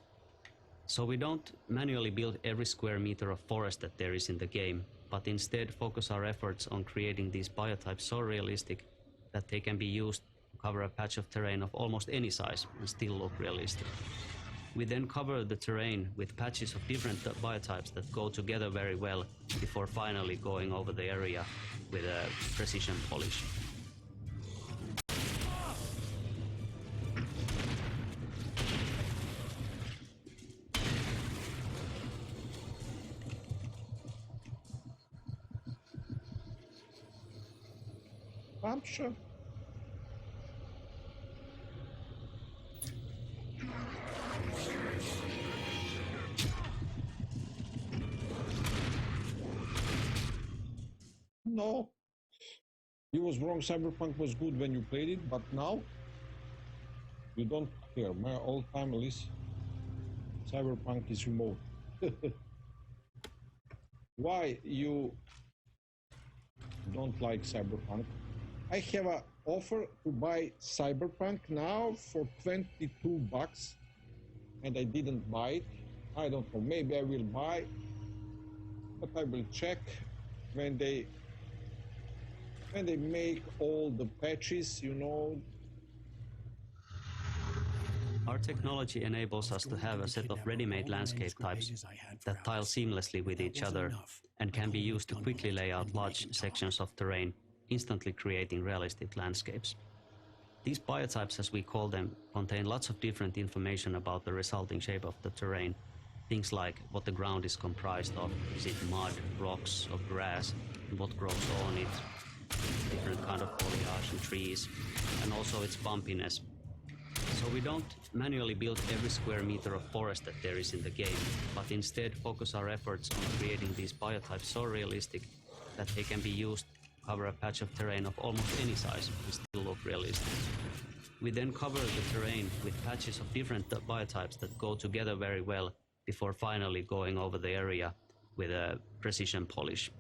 So we don't manually build every square meter of forest that there is in the game, but instead focus our efforts on creating these biotypes so realistic that they can be used to cover a patch of terrain of almost any size and still look realistic. We then cover the terrain with patches of different biotypes that go together very well before finally going over the area with a precision polish. I'm sure. No. You was wrong. Cyberpunk was good when you played it, but now you don't care. My all-time list, Cyberpunk is remote. Why you don't like Cyberpunk? I have an offer to buy Cyberpunk now for $22, and I didn't buy it. I don't know. Maybe I will buy, but I will check when they make all the patches, you know. Our technology enables us to have a set of ready-made landscape types that tile seamlessly with each other and can be used to quickly lay out large sections of terrain, instantly creating realistic landscapes. These biotypes, as we call them, contain lots of different information about the resulting shape of the terrain. Things like what the ground is comprised of, is it mud, rocks, or grass, and what grows on it, different kind of foliage and trees, and also its bumpiness. So we don't manually build every square meter of forest that there is in the game, but instead focus our efforts on creating these biotypes so realistic that they can be used to cover a patch of terrain of almost any size, which still look realistic. We then cover the terrain with patches of different biotypes that go together very well before finally going over the area with a precision polish.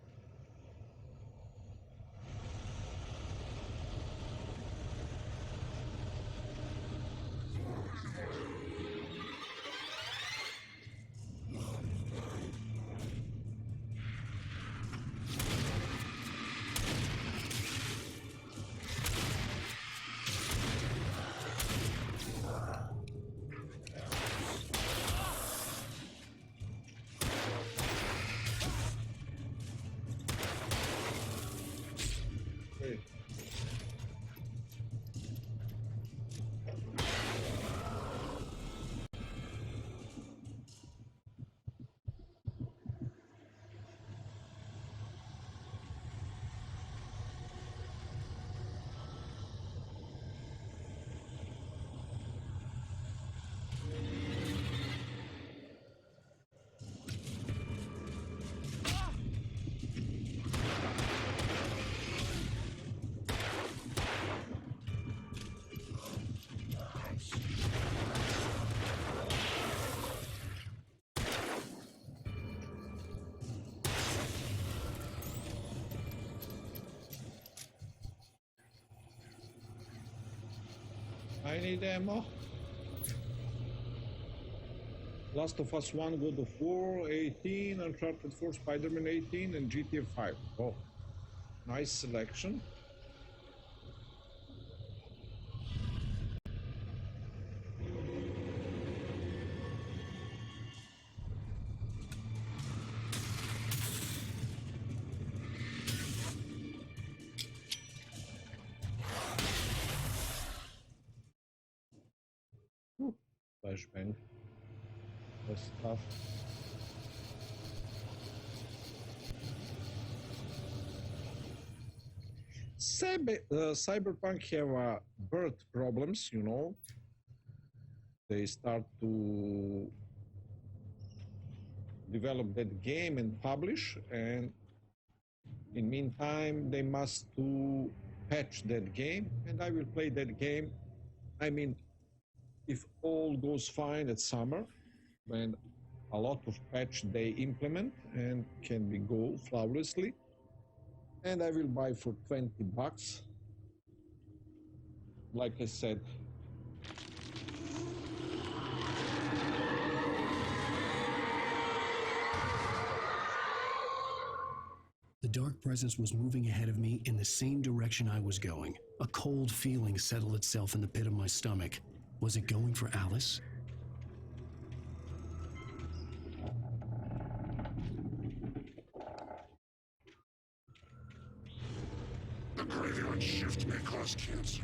I need ammo. Last of Us 1, God of War 18, Uncharted 4, Spider-Man 18, and GTA 5. Oh, nice selection. Flashbang. That's tough. Cyberpunk have birth problems, you know. They start to develop that game and publish, and in meantime they must to patch that game, and I will play that game. I mean, if all goes fine at summer, when a lot of patch they implement and can be go flawlessly, and I will buy for $20. Like I said, The dark presence was moving ahead of me in the same direction I was going. A cold feeling settled itself in the pit of my stomach. Was it going for Alice? The graveyard shift may cause cancer.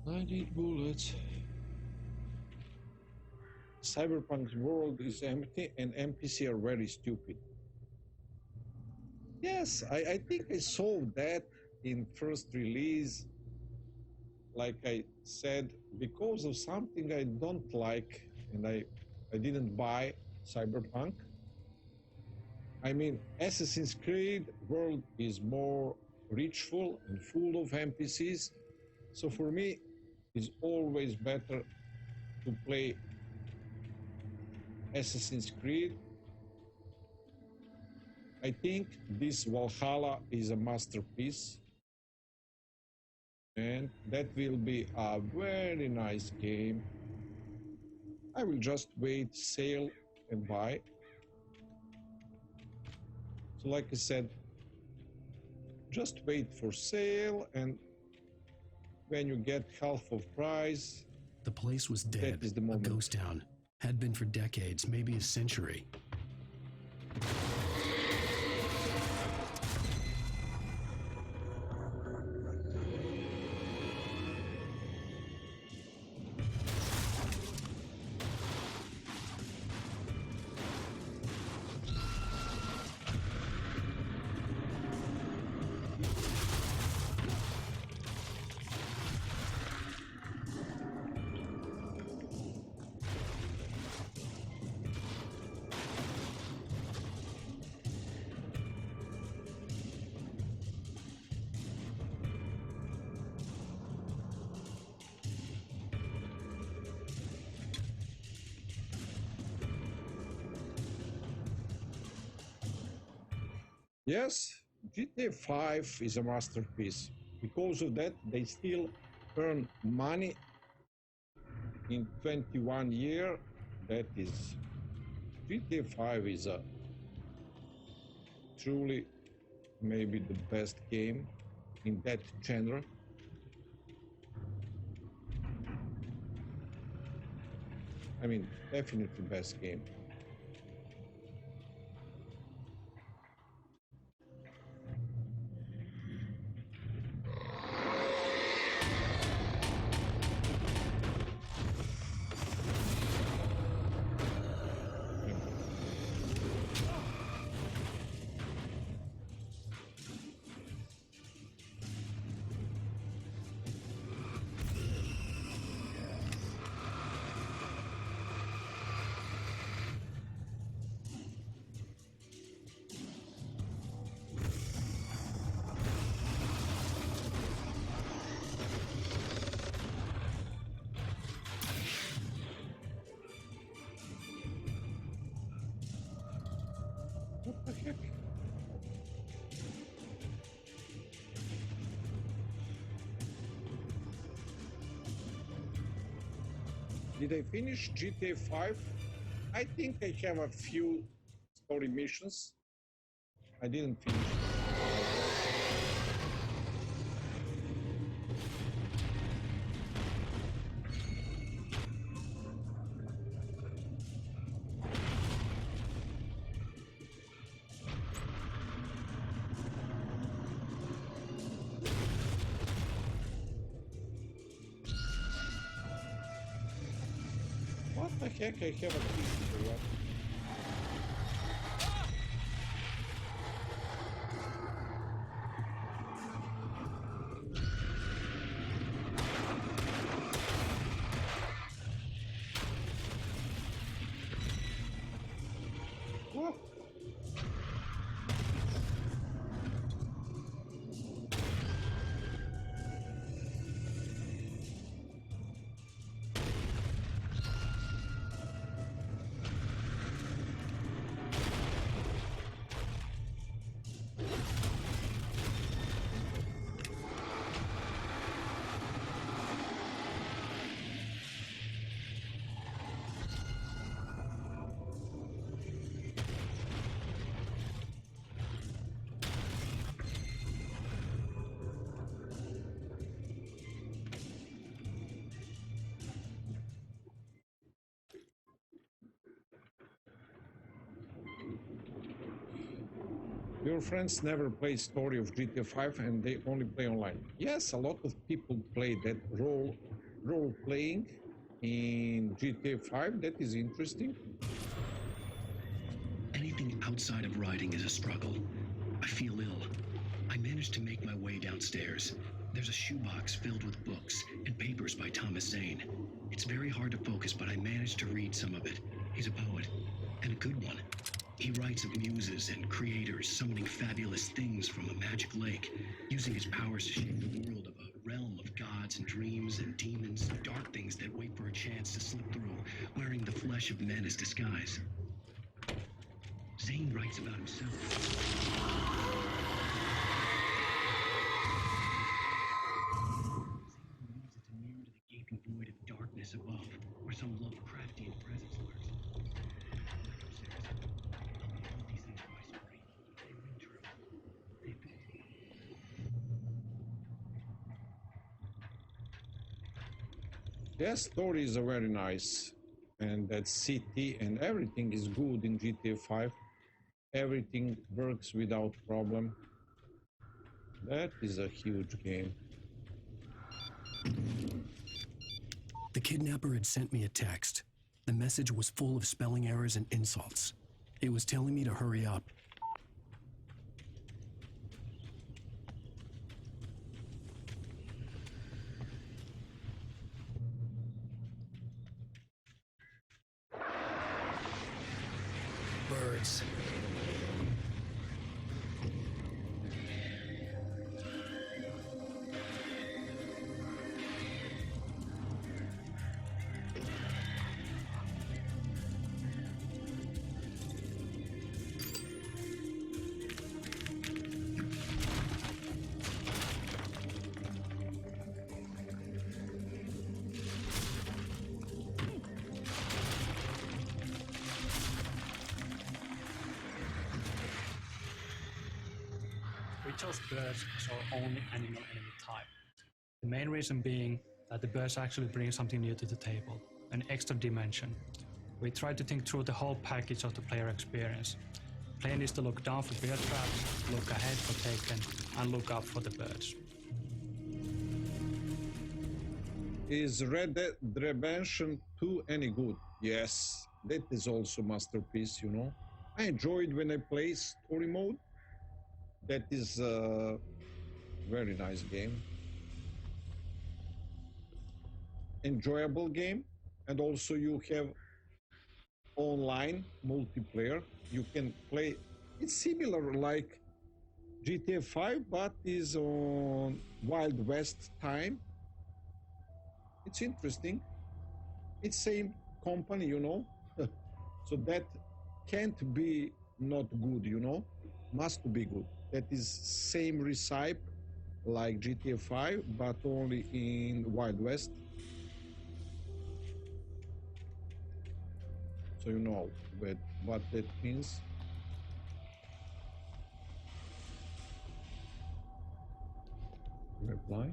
I need bullets. Cyberpunk's world is empty and NPC are very stupid. Yes, I think I saw that in first release. Like I said, because of something I don't like, and I I didn't buy Cyberpunk. I mean, Assassin's Creed world is more richful and full of NPCs. So for me, it's always better to play Assassin's Creed. I think this Valhalla is a masterpiece, and that will be a very nice game. I will just wait, sale, and buy. So like I said, just wait for sale, and when you get half of price, The place was dead, that is the a moment. ghost town. Had been for decades, maybe a century. Yes, GTA 5 is a masterpiece. Because of that, they still earn money in 21 years. That is, GTA 5 is a truly maybe the best game in that genre. I mean, definitely best game. What the heck? Did I finish GTA 5? I think I have a few story missions. I didn't finish. What the heck? I have a key for what? What? Your friends never play story of GTA 5 and they only play online. Yes, a lot of people play that role playing in GTA 5. That is interesting. Anything outside of riding is a struggle. I feel ill. I managed to make my way downstairs. There's a shoebox filled with books and papers by Thomas Zane. It's very hard to focus, but I managed to read some of it. He's a poet, and a good one. He writes of muses and creators summoning fabulous things from a magic lake, using his powers to shape the world of a realm of gods and dreams and demons, dark things that wait for a chance to slip through, wearing the flesh of men as disguise. Zane writes about himself. Void of darkness above, where some Lovecraftian presence lurks. These things are my story. They ring true. Their stories are very nice, and that city and everything is good in GTA 5. Everything works without problem. That is a huge game. The kidnapper had sent me a text. The message was full of spelling errors and insults. It was telling me to hurry up. Birds. We chose birds as our only animal enemy type. The main reason being that the birds actually bring something new to the table, an extra dimension. We try to think through the whole package of the player experience. Player needs to look down for bear traps, look ahead for taken, and look up for the birds. Is Red Dead Redemption 2 any good? Yes, that is also masterpiece, you know. I enjoyed when I play story mode. That is a very nice game. Enjoyable game, and also you have online multiplayer. You can play. It's similar like GTA 5, but is on Wild West time. It's interesting. It's same company, you know, so that can't be not good, you know, must be good. That is same recipe like GTA 5, but only in Wild West. So you know what that means. Reply.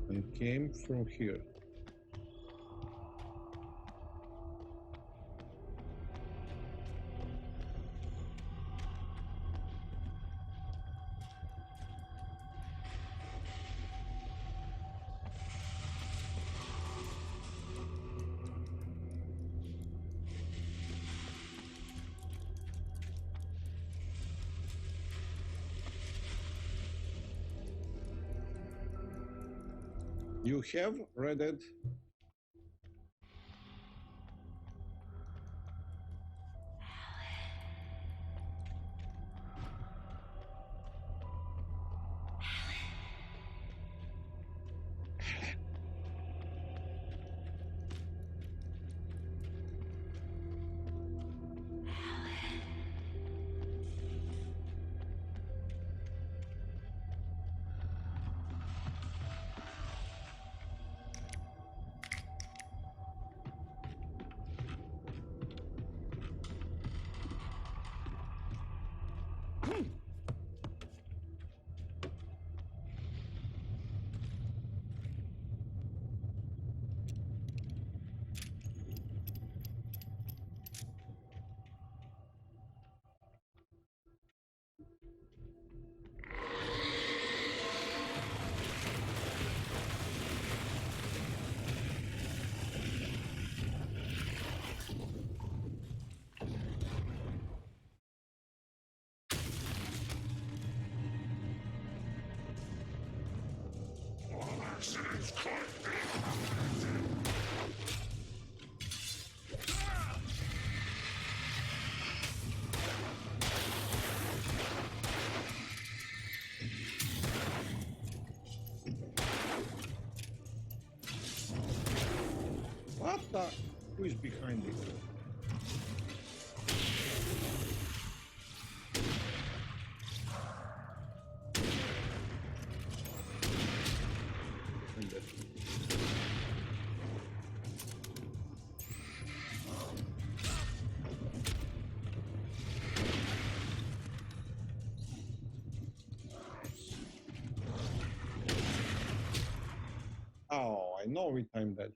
I came from here. You have Red Dead? What the? Who is behind it? Oh, I know we timed that.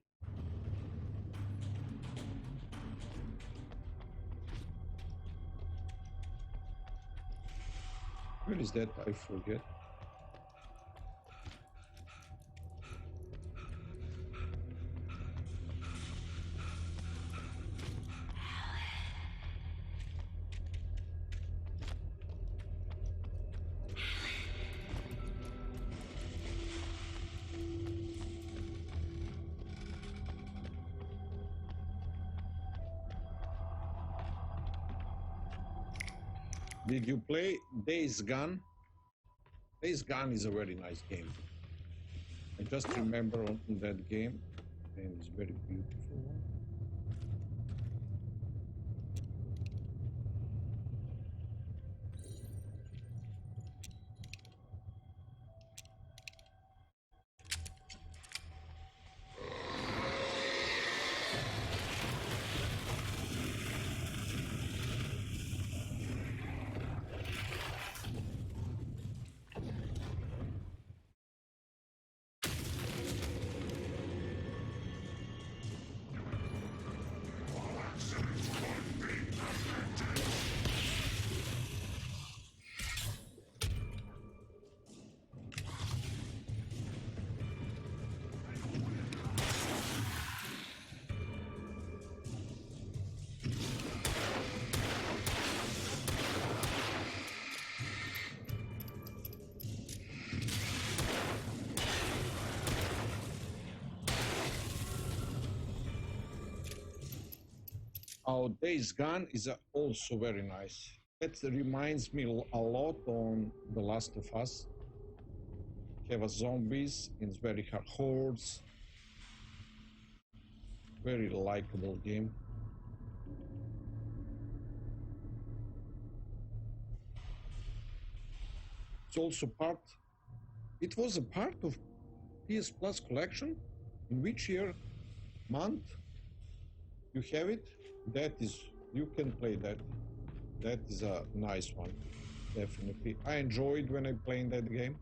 Where is that? I forget. Did you play Days Gone? Days Gone is a very nice game. I just remember on that game, and it's very beautiful one. Oh, Days Gone is also very nice. That reminds me a lot on The Last of Us. Have a zombies, and it's very hard hordes. Very likable game. It's also part. It was a part of PS Plus collection. In which year, month you have it? That is, you can play that. That is a nice one, definitely. I enjoyed when I played that game.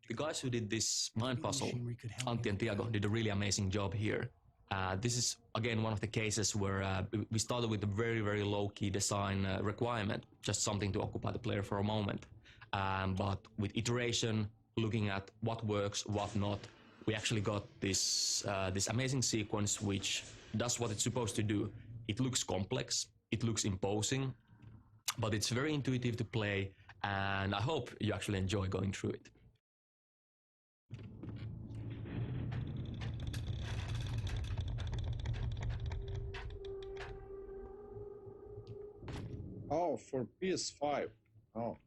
The guys who did this mind puzzle, Antti and Tiago, did a really amazing job here. This is, again, one of the cases where we started with a very, very low-key design requirement, just something to occupy the player for a moment. But with iteration, looking at what works, what not, we actually got this, this amazing sequence which does what it's supposed to do. It looks complex, it looks imposing, but it's very intuitive to play, and I hope you actually enjoy going through it. Oh, for PS5. Oh.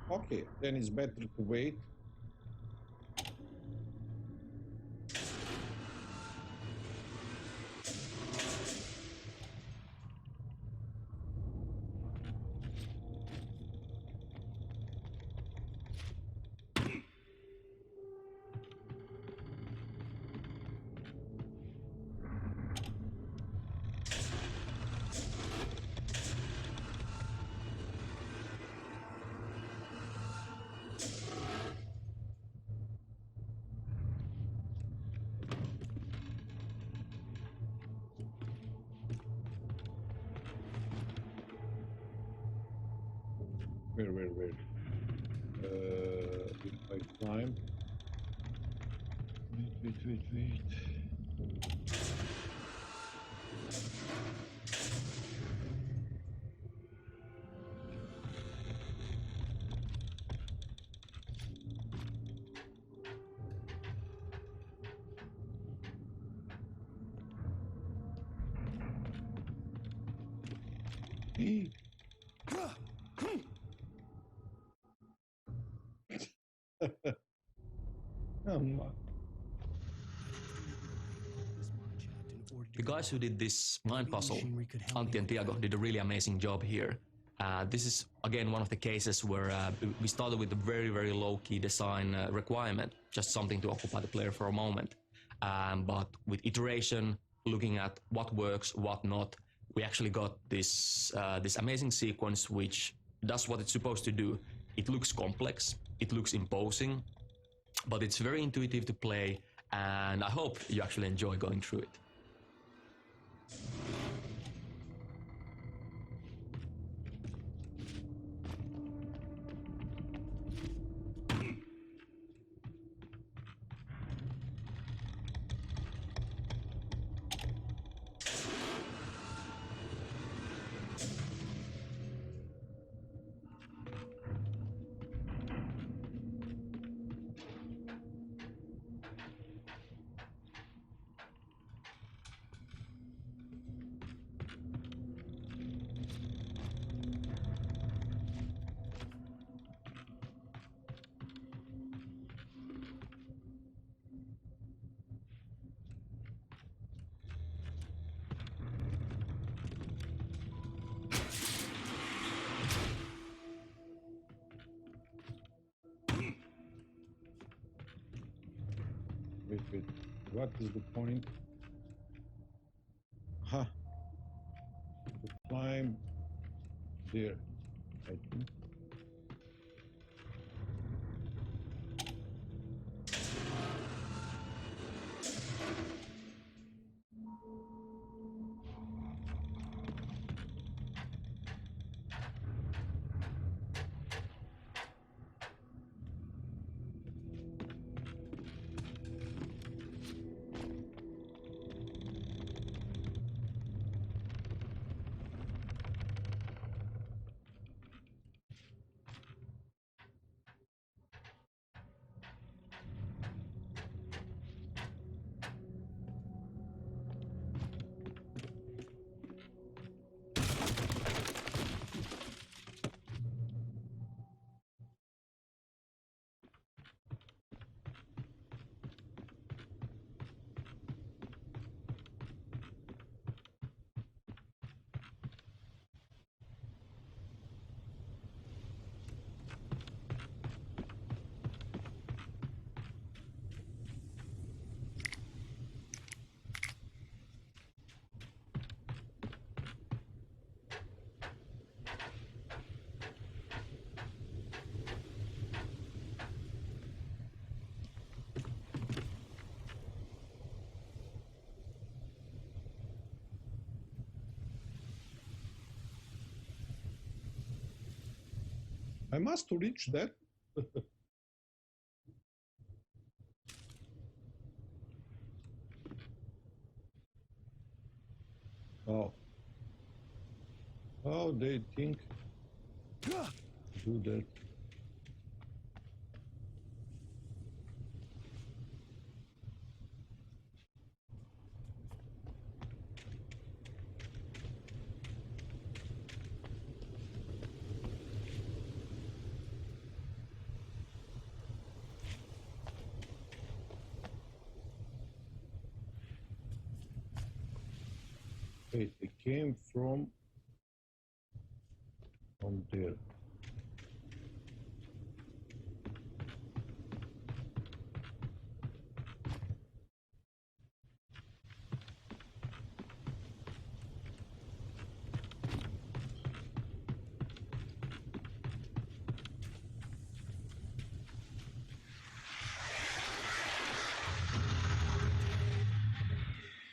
Okay, then it's better to wait. Where? If I climb. Wait. The guys who did this mind puzzle, Antti and Tiago, did a really amazing job here. This is again one of the cases where we started with a very low-key design requirement, just something to occupy the player for a moment. But with iteration, looking at what works, what not, we actually got this amazing sequence which does what it's supposed to do. It looks complex, it looks imposing, but it's very intuitive to play, and I hope you actually enjoy going through it. Wait. What is the point? To climb there, I think. I must reach that. Oh, they think do that. Wait, it came from there.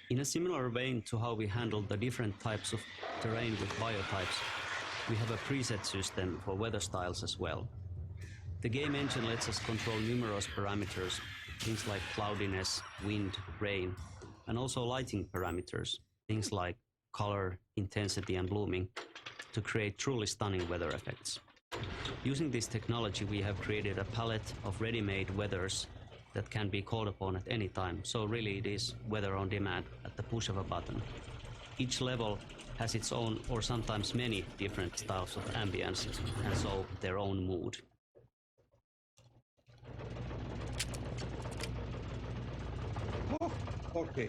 In a similar vein to how we handled the different types of terrain with biotypes, We have a preset system for weather styles as well. The game engine lets us control numerous parameters, things like cloudiness, wind, rain, and also lighting parameters, things like color, intensity, and blooming, to create truly stunning weather effects. Using this technology, we have created a palette of ready-made weathers that can be called upon at any time, so really it is weather on demand at the push of a button. Each level has its own, or sometimes many, different styles of ambience, and so their own mood. Oh, okay.